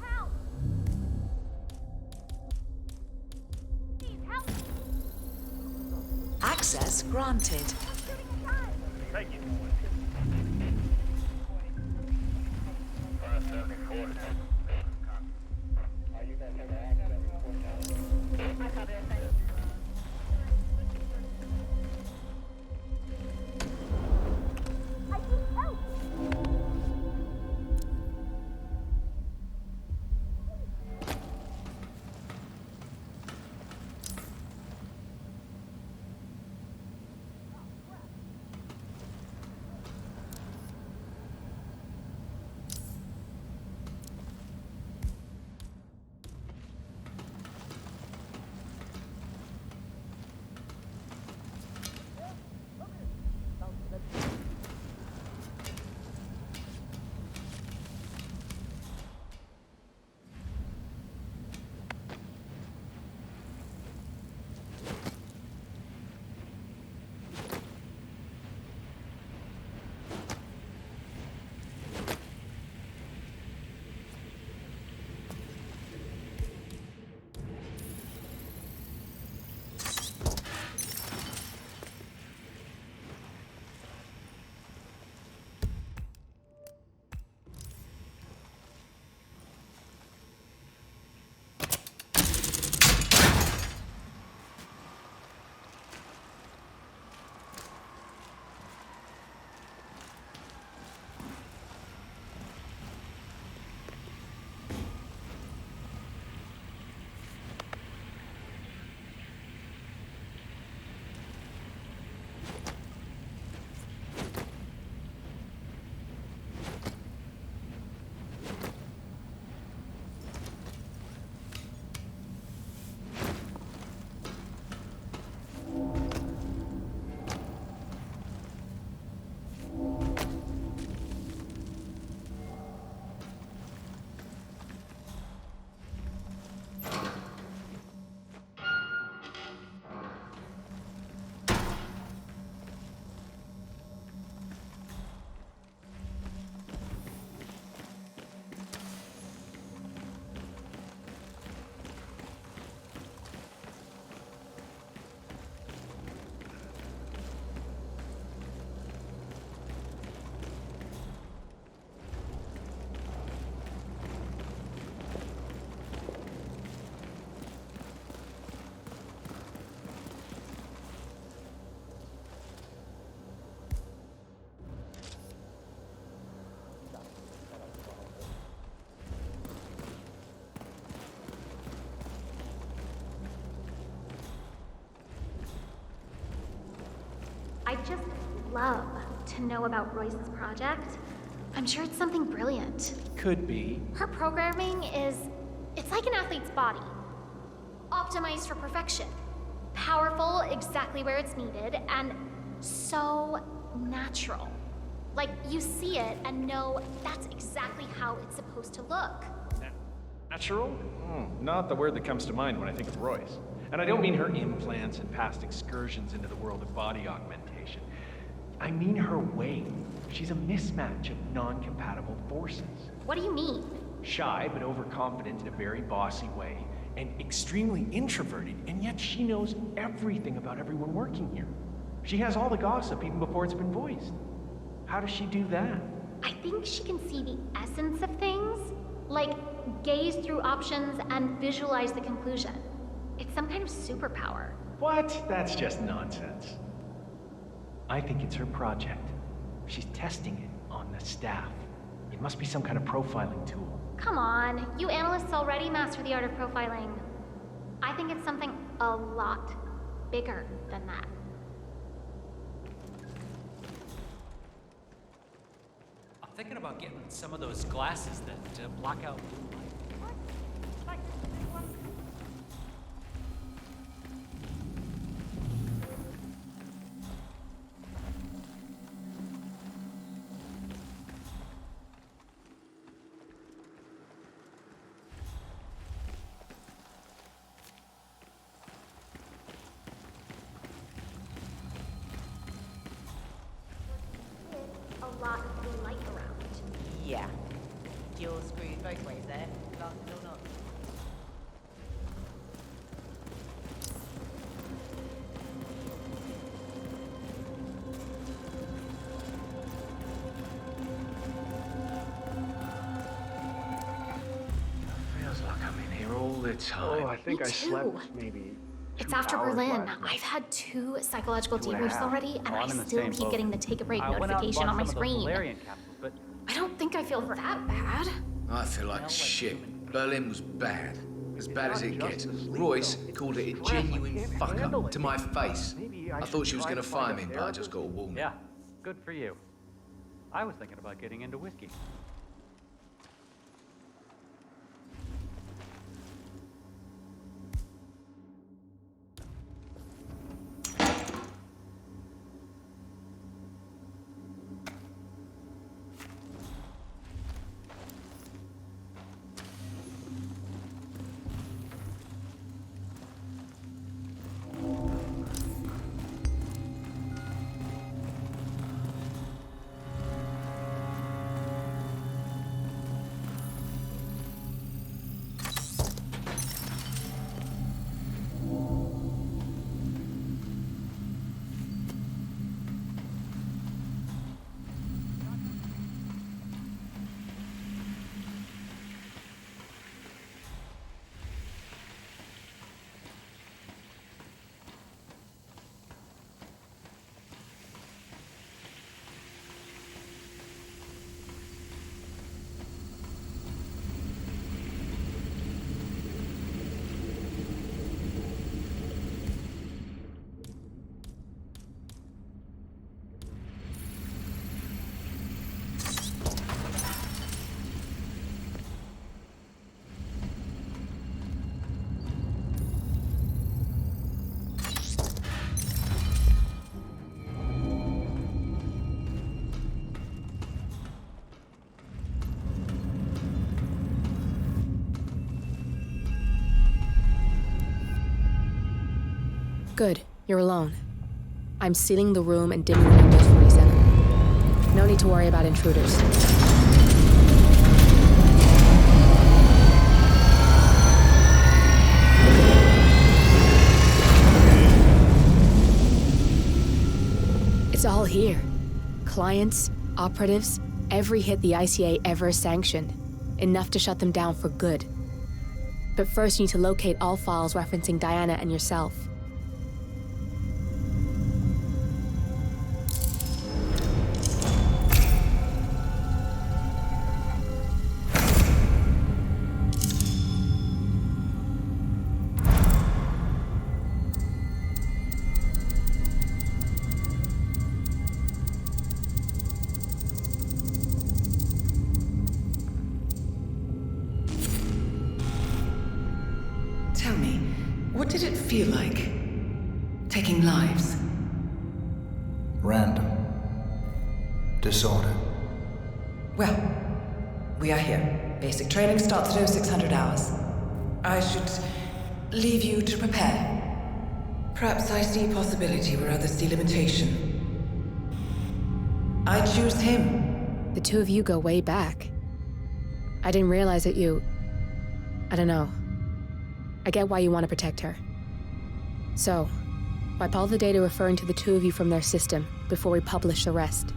Help! Please help! Access granted. Thank you. I'd just love to know about Royce's project. I'm sure it's something brilliant. Could be. Her programming it's like an athlete's body. Optimized for perfection. Powerful exactly where it's needed, and so natural. Like, you see it and know that's exactly how it's supposed to look. Natural? Not the word that comes to mind when I think of Royce. And I don't mean her implants and past excursions into the world of body augmentation. I mean her way. She's a mismatch of non-compatible forces. What do you mean? Shy, but overconfident in a very bossy way, and extremely introverted, and yet she knows everything about everyone working here. She has all the gossip even before it's been voiced. How does she do that? I think she can see the essence of things, like gaze through options and visualize the conclusion. It's some kind of superpower. What? That's just nonsense. I think it's her project. She's testing it on the staff. It must be some kind of profiling tool. Come on, you analysts already master the art of profiling. I think it's something a lot bigger than that. I'm thinking about getting some of those glasses that block out blue light. A lot of blue light around. Yeah. You're screwed both ways there, glasses or not. Feels like I'm in here all the time. Oh, I think Me I too. slept maybe It's 2 after hours Berlin. last night. I've had 2 psychological 2.5. debriefs already, and I I'm in the still same keep boat. getting the take a break I went out and notification bought on my some of those screen. Valerian capsules, but I don't think I feel that bad. I feel like shit. Berlin was bad. As bad as it gets. Royce called it a genuine fuck-up to my face. I thought she was gonna fire me, but I just got a warning. yeah, good for you. I was thinking about getting into whiskey. Good, you're alone. I'm sealing the room and dimming the windows for reason. No need to worry about intruders. It's all here. Clients, operatives, every hit the ICA ever sanctioned. Enough to shut them down for good. But first you need to locate all files referencing Diana and yourself. did it feel like? Taking lives? Random. Disorder. Well, we are here. Basic training starts at 0600 hours. I should leave you to prepare. Perhaps I see possibility where others see limitation. I choose him. The two of you go way back. I didn't realize that you... I don't know. I get why you want to protect her. So, wipe all the data referring to the two of you from their system before we publish the rest.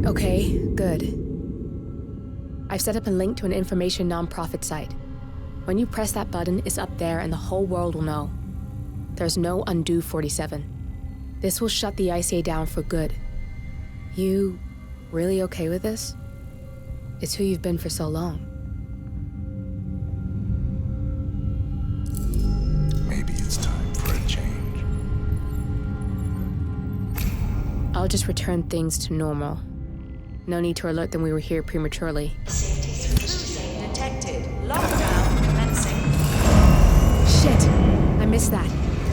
Okay, good. I've set up a link to an information non-profit site. When you press that button, it's up there and the whole world will know. There's no undo 47. This will shut the ICA down for good. You really okay with this? It's who you've been for so long. Maybe it's time for a change. I'll just return things to normal. No need to alert them we were here prematurely. Detected. Lockdown commencing. Shit! I missed that.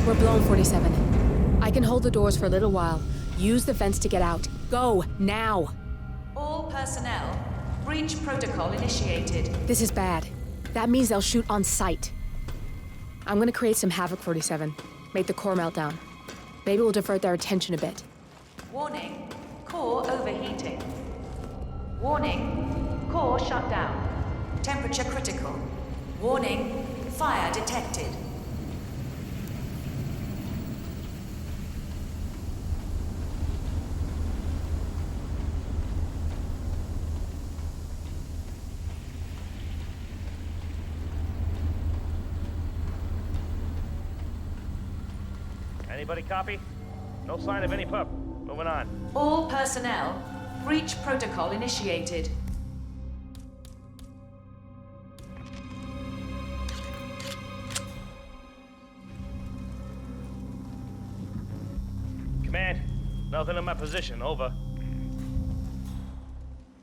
We're blown, 47. I can hold the doors for a little while. Use the vents to get out. Go, now! All personnel. Breach protocol initiated. This is bad. That means they'll shoot on sight. I'm gonna create some havoc, 47. Make the core meltdown. Maybe we'll divert their attention a bit. Warning. Core overheating. Warning. Core shut down. Temperature critical. Warning. Fire detected. Anybody copy? No sign of any pup. Moving on. All personnel. Breach protocol initiated. Command, nothing in my position. Over.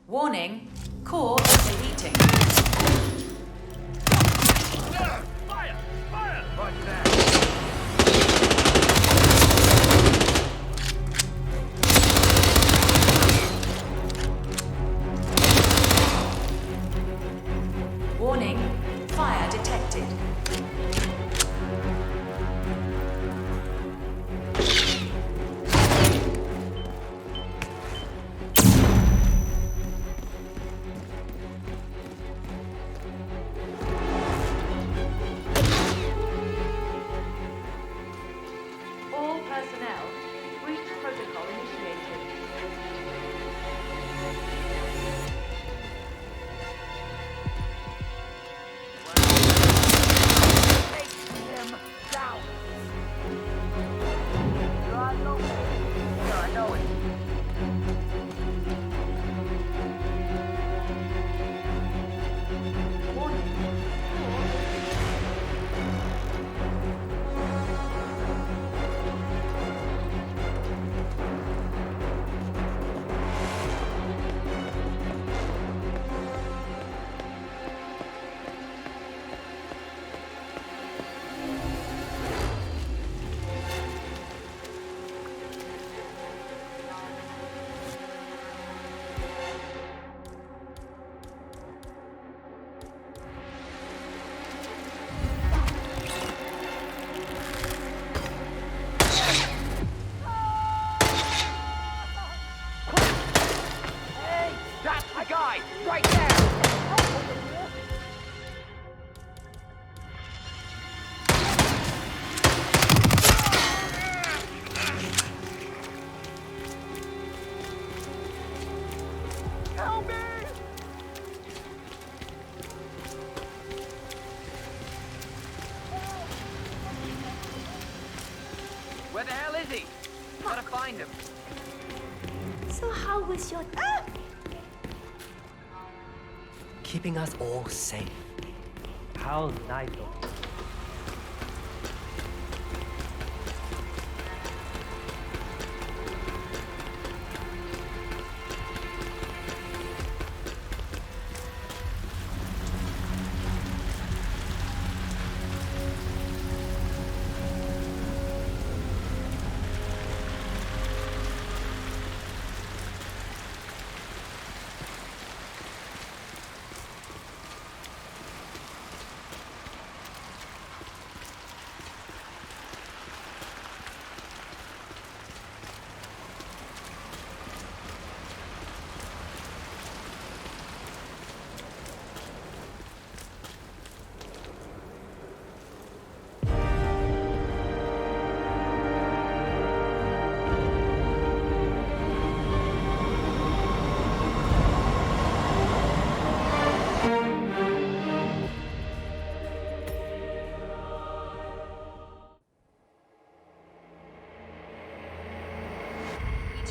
Warning. Core overheating. Fire! Fire! Roger that. Warning. Fire detected. All personnel. Breach protocol initiated. Where the hell is he? Gotta find him. So how was your... Keeping us all safe. How nice of you.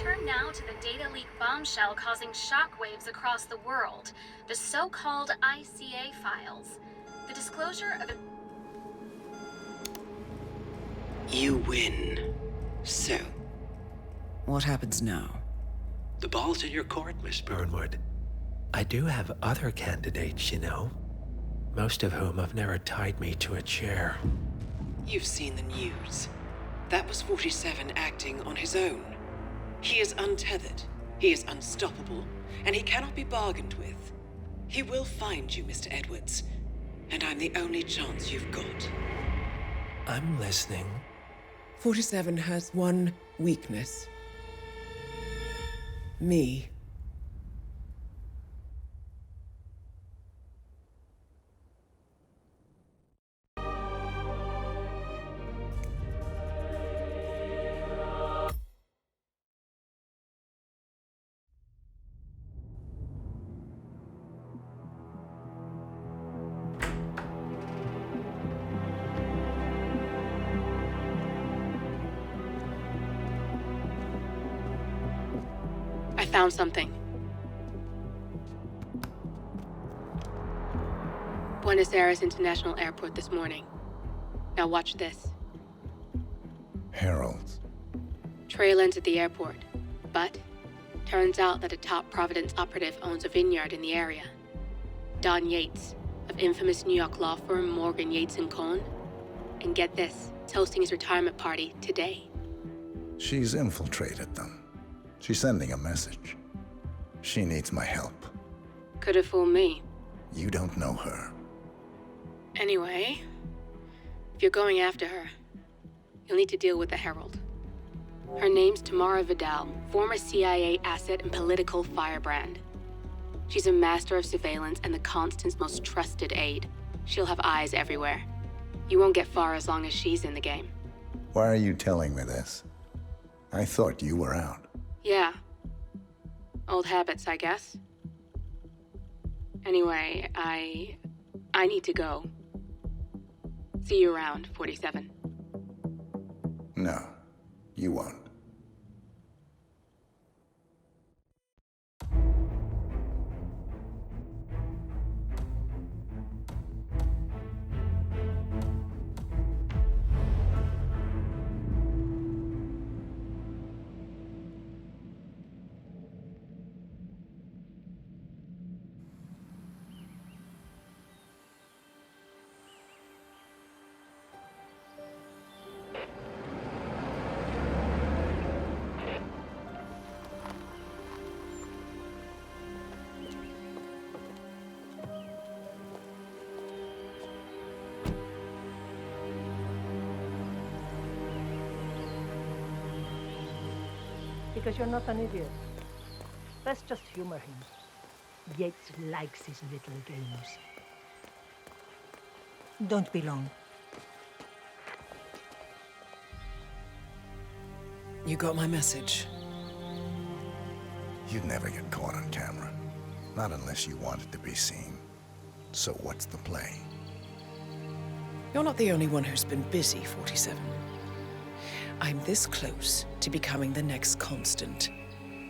turn now to the data leak bombshell causing shockwaves across the world, the so-called ICA files. The disclosure of... You win. So, what happens now? The ball's in your court, Miss Burnwood. I do have other candidates, you know. Most of whom have never tied me to a chair. You've seen the news. That was 47 acting on his own. He is untethered, he is unstoppable, and he cannot be bargained with. He will find you, Mr. Edwards, and I'm the only chance you've got. I'm listening. 47 has one weakness. Me. I found something. Buenos Aires International Airport this morning. Now watch this. Heralds. Trail ends at the airport, but turns out that a top Providence operative owns a vineyard in the area. Don Yates, of infamous New York law firm Morgan, Yates & Cohn. And get this, it's hosting his retirement party today. She's infiltrated them. She's sending a message. She needs my help. Could have fooled me. You don't know her. Anyway, if you're going after her, you'll need to deal with the Herald. Her name's Tamara Vidal, former CIA asset and political firebrand. She's a master of surveillance and the Constant's most trusted aide. She'll have eyes everywhere. You won't get far as long as she's in the game. Why are you telling me this? I thought you were out. Yeah. Old habits, I guess. Anyway, I need to go. See you around, 47. No, you won't. Because you're not an idiot. Let's just humor him. Yates likes his little games. Don't be long. You got my message. You'd never get caught on camera. Not unless you wanted to be seen. So what's the play? You're not the only one who's been busy, 47. I'm this close to becoming the next Constant.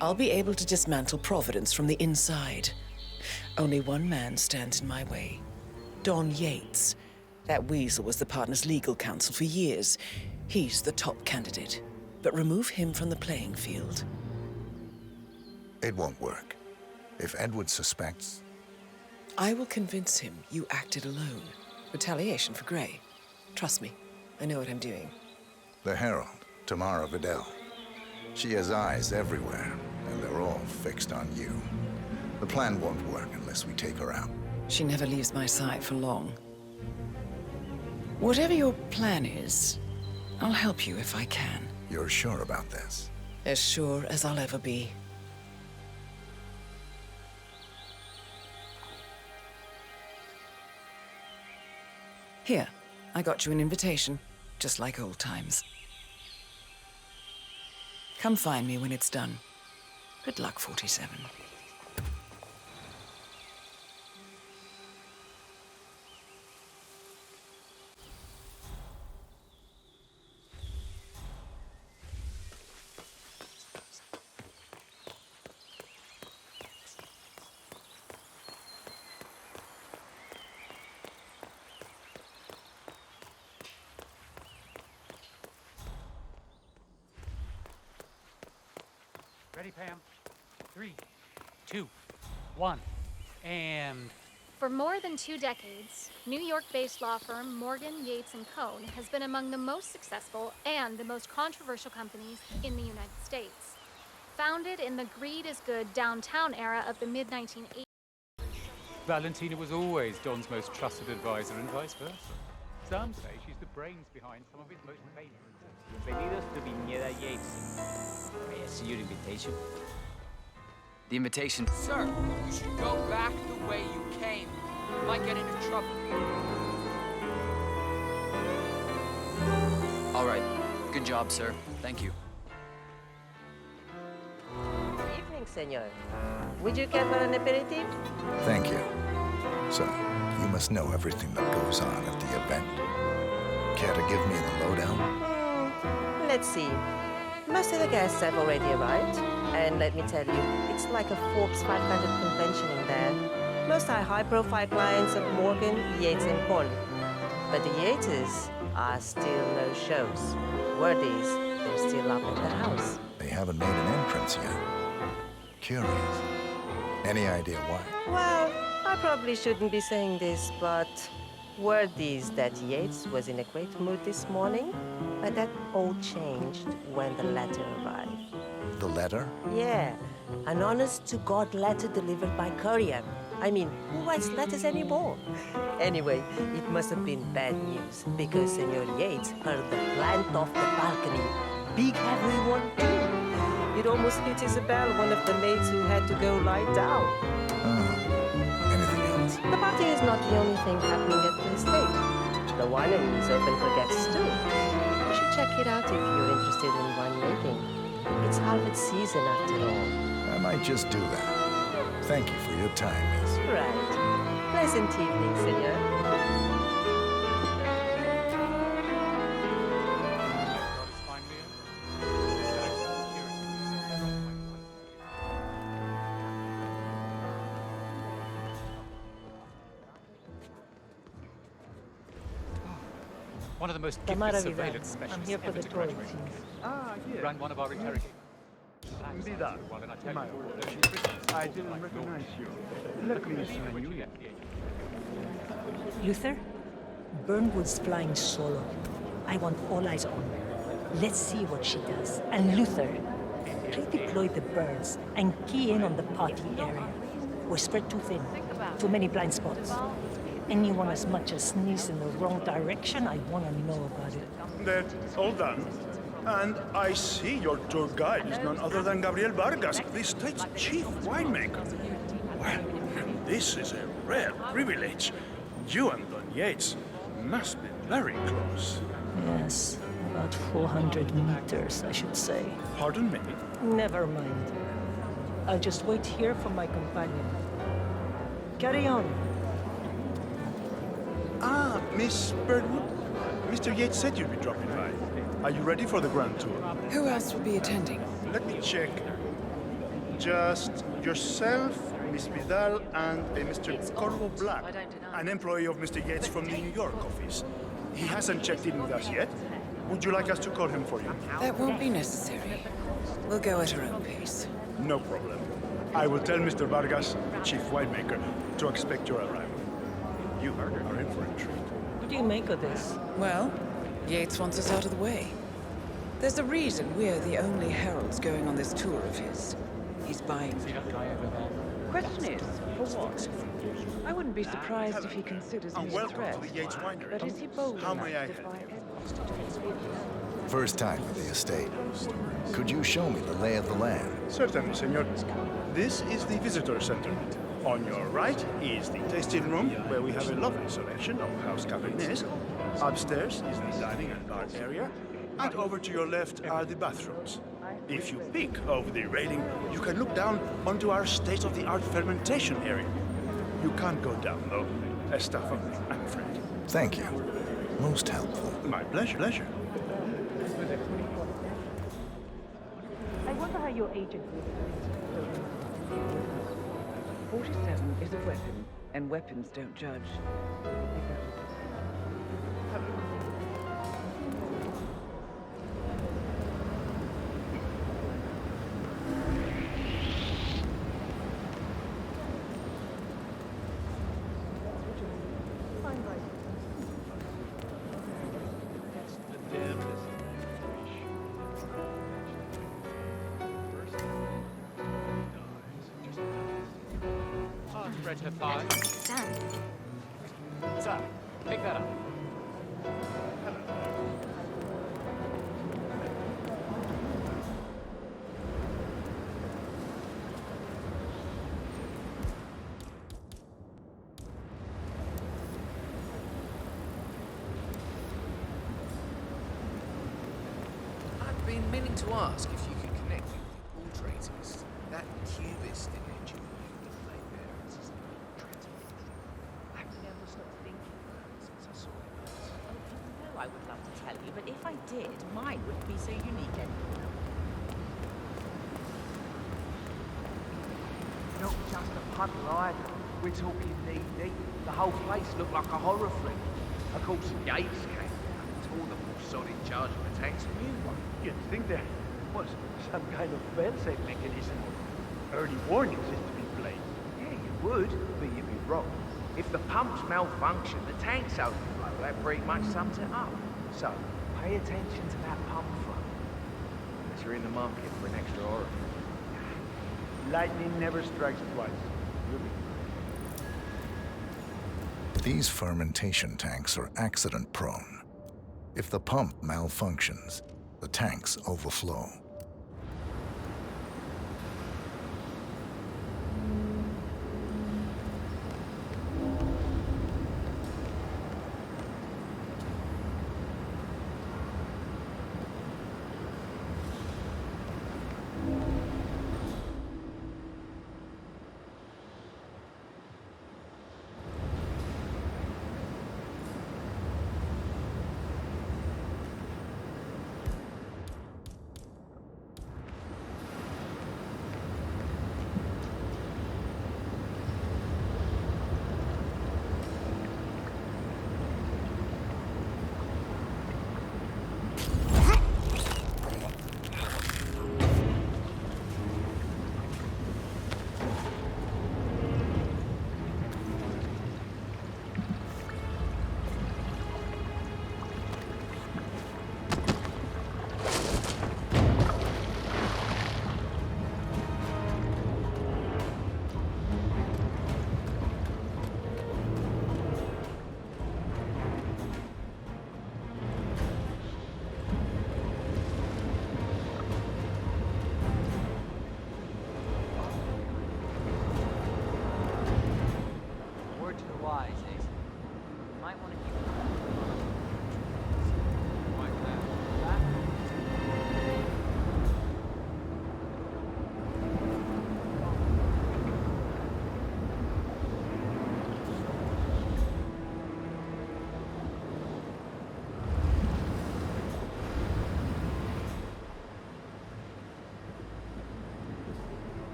I'll be able to dismantle Providence from the inside. Only one man stands in my way. Don Yates. That weasel was the partner's legal counsel for years. He's the top candidate. But remove him from the playing field. It won't work. If Edward suspects... I will convince him you acted alone. Retaliation for Grey. Trust me, I know what I'm doing. The Herald, Tamara Vidal. She has eyes everywhere, and they're all fixed on you. The plan won't work unless we take her out. She never leaves my side for long. Whatever your plan is, I'll help you if I can. You're sure about this? As sure as I'll ever be. Here, I got you an invitation, just like old times. Come find me when it's done. Good luck, 47. Ready, Pam? 3, 2, 1, and... For more than 2 decades, New York-based law firm Morgan, Yates & Cohn has been among the most successful and the most controversial companies in the United States. Founded in the greed is good downtown era of the mid-1980s. Valentina was always Don's most trusted advisor and vice versa. Some say she's the brains behind some of his most famous. Bienvenidos to Viñeda Yates. May I see your invitation? The invitation. Sir, you should go back the way you came. You might get into trouble. All right. Good job, sir. Thank you. Evening, senor. Would you care for an aperitif? Thank you. So, you must know everything that goes on at the event. Care to give me the lowdown? Let's see. Most of the guests have already arrived. And let me tell you, it's like a Forbes 500 convention in there. Most are high-profile clients of Morgan, Yates & Cohn. But the Yates are still no shows. Word is, they're still up at the house. They haven't made an entrance yet. Curious. Any idea why? Well, I probably shouldn't be saying this, but word is that Yates was in a great mood this morning, but that all changed when the letter arrived. The letter? Yeah, an honest-to-God letter delivered by courier. I mean, who writes letters anymore? Anyway, it must have been bad news, because Senor Yates heard the plant off the balcony. Big heavy one, too. It almost hit Isabel, one of the maids who had to go lie down. Anything else? The party is not the only thing happening at the estate. The winery is open for guests, too. You should check it out if you're interested in winemaking. It's harvest season, after all. I might just do that. Thank you for your time, miss. Right. Pleasant evening, senor. One of the most gifted surveillance specialists I'm here for the tour, it seems. Ah, yes. Ran one of our interrogators. Vidal, my I didn't recognize you. Let me sign you in. Luther? Burnwood's flying solo. I want all eyes on her. Let's see what she does. And Luther, redeploy the birds and key in on the party area. We're spread too thin. Too many blind spots. Anyone as much as sneeze in the wrong direction, I want to know about it. That's all done. And I see your tour guide is none other than Gabriel Vargas, the state's chief winemaker. Well, this is a rare privilege. You and Don Yates must be very close. Yes, about 400 meters, I should say. Pardon me? Never mind. I'll just wait here for my companion. Carry on. Ah, Miss Birdwood. Mr. Yates said you'd be dropping by. Are you ready for the grand tour? Who else will be attending? Let me check. Just yourself, Miss Vidal, and a Mr. Corvo Black, an employee of Mr. Yates from the New York office. He hasn't checked in with us yet. Would you like us to call him for you? That won't be necessary. We'll go at our own pace. No problem. I will tell Mr. Vargas, chief winemaker, to expect your arrival. You are in for a treat. What do you make of this? Well, Yates wants us out of the way. There's a reason we're the only heralds going on this tour of his. He's buying. Question is, for what? I wouldn't be surprised if he considers me a threat. To the Yates Winery. But is he bold How enough may I to help buy you? First time at the estate. Could you show me the lay of the land? Certainly, senor. This is the visitor center. On your right is the tasting room, where we have a lovely selection of house cabinets. Upstairs is the dining and bar area. And over to your left are the bathrooms. If you peek over the railing, you can look down onto our state-of-the-art fermentation area. You can't go down, though. As staff only, I'm afraid. Thank you. Most helpful. My pleasure. I wonder how your agent will 47 is a weapon, and weapons don't judge. spread her fire. Done. Sir, pick that up. I've been meaning to ask if you could connect with the portraitist. That cubist image of you with my parents is Actually, I was not thinking about it since I saw it last. No, I would love to tell you, but if I did, mine wouldn't be so unique anymore. Not just a puddle either. We're talking knee-deep. The whole place looked like a horror flick. Of course, Yates came down and tore the more solid charge of the tank's new one. You'd think there was some kind of fail-safe mechanism or early warning system in place. Yeah, you would, but you'd be wrong. If the pumps malfunction, the tanks overflow. That pretty much sums it up. So, pay attention to that pump flow. Unless you're in the market for an extra orifice. Lightning never strikes twice. You'll be These fermentation tanks are accident-prone. If the pump malfunctions, the tanks overflow.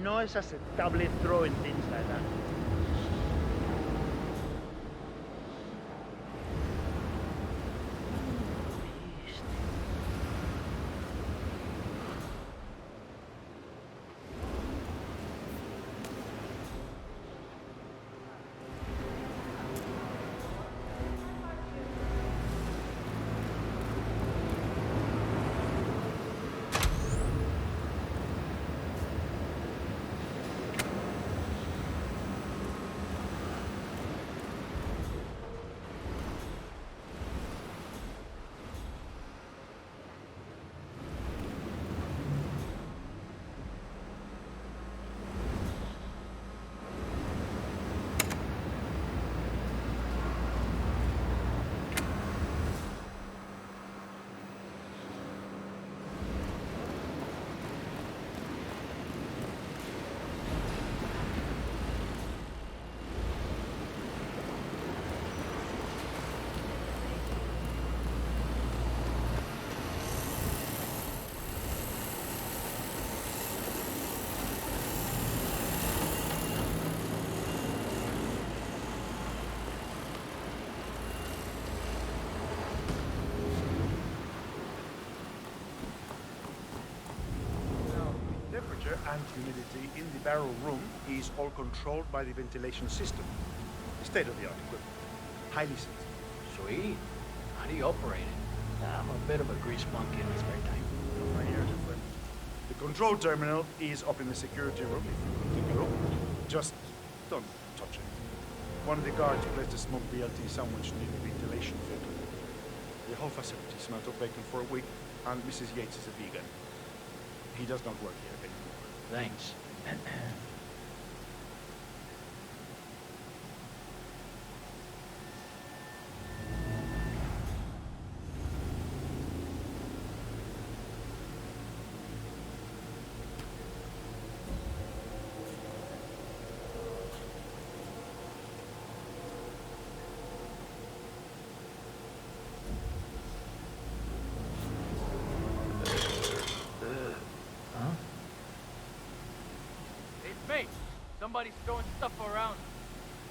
No es aceptable throwing things like that. And humidity in the barrel room is all controlled by the ventilation system. State-of-the-art equipment. Highly sensitive. Sweet. How do you operate it? I'm a bit of a grease monkey in my spare time. Right here, my friend. The control terminal is up in the security room. If you continue, just don't touch it. One of the guards placed a smoke BLT sandwich near the ventilation filter. The whole facility smelled of bacon for a week, and Mrs. Yates is a vegan. He does not work here anymore. Thanks. Somebody's throwing stuff around.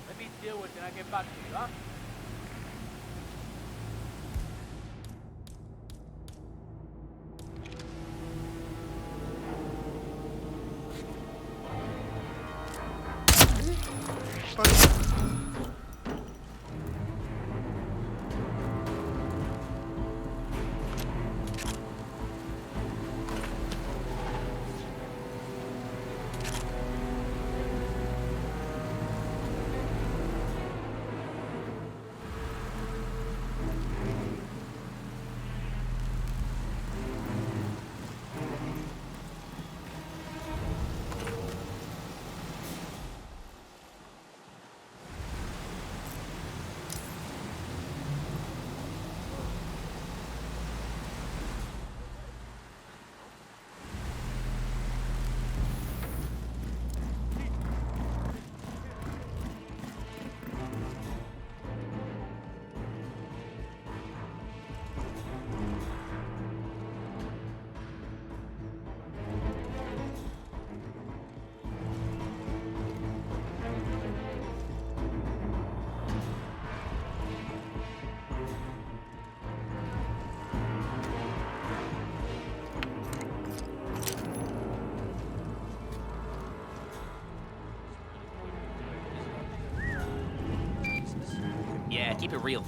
Let me deal with it and I'll get back to you, huh? Yeah, keep it real.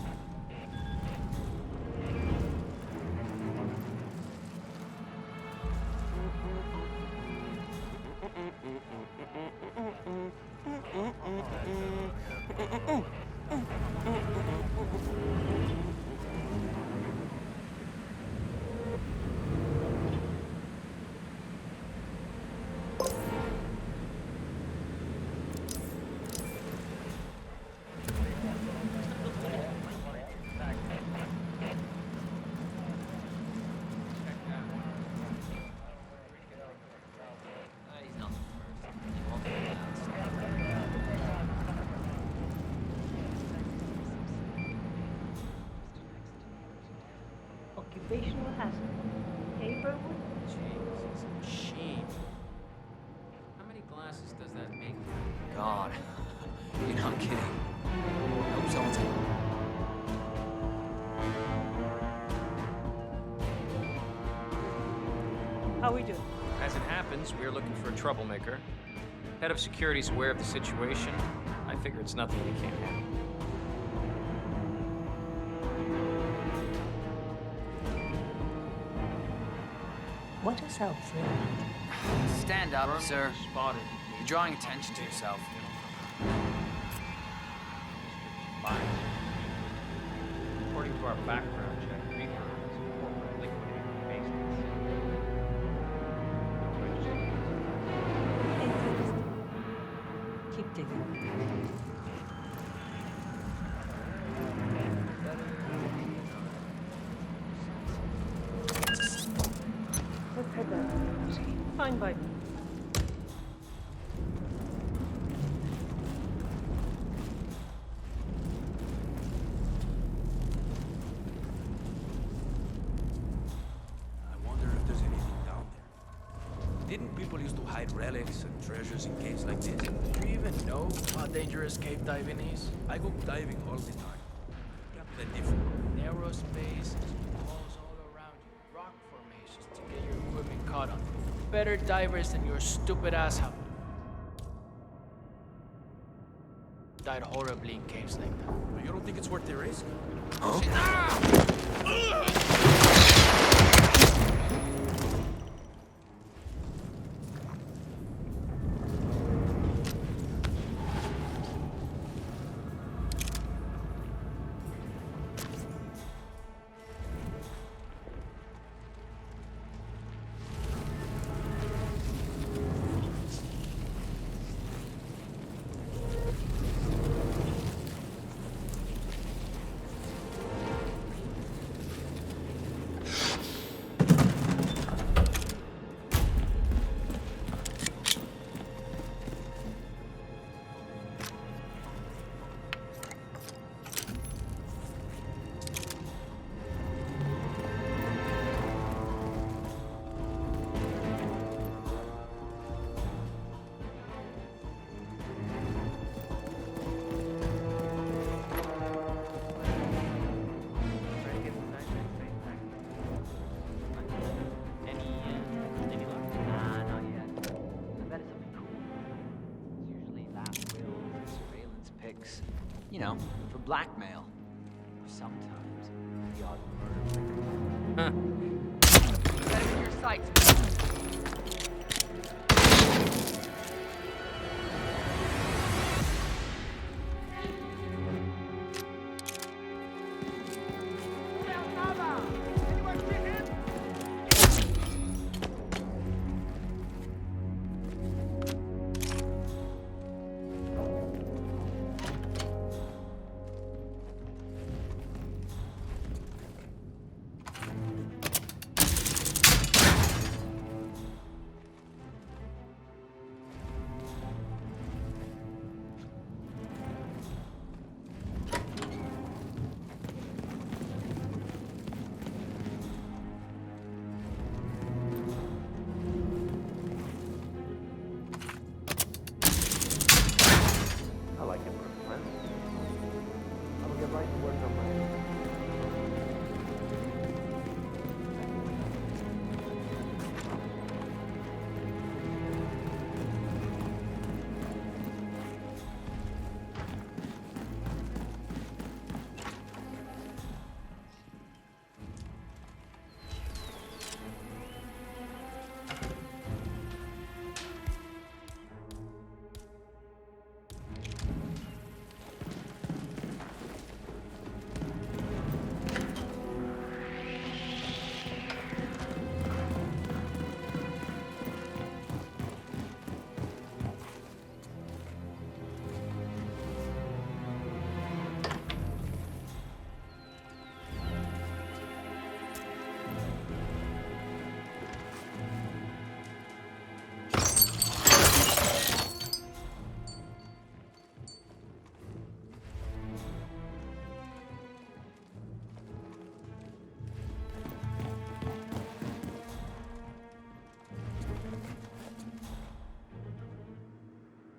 Occupational hazard. Paperwood? Jesus, shame. How many glasses does that make? God. You're not kidding. I hope someone's... How we doing? As it happens, we are looking for a troublemaker. Head of security's aware of the situation. I figure it's nothing we can't handle. What is up, friend? Stand up, sir. Spotted. You're drawing attention to yourself. Fine. According to our background check, Reaper is a former liquidator based in Interesting. Keep digging. Let's head down. Fine by me. I wonder if there's anything down there. Didn't people used to hide relics and treasures in caves like this? Do you even know how dangerous cave diving is? I go diving all the time. Got plenty for Narrow spaces, walls all around you, rock formations to get your equipment caught on. Better divers than your stupid asshole. died horribly in caves like that. But you don't think it's worth the risk? You know, for blackmail. Sometimes the odd murder. Set it in your sights.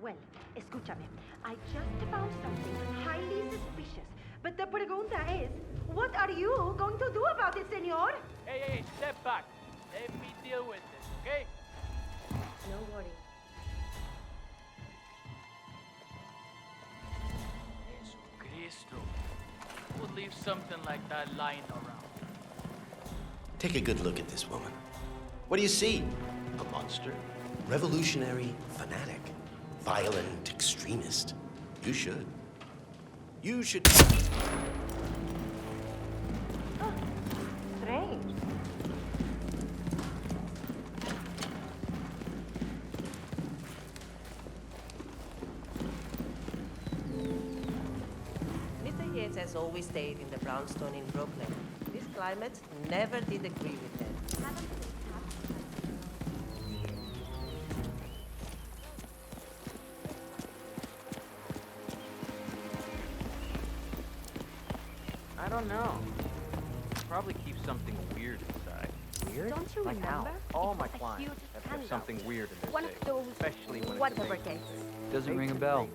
Well, escúchame. I just found something highly suspicious. But the pregunta is, what are you going to do about it, senor? Hey, step back. Let me deal with this, okay? No worry. Jesucristo. Who would leave something like that lying around? Take a good look at this woman. What do you see? A monster? Revolutionary fanatic? Violent extremist? You should. You should... Oh, strange. Mr. Yates has always stayed in the brownstone in Brooklyn. This climate never did agree with them. I don't know. Probably keep something weird inside. Weird? Don't you like remember? How? All my It's a clients huge have scandal. something weird in their One of safe, those especially when whatever it's a big cases. Doesn't ring a bell.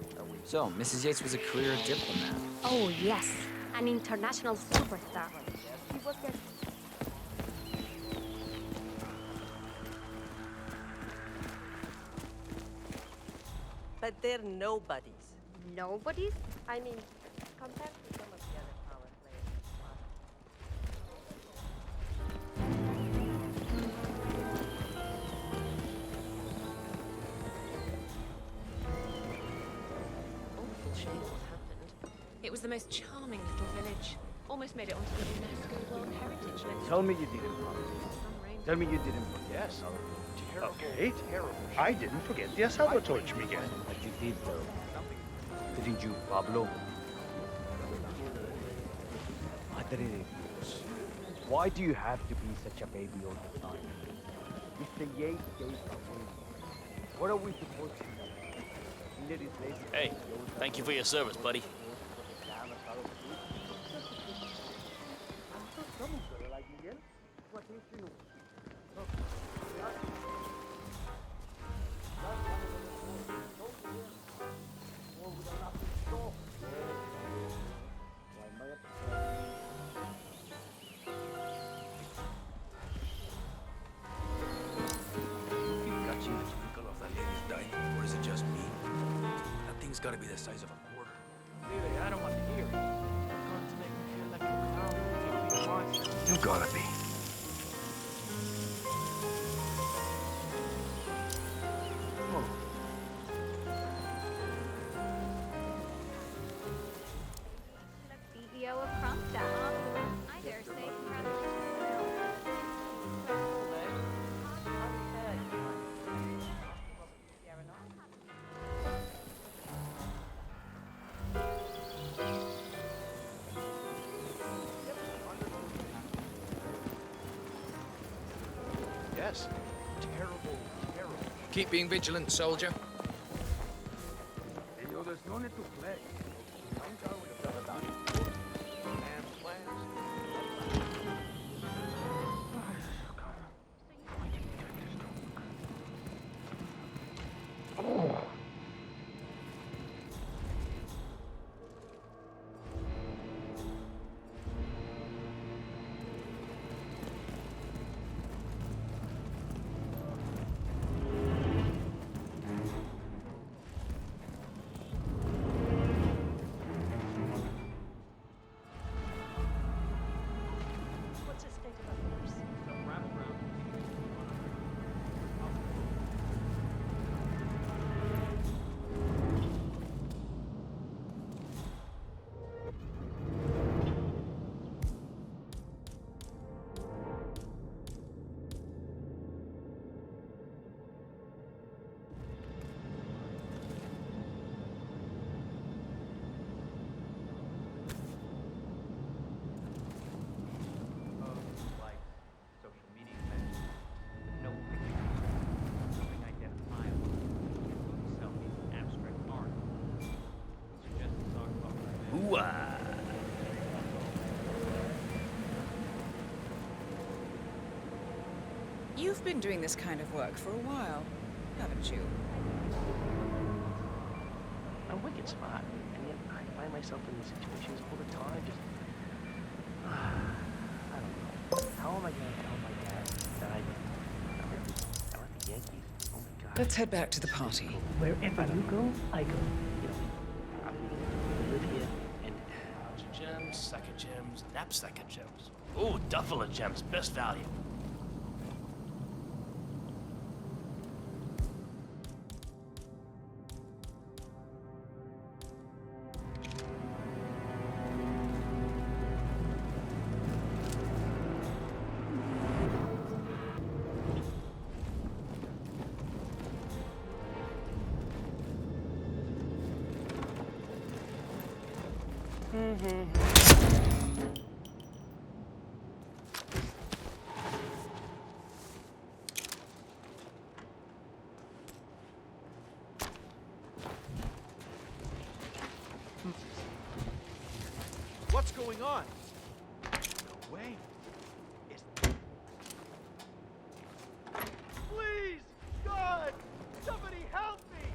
So, Mrs. Yates was a career diplomat. Oh, yes. An international superstar. She was there. But they're nobodies. Nobody's? I mean, compared to some of the other power players. Awful shame what happened. It was the most charming little village. Almost made it onto the UNESCO World Heritage List. Tell me you didn't, Pablo. Tell me you didn't forget. Yes. Terrible, Okay. terrible. I didn't forget the assalto torch, Miguel. But you did, though. Didn't you, Pablo? Madre de Dios. Why do you have to be such a baby all the time? Mr. Yates gave away. What are we supposed to do? Hey, thank you for your service, buddy. Gotta be the size of a quarter. Really, I don't want to hear it. It's going to make me feel like a clown who a monster. You gotta be. CEO of Crumpdown. I dare say congratulations. Yes. Terrible, terrible. Keep being vigilant, soldier. There's no need to play. You've been doing this kind of work for a while, haven't you? I'm wicked smart, and yet I find myself in these situations all the time, just... I don't know. How am I going to tell my dad that I like the Yankees? Oh my God. Let's head back to the party. Wherever you go, I go. You know, I live here, and... Gems, sack of gems, knapsack of gems. Ooh, duffel of gems, best value. What's going on? No way. Please, God, somebody help me!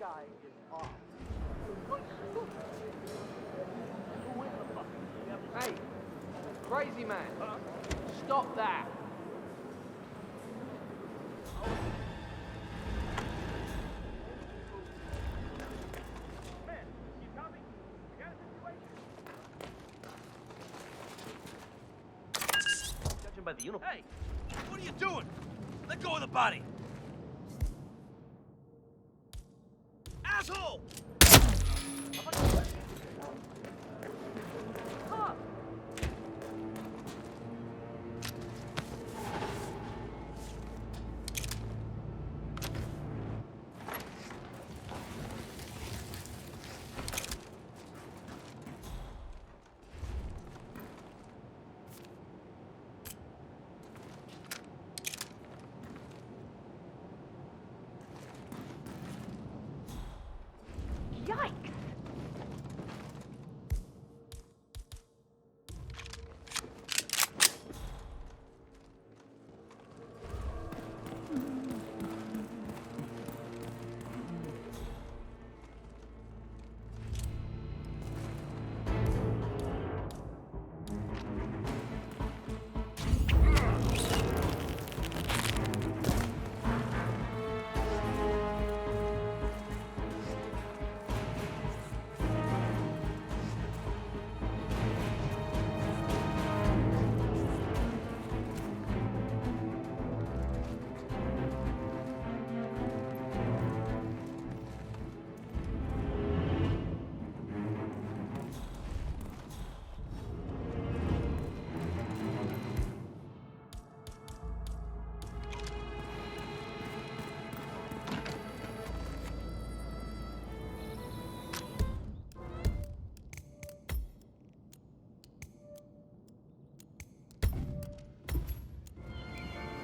guy is off. Hey, crazy man, stop that. Judging by the uniform. Hey, what are you doing? Let go of the body. Asshole! Yikes!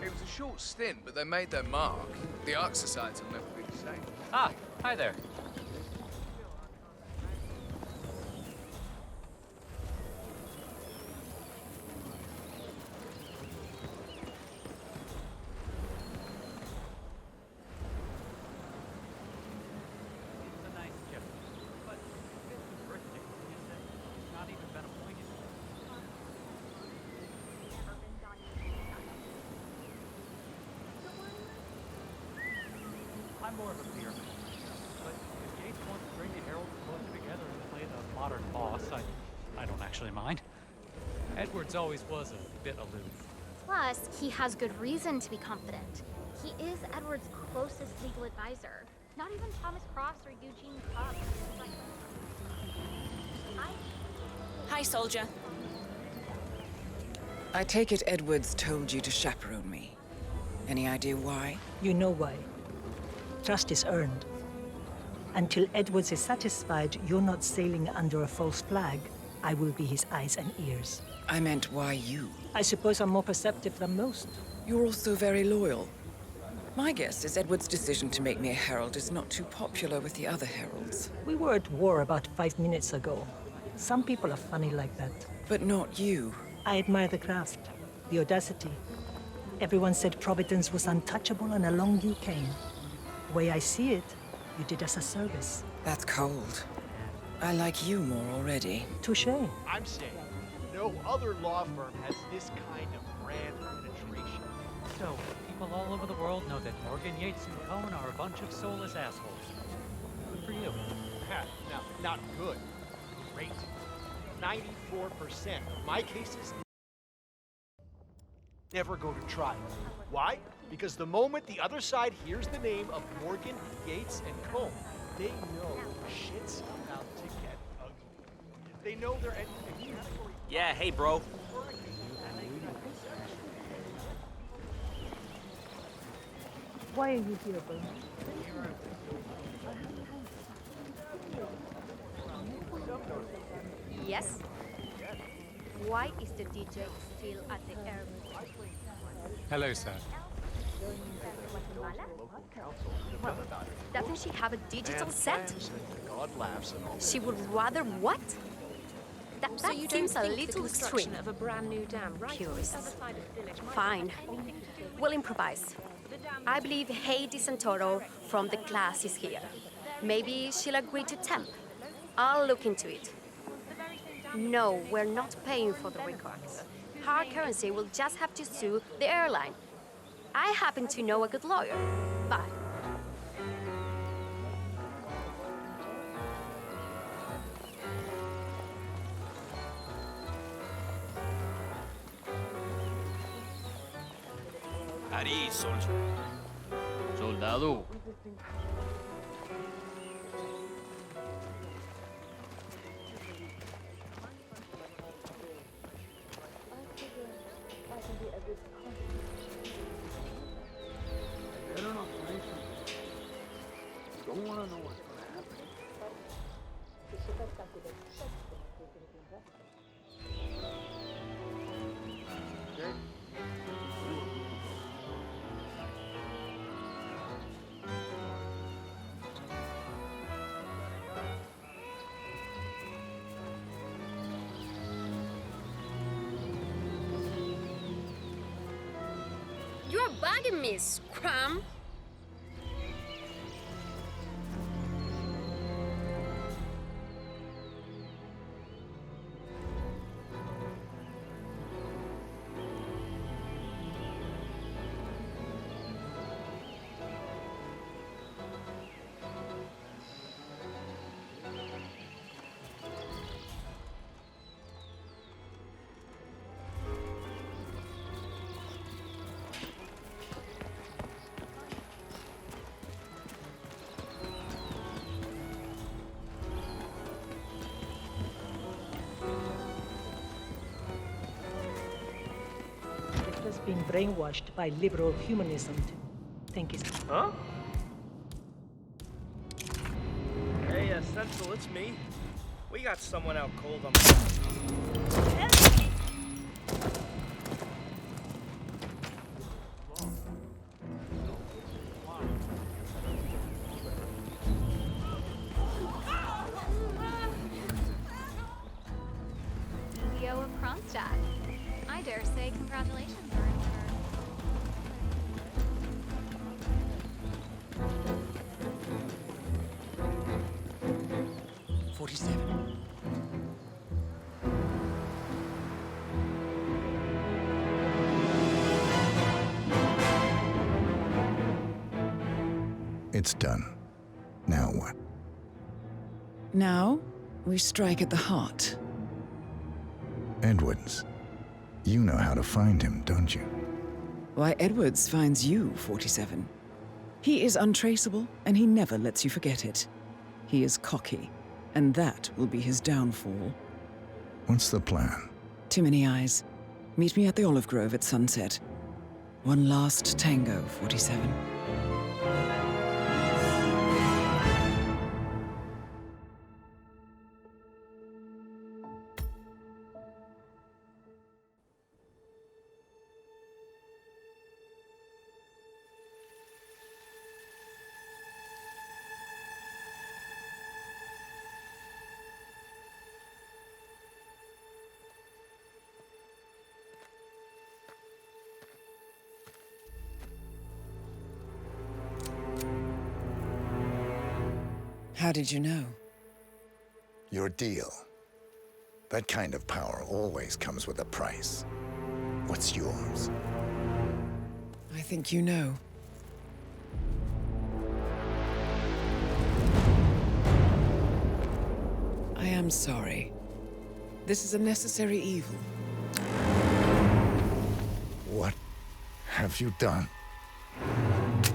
It was a short stint, but they made their mark. The Ark Society will never be the same. Ah, hi there. I'm more of a beer man. But if Yates wants to bring the heralds closer together and play the modern boss, I don't actually mind. Edwards always was a bit aloof. Plus, he has good reason to be confident. He is Edward's closest legal advisor. Not even Thomas Cross or Eugene Cobb. Hi, soldier. I take it Edwards told you to chaperone me. Any idea why? You know why. Trust is earned. Until Edwards is satisfied you're not sailing under a false flag, I will be his eyes and ears. I meant why you? I suppose I'm more perceptive than most. You're also very loyal. My guess is Edward's decision to make me a herald is not too popular with the other heralds. We were at war about 5 minutes ago. Some people are funny like that. But not you. I admire the craft, the audacity. Everyone said Providence was untouchable and along you came. The way I see it, you did us a service. That's cold. I like you more already. Touché. I'm saying, no other law firm has this kind of brand penetration. So, people all over the world know that Morgan, Yates, and Cohen are a bunch of soulless assholes. Good for you. Now, not good. Great. 94% of my cases never go to trial. Why? Because the moment the other side hears the name of Morgan, Yates, and Cohen, they know shit's about to get ugly. They know they're at... Yeah, hey, bro. Why are you here, Bernard? Yes? Why is the DJ still at the airport? Hello, sir. Well, doesn't she have a digital set? God laughs and all. She would rather what? That So you seems don't a think the little construction extreme. of a brand new dam right on the Purists. other side of the village might Fine. have anything to do with We'll improvise. I believe Hades and Toro from the class is here. Maybe she'll agree to temp. I'll look into it. No, we're not paying for the records. Hard currency will just have to sue the airline. I happen to know a good lawyer. Bye. At ease, soldier. Soldado. Don't want to know what's going to happen. Okay? You're bugging me, Scrum. Being brainwashed by liberal humanism to think it's... Huh? Hey, Central, it's me. We got someone out cold on Leo of Kronstadt. I dare say congratulations are in order. 47. It's done. Now what? Now, we strike at the heart. Edwards. You know how to find him, don't you? Why, Edwards finds you, 47. He is untraceable, and he never lets you forget it. He is cocky, and that will be his downfall. What's the plan? Too many eyes. Meet me at the Olive Grove at sunset. One last tango, 47. How did you know? Your deal. That kind of power always comes with a price. What's yours? I think you know. I am sorry. This is a necessary evil. What have you done?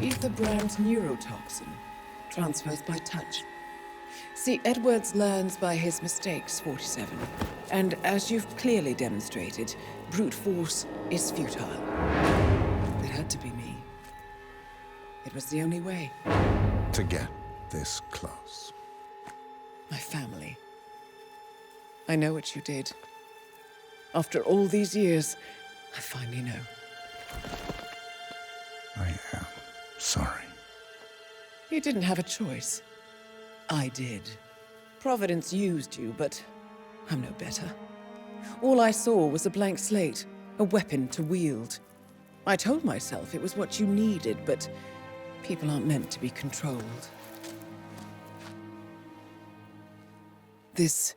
Ether brand's neurotoxin transfers by touch. See, Edwards learns by his mistakes, 47. And as you've clearly demonstrated, brute force is futile. It had to be me. It was the only way. To get this close. My family. I know what you did. After all these years, I finally know. I am sorry. You didn't have a choice. I did. Providence used you, but I'm no better. All I saw was a blank slate, a weapon to wield. I told myself it was what you needed, but people aren't meant to be controlled. This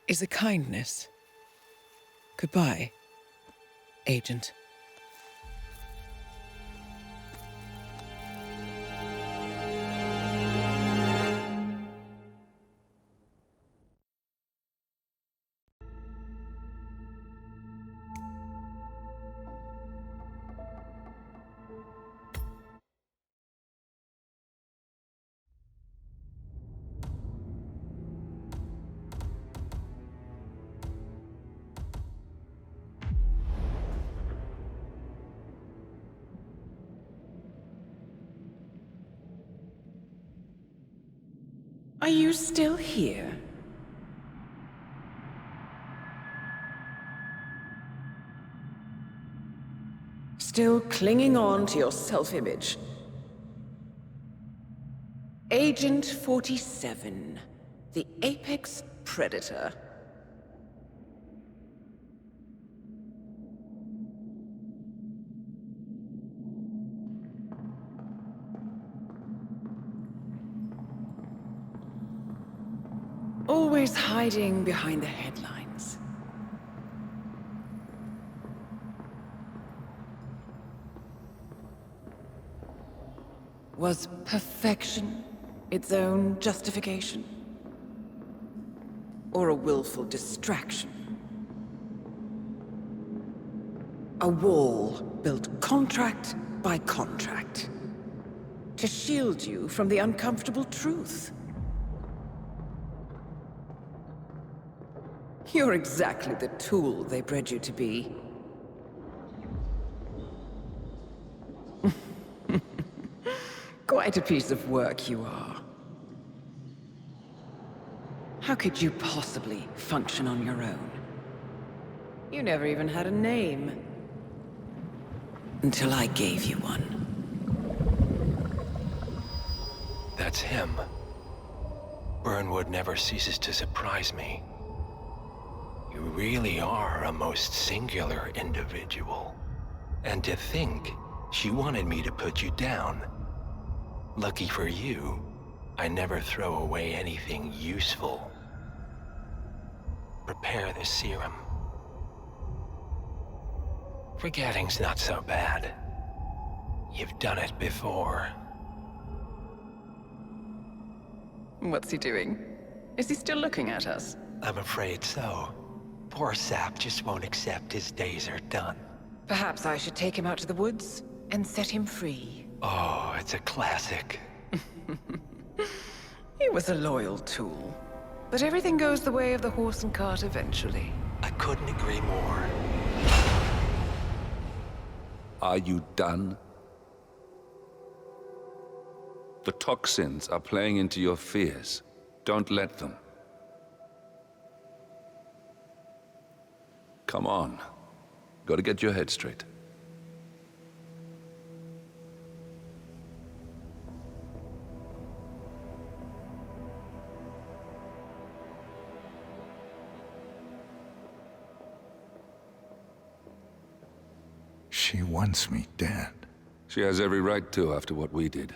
is a kindness. Goodbye, Agent. Are you still here? Still clinging on to your self-image? Agent 47, the apex predator. Always hiding behind the headlines. Was perfection its own justification? Or a willful distraction? A wall built contract by contract to shield you from the uncomfortable truth. You're exactly the tool they bred you to be. Quite a piece of work you are. How could you possibly function on your own? You never even had a name. Until I gave you one. That's him. Burnwood never ceases to surprise me. You really are a most singular individual. And to think she wanted me to put you down. Lucky for you, I never throw away anything useful. Prepare the serum. Forgetting's not so bad. You've done it before. What's he doing? Is he still looking at us? I'm afraid so. Poor sap just won't accept his days are done. Perhaps I should take him out to the woods and set him free. Oh, it's a classic. He was a loyal tool. But everything goes the way of the horse and cart eventually. I couldn't agree more. Are you done? The toxins are playing into your fears. Don't let them. Come on. Gotta get your head straight. She wants me dead. She has every right to after what we did.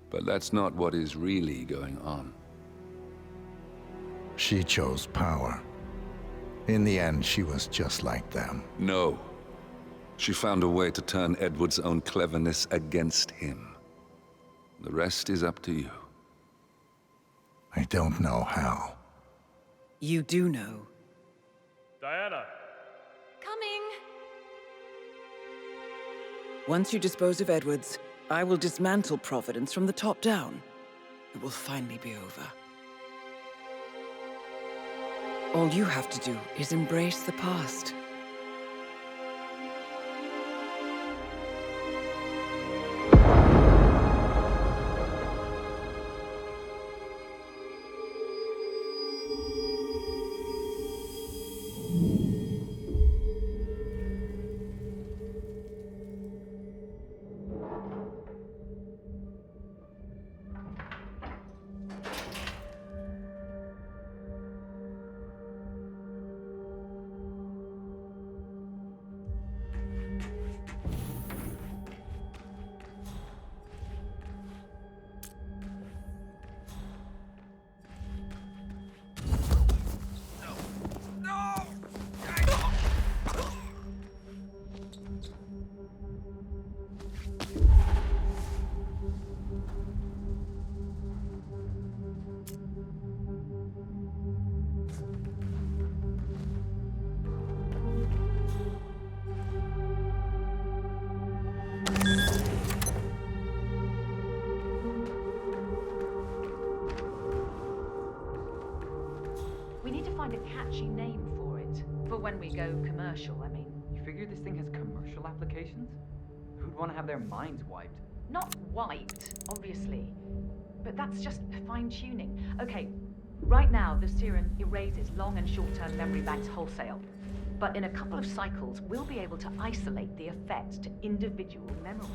But that's not what is really going on. She chose power. In the end, she was just like them. No. She found a way to turn Edward's own cleverness against him. The rest is up to you. I don't know how. You do know. Diana! Coming! Once you dispose of Edwards, I will dismantle Providence from the top down. It will finally be over. All you have to do is embrace the past. catchy name for it. For when we go commercial, I mean. You figure this thing has commercial applications? Who'd want to have their minds wiped? Not wiped, obviously. But that's just fine-tuning. Okay, right now the serum erases long and short-term memory banks wholesale. But in a couple of cycles, we'll be able to isolate the effects to individual memory.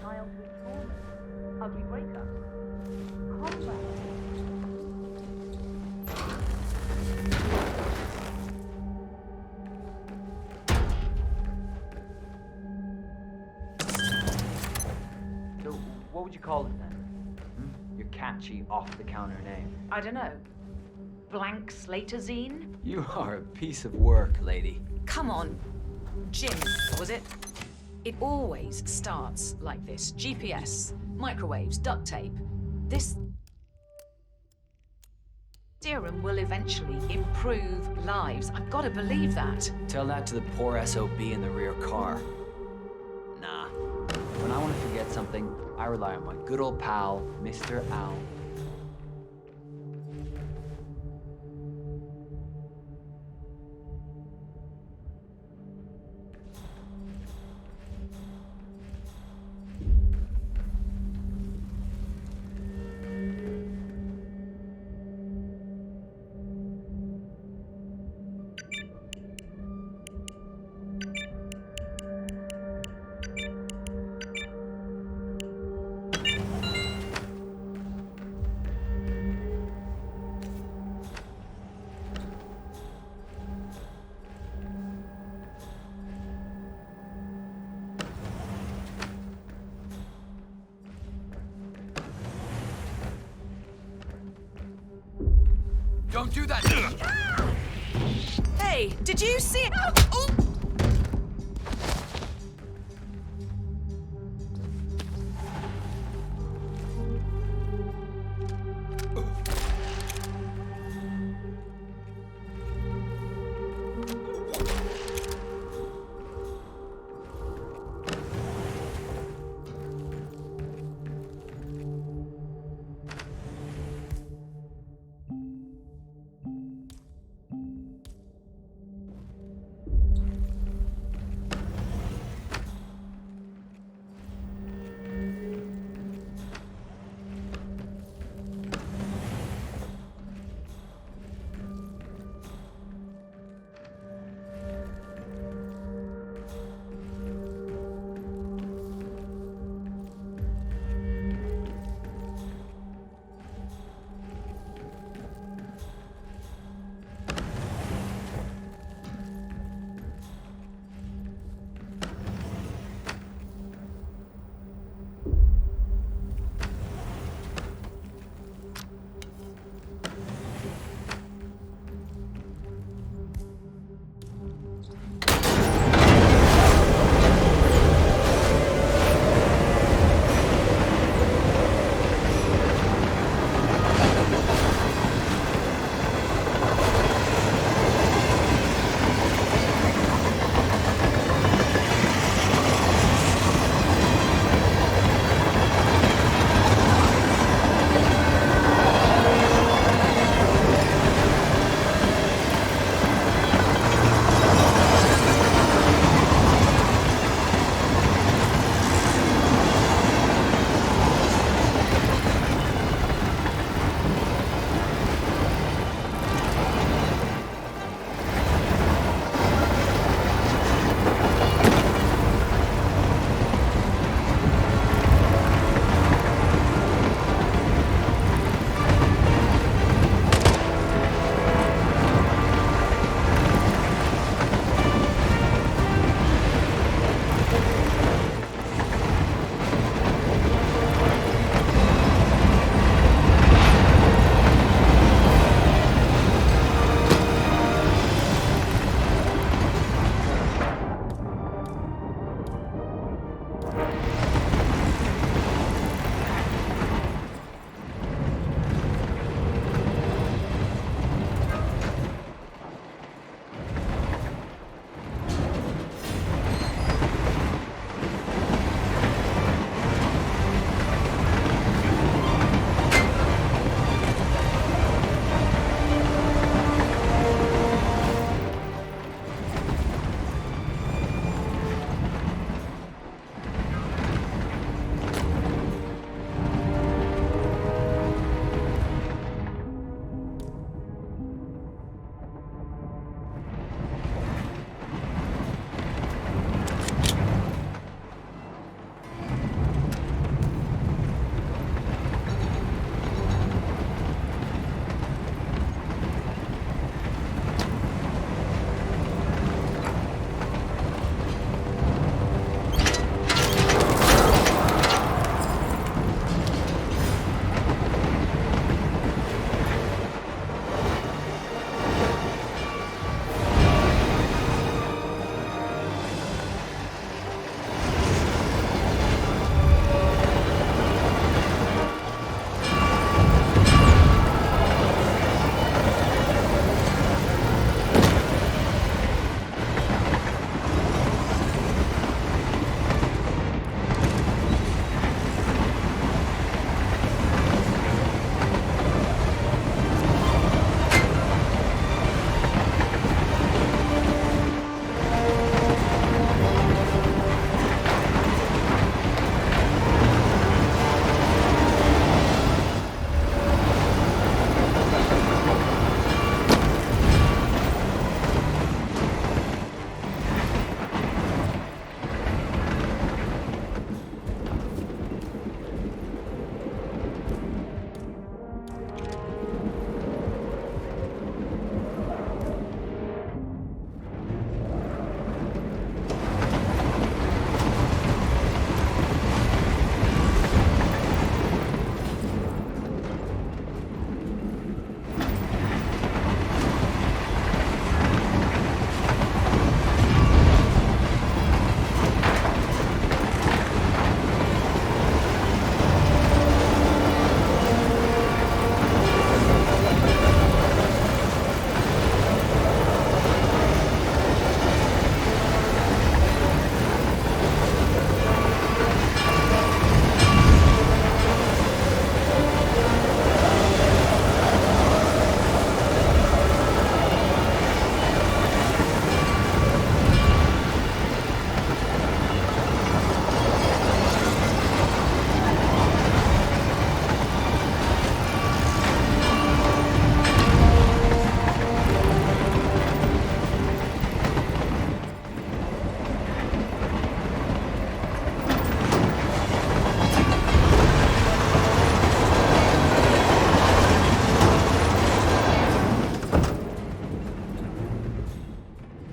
Childhood traumas, ugly breakups, combat. So, what would you call it then? Your catchy, off-the-counter name. I don't know. Blank Slaterzine? You are a piece of work, lady. Come on. Jim, was it? It always starts like this. GPS, microwaves, duct tape. This serum will eventually improve lives. I've got to believe that. Tell that to the poor SOB in the rear car. Nah. When I want to forget something, I rely on my good old pal, Mr. Owl. Don't do that! Hey, did you see it? Oh!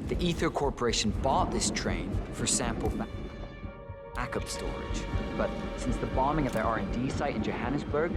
The Ether Corporation bought this train for sample backup storage. But since the bombing at their R&D site in Johannesburg...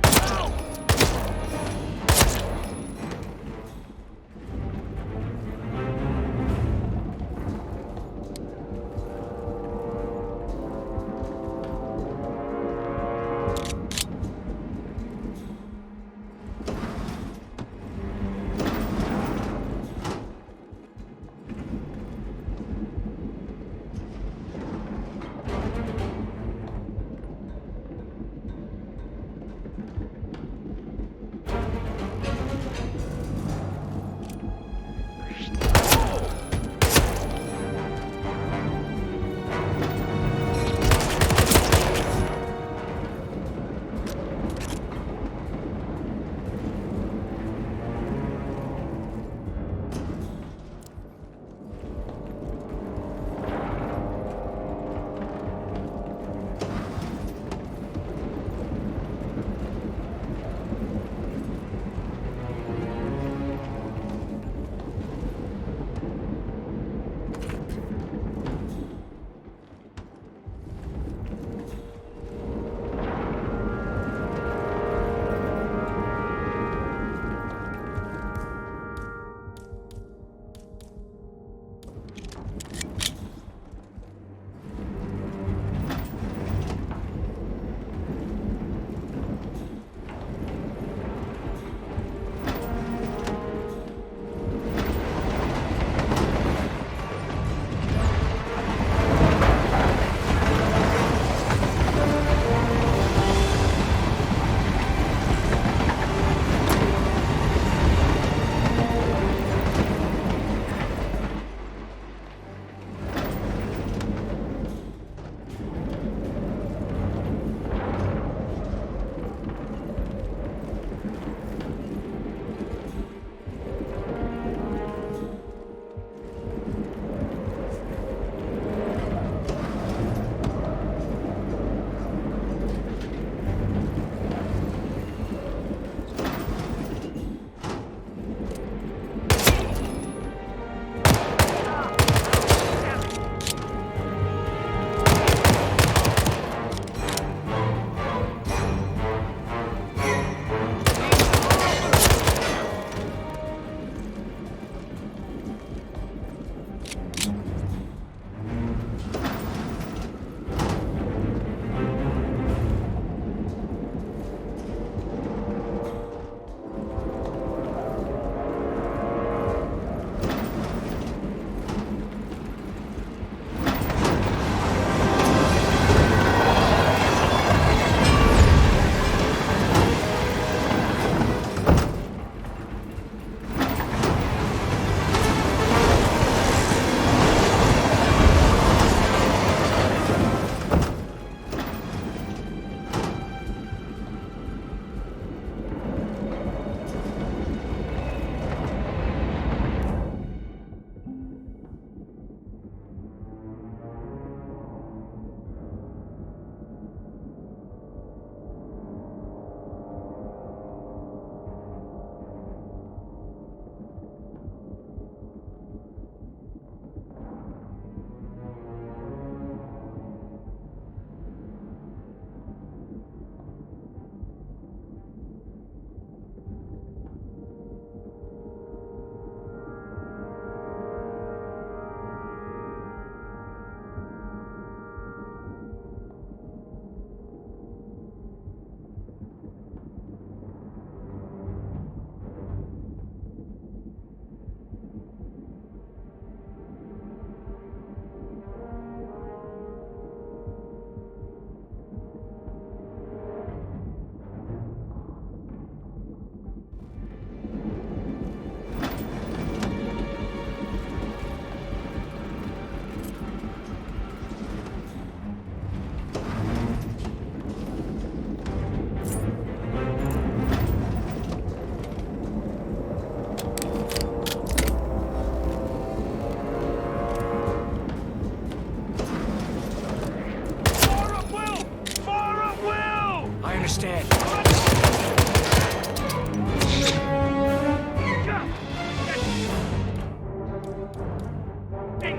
Keep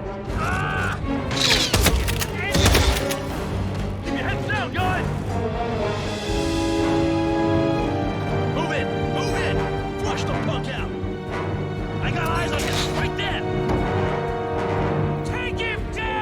your heads down, guys! Move in! Move in! Flush the punk out! I got eyes on you! Right there! Take him down!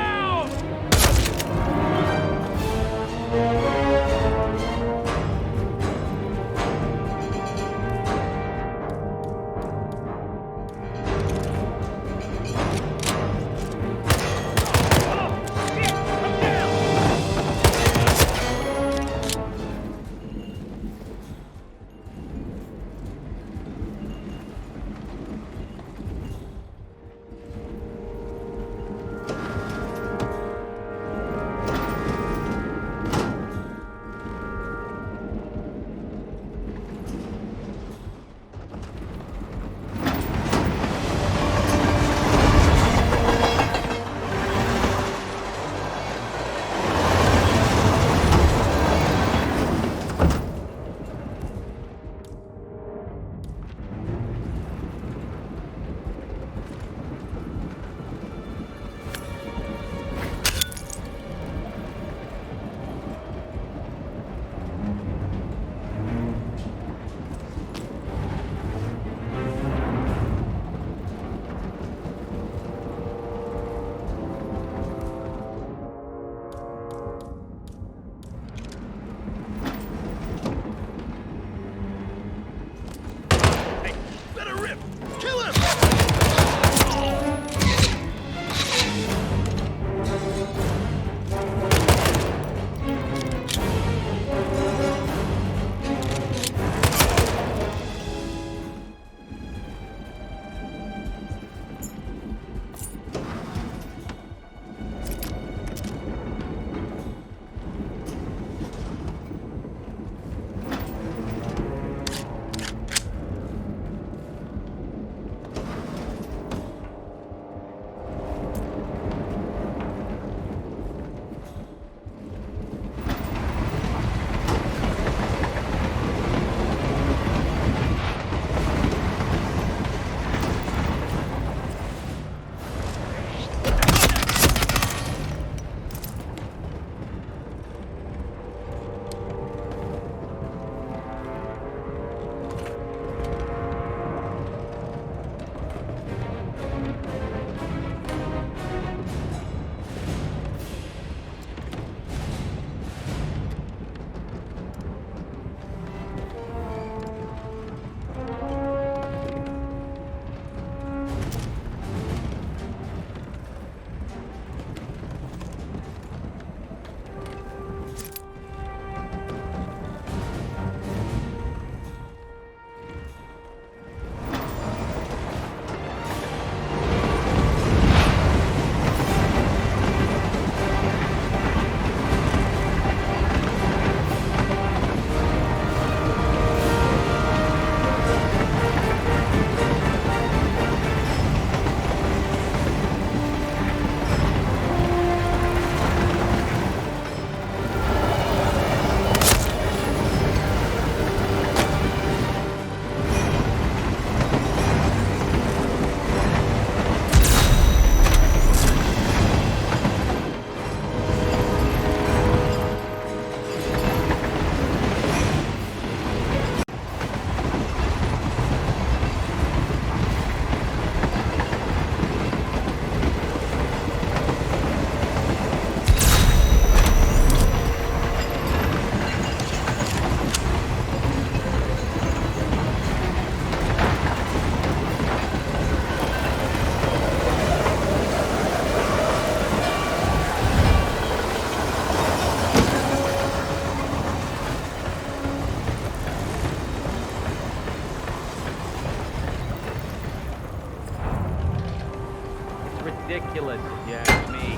ridiculous, if you ask me.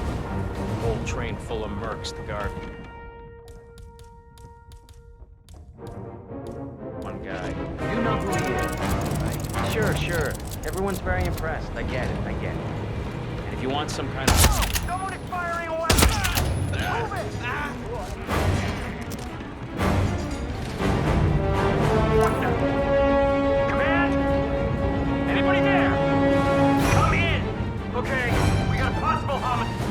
Whole train full of mercs to guard. One guy. You know who he is, right? Sure. Everyone's very impressed. I get it. And if you want some kind of... Someone is firing a weapon! Move it! Command? Anybody there? Come in! Okay, we got possible harm.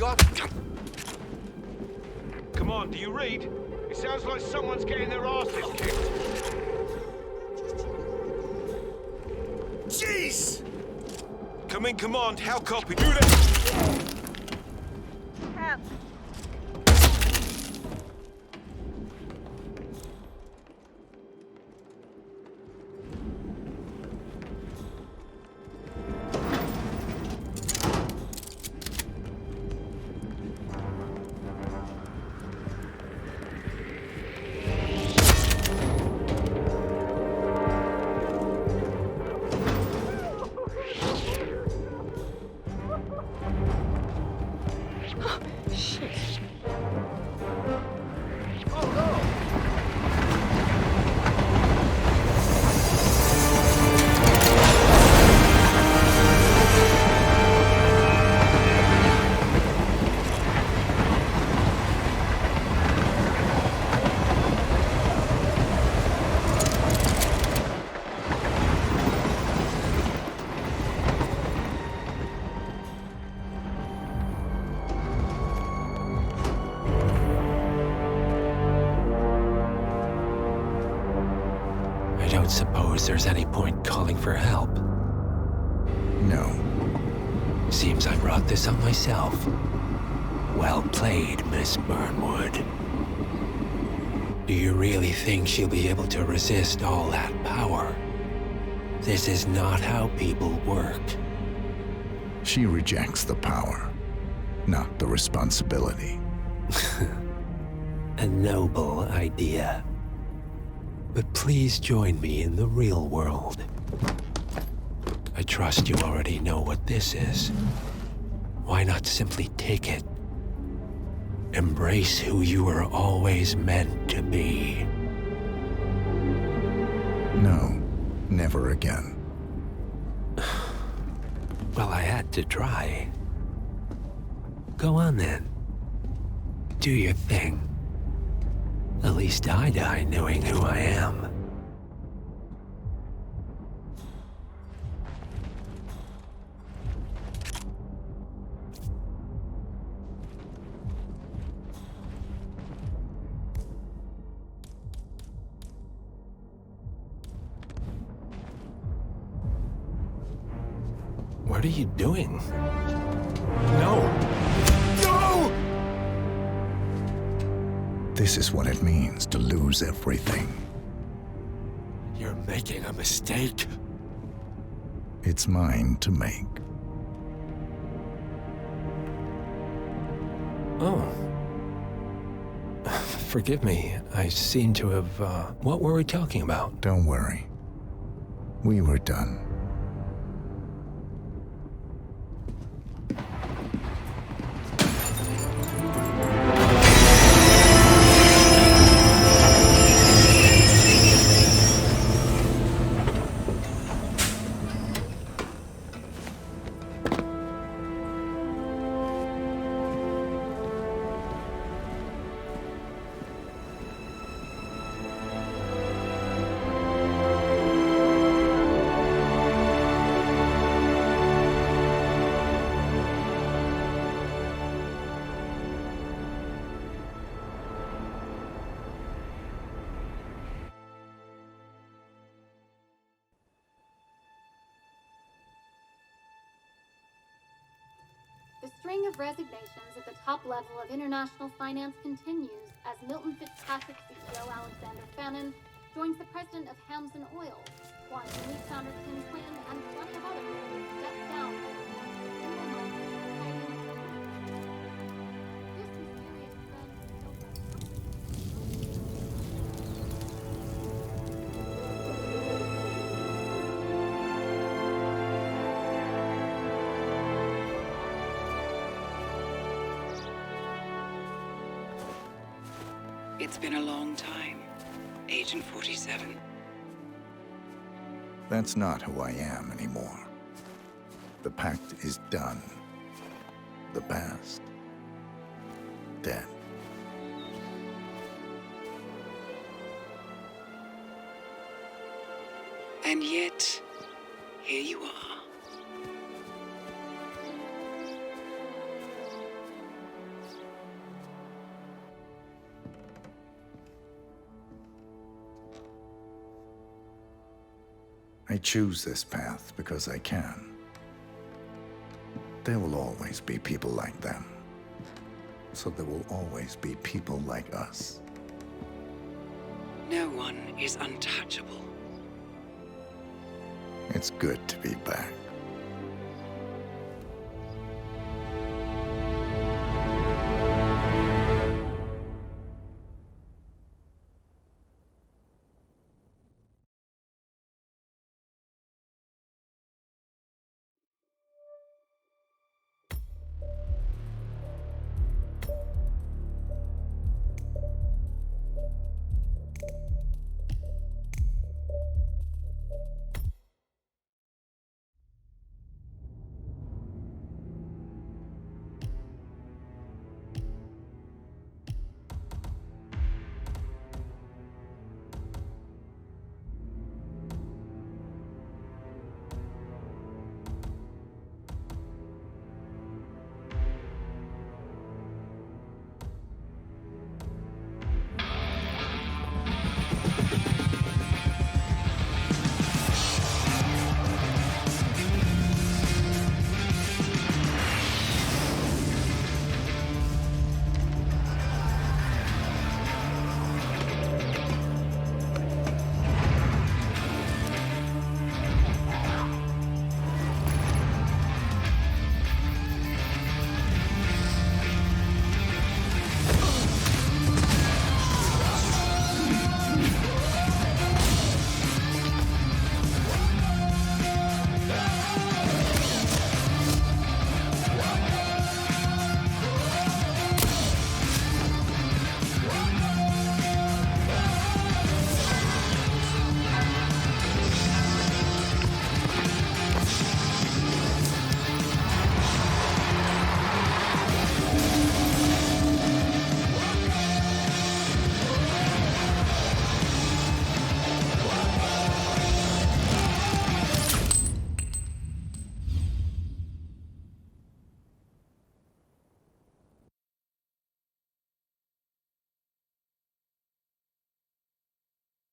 God. Come on, do you read? It sounds like someone's getting their asses kicked. Jeez! Come in, command. How copy? Do that! camp. I don't suppose there's any point calling for help. No. Seems I brought this on myself. Well played, Miss Burnwood. Do you really think she'll be able to resist all that power? This is not how people work. She rejects the power, not the responsibility. A noble idea. But please join me in the real world. I trust you already know what this is. Why not simply take it? Embrace who you were always meant to be. No, never again. Well, I had to try. Go on then. Do your thing. At least I die knowing who I am. What are you doing? No! No! This is what it means to lose everything. You're making a mistake. It's mine to make. Oh. Forgive me. I seem to have, What were we talking about? Don't worry. We were done. The string of resignations at the top level of international finance continues as Milton Fitzpatrick CEO Alexander Fannin joins the president of Hamson Oil, Quantum Leap founder Tim Quinn, and plenty of other people step down. It's been a long time, Agent 47. That's not who I am anymore. The pact is done. The past, dead. And yet, here you are. I choose this path because I can. There will always be people like them. So there will always be people like us. No one is untouchable. It's good to be back.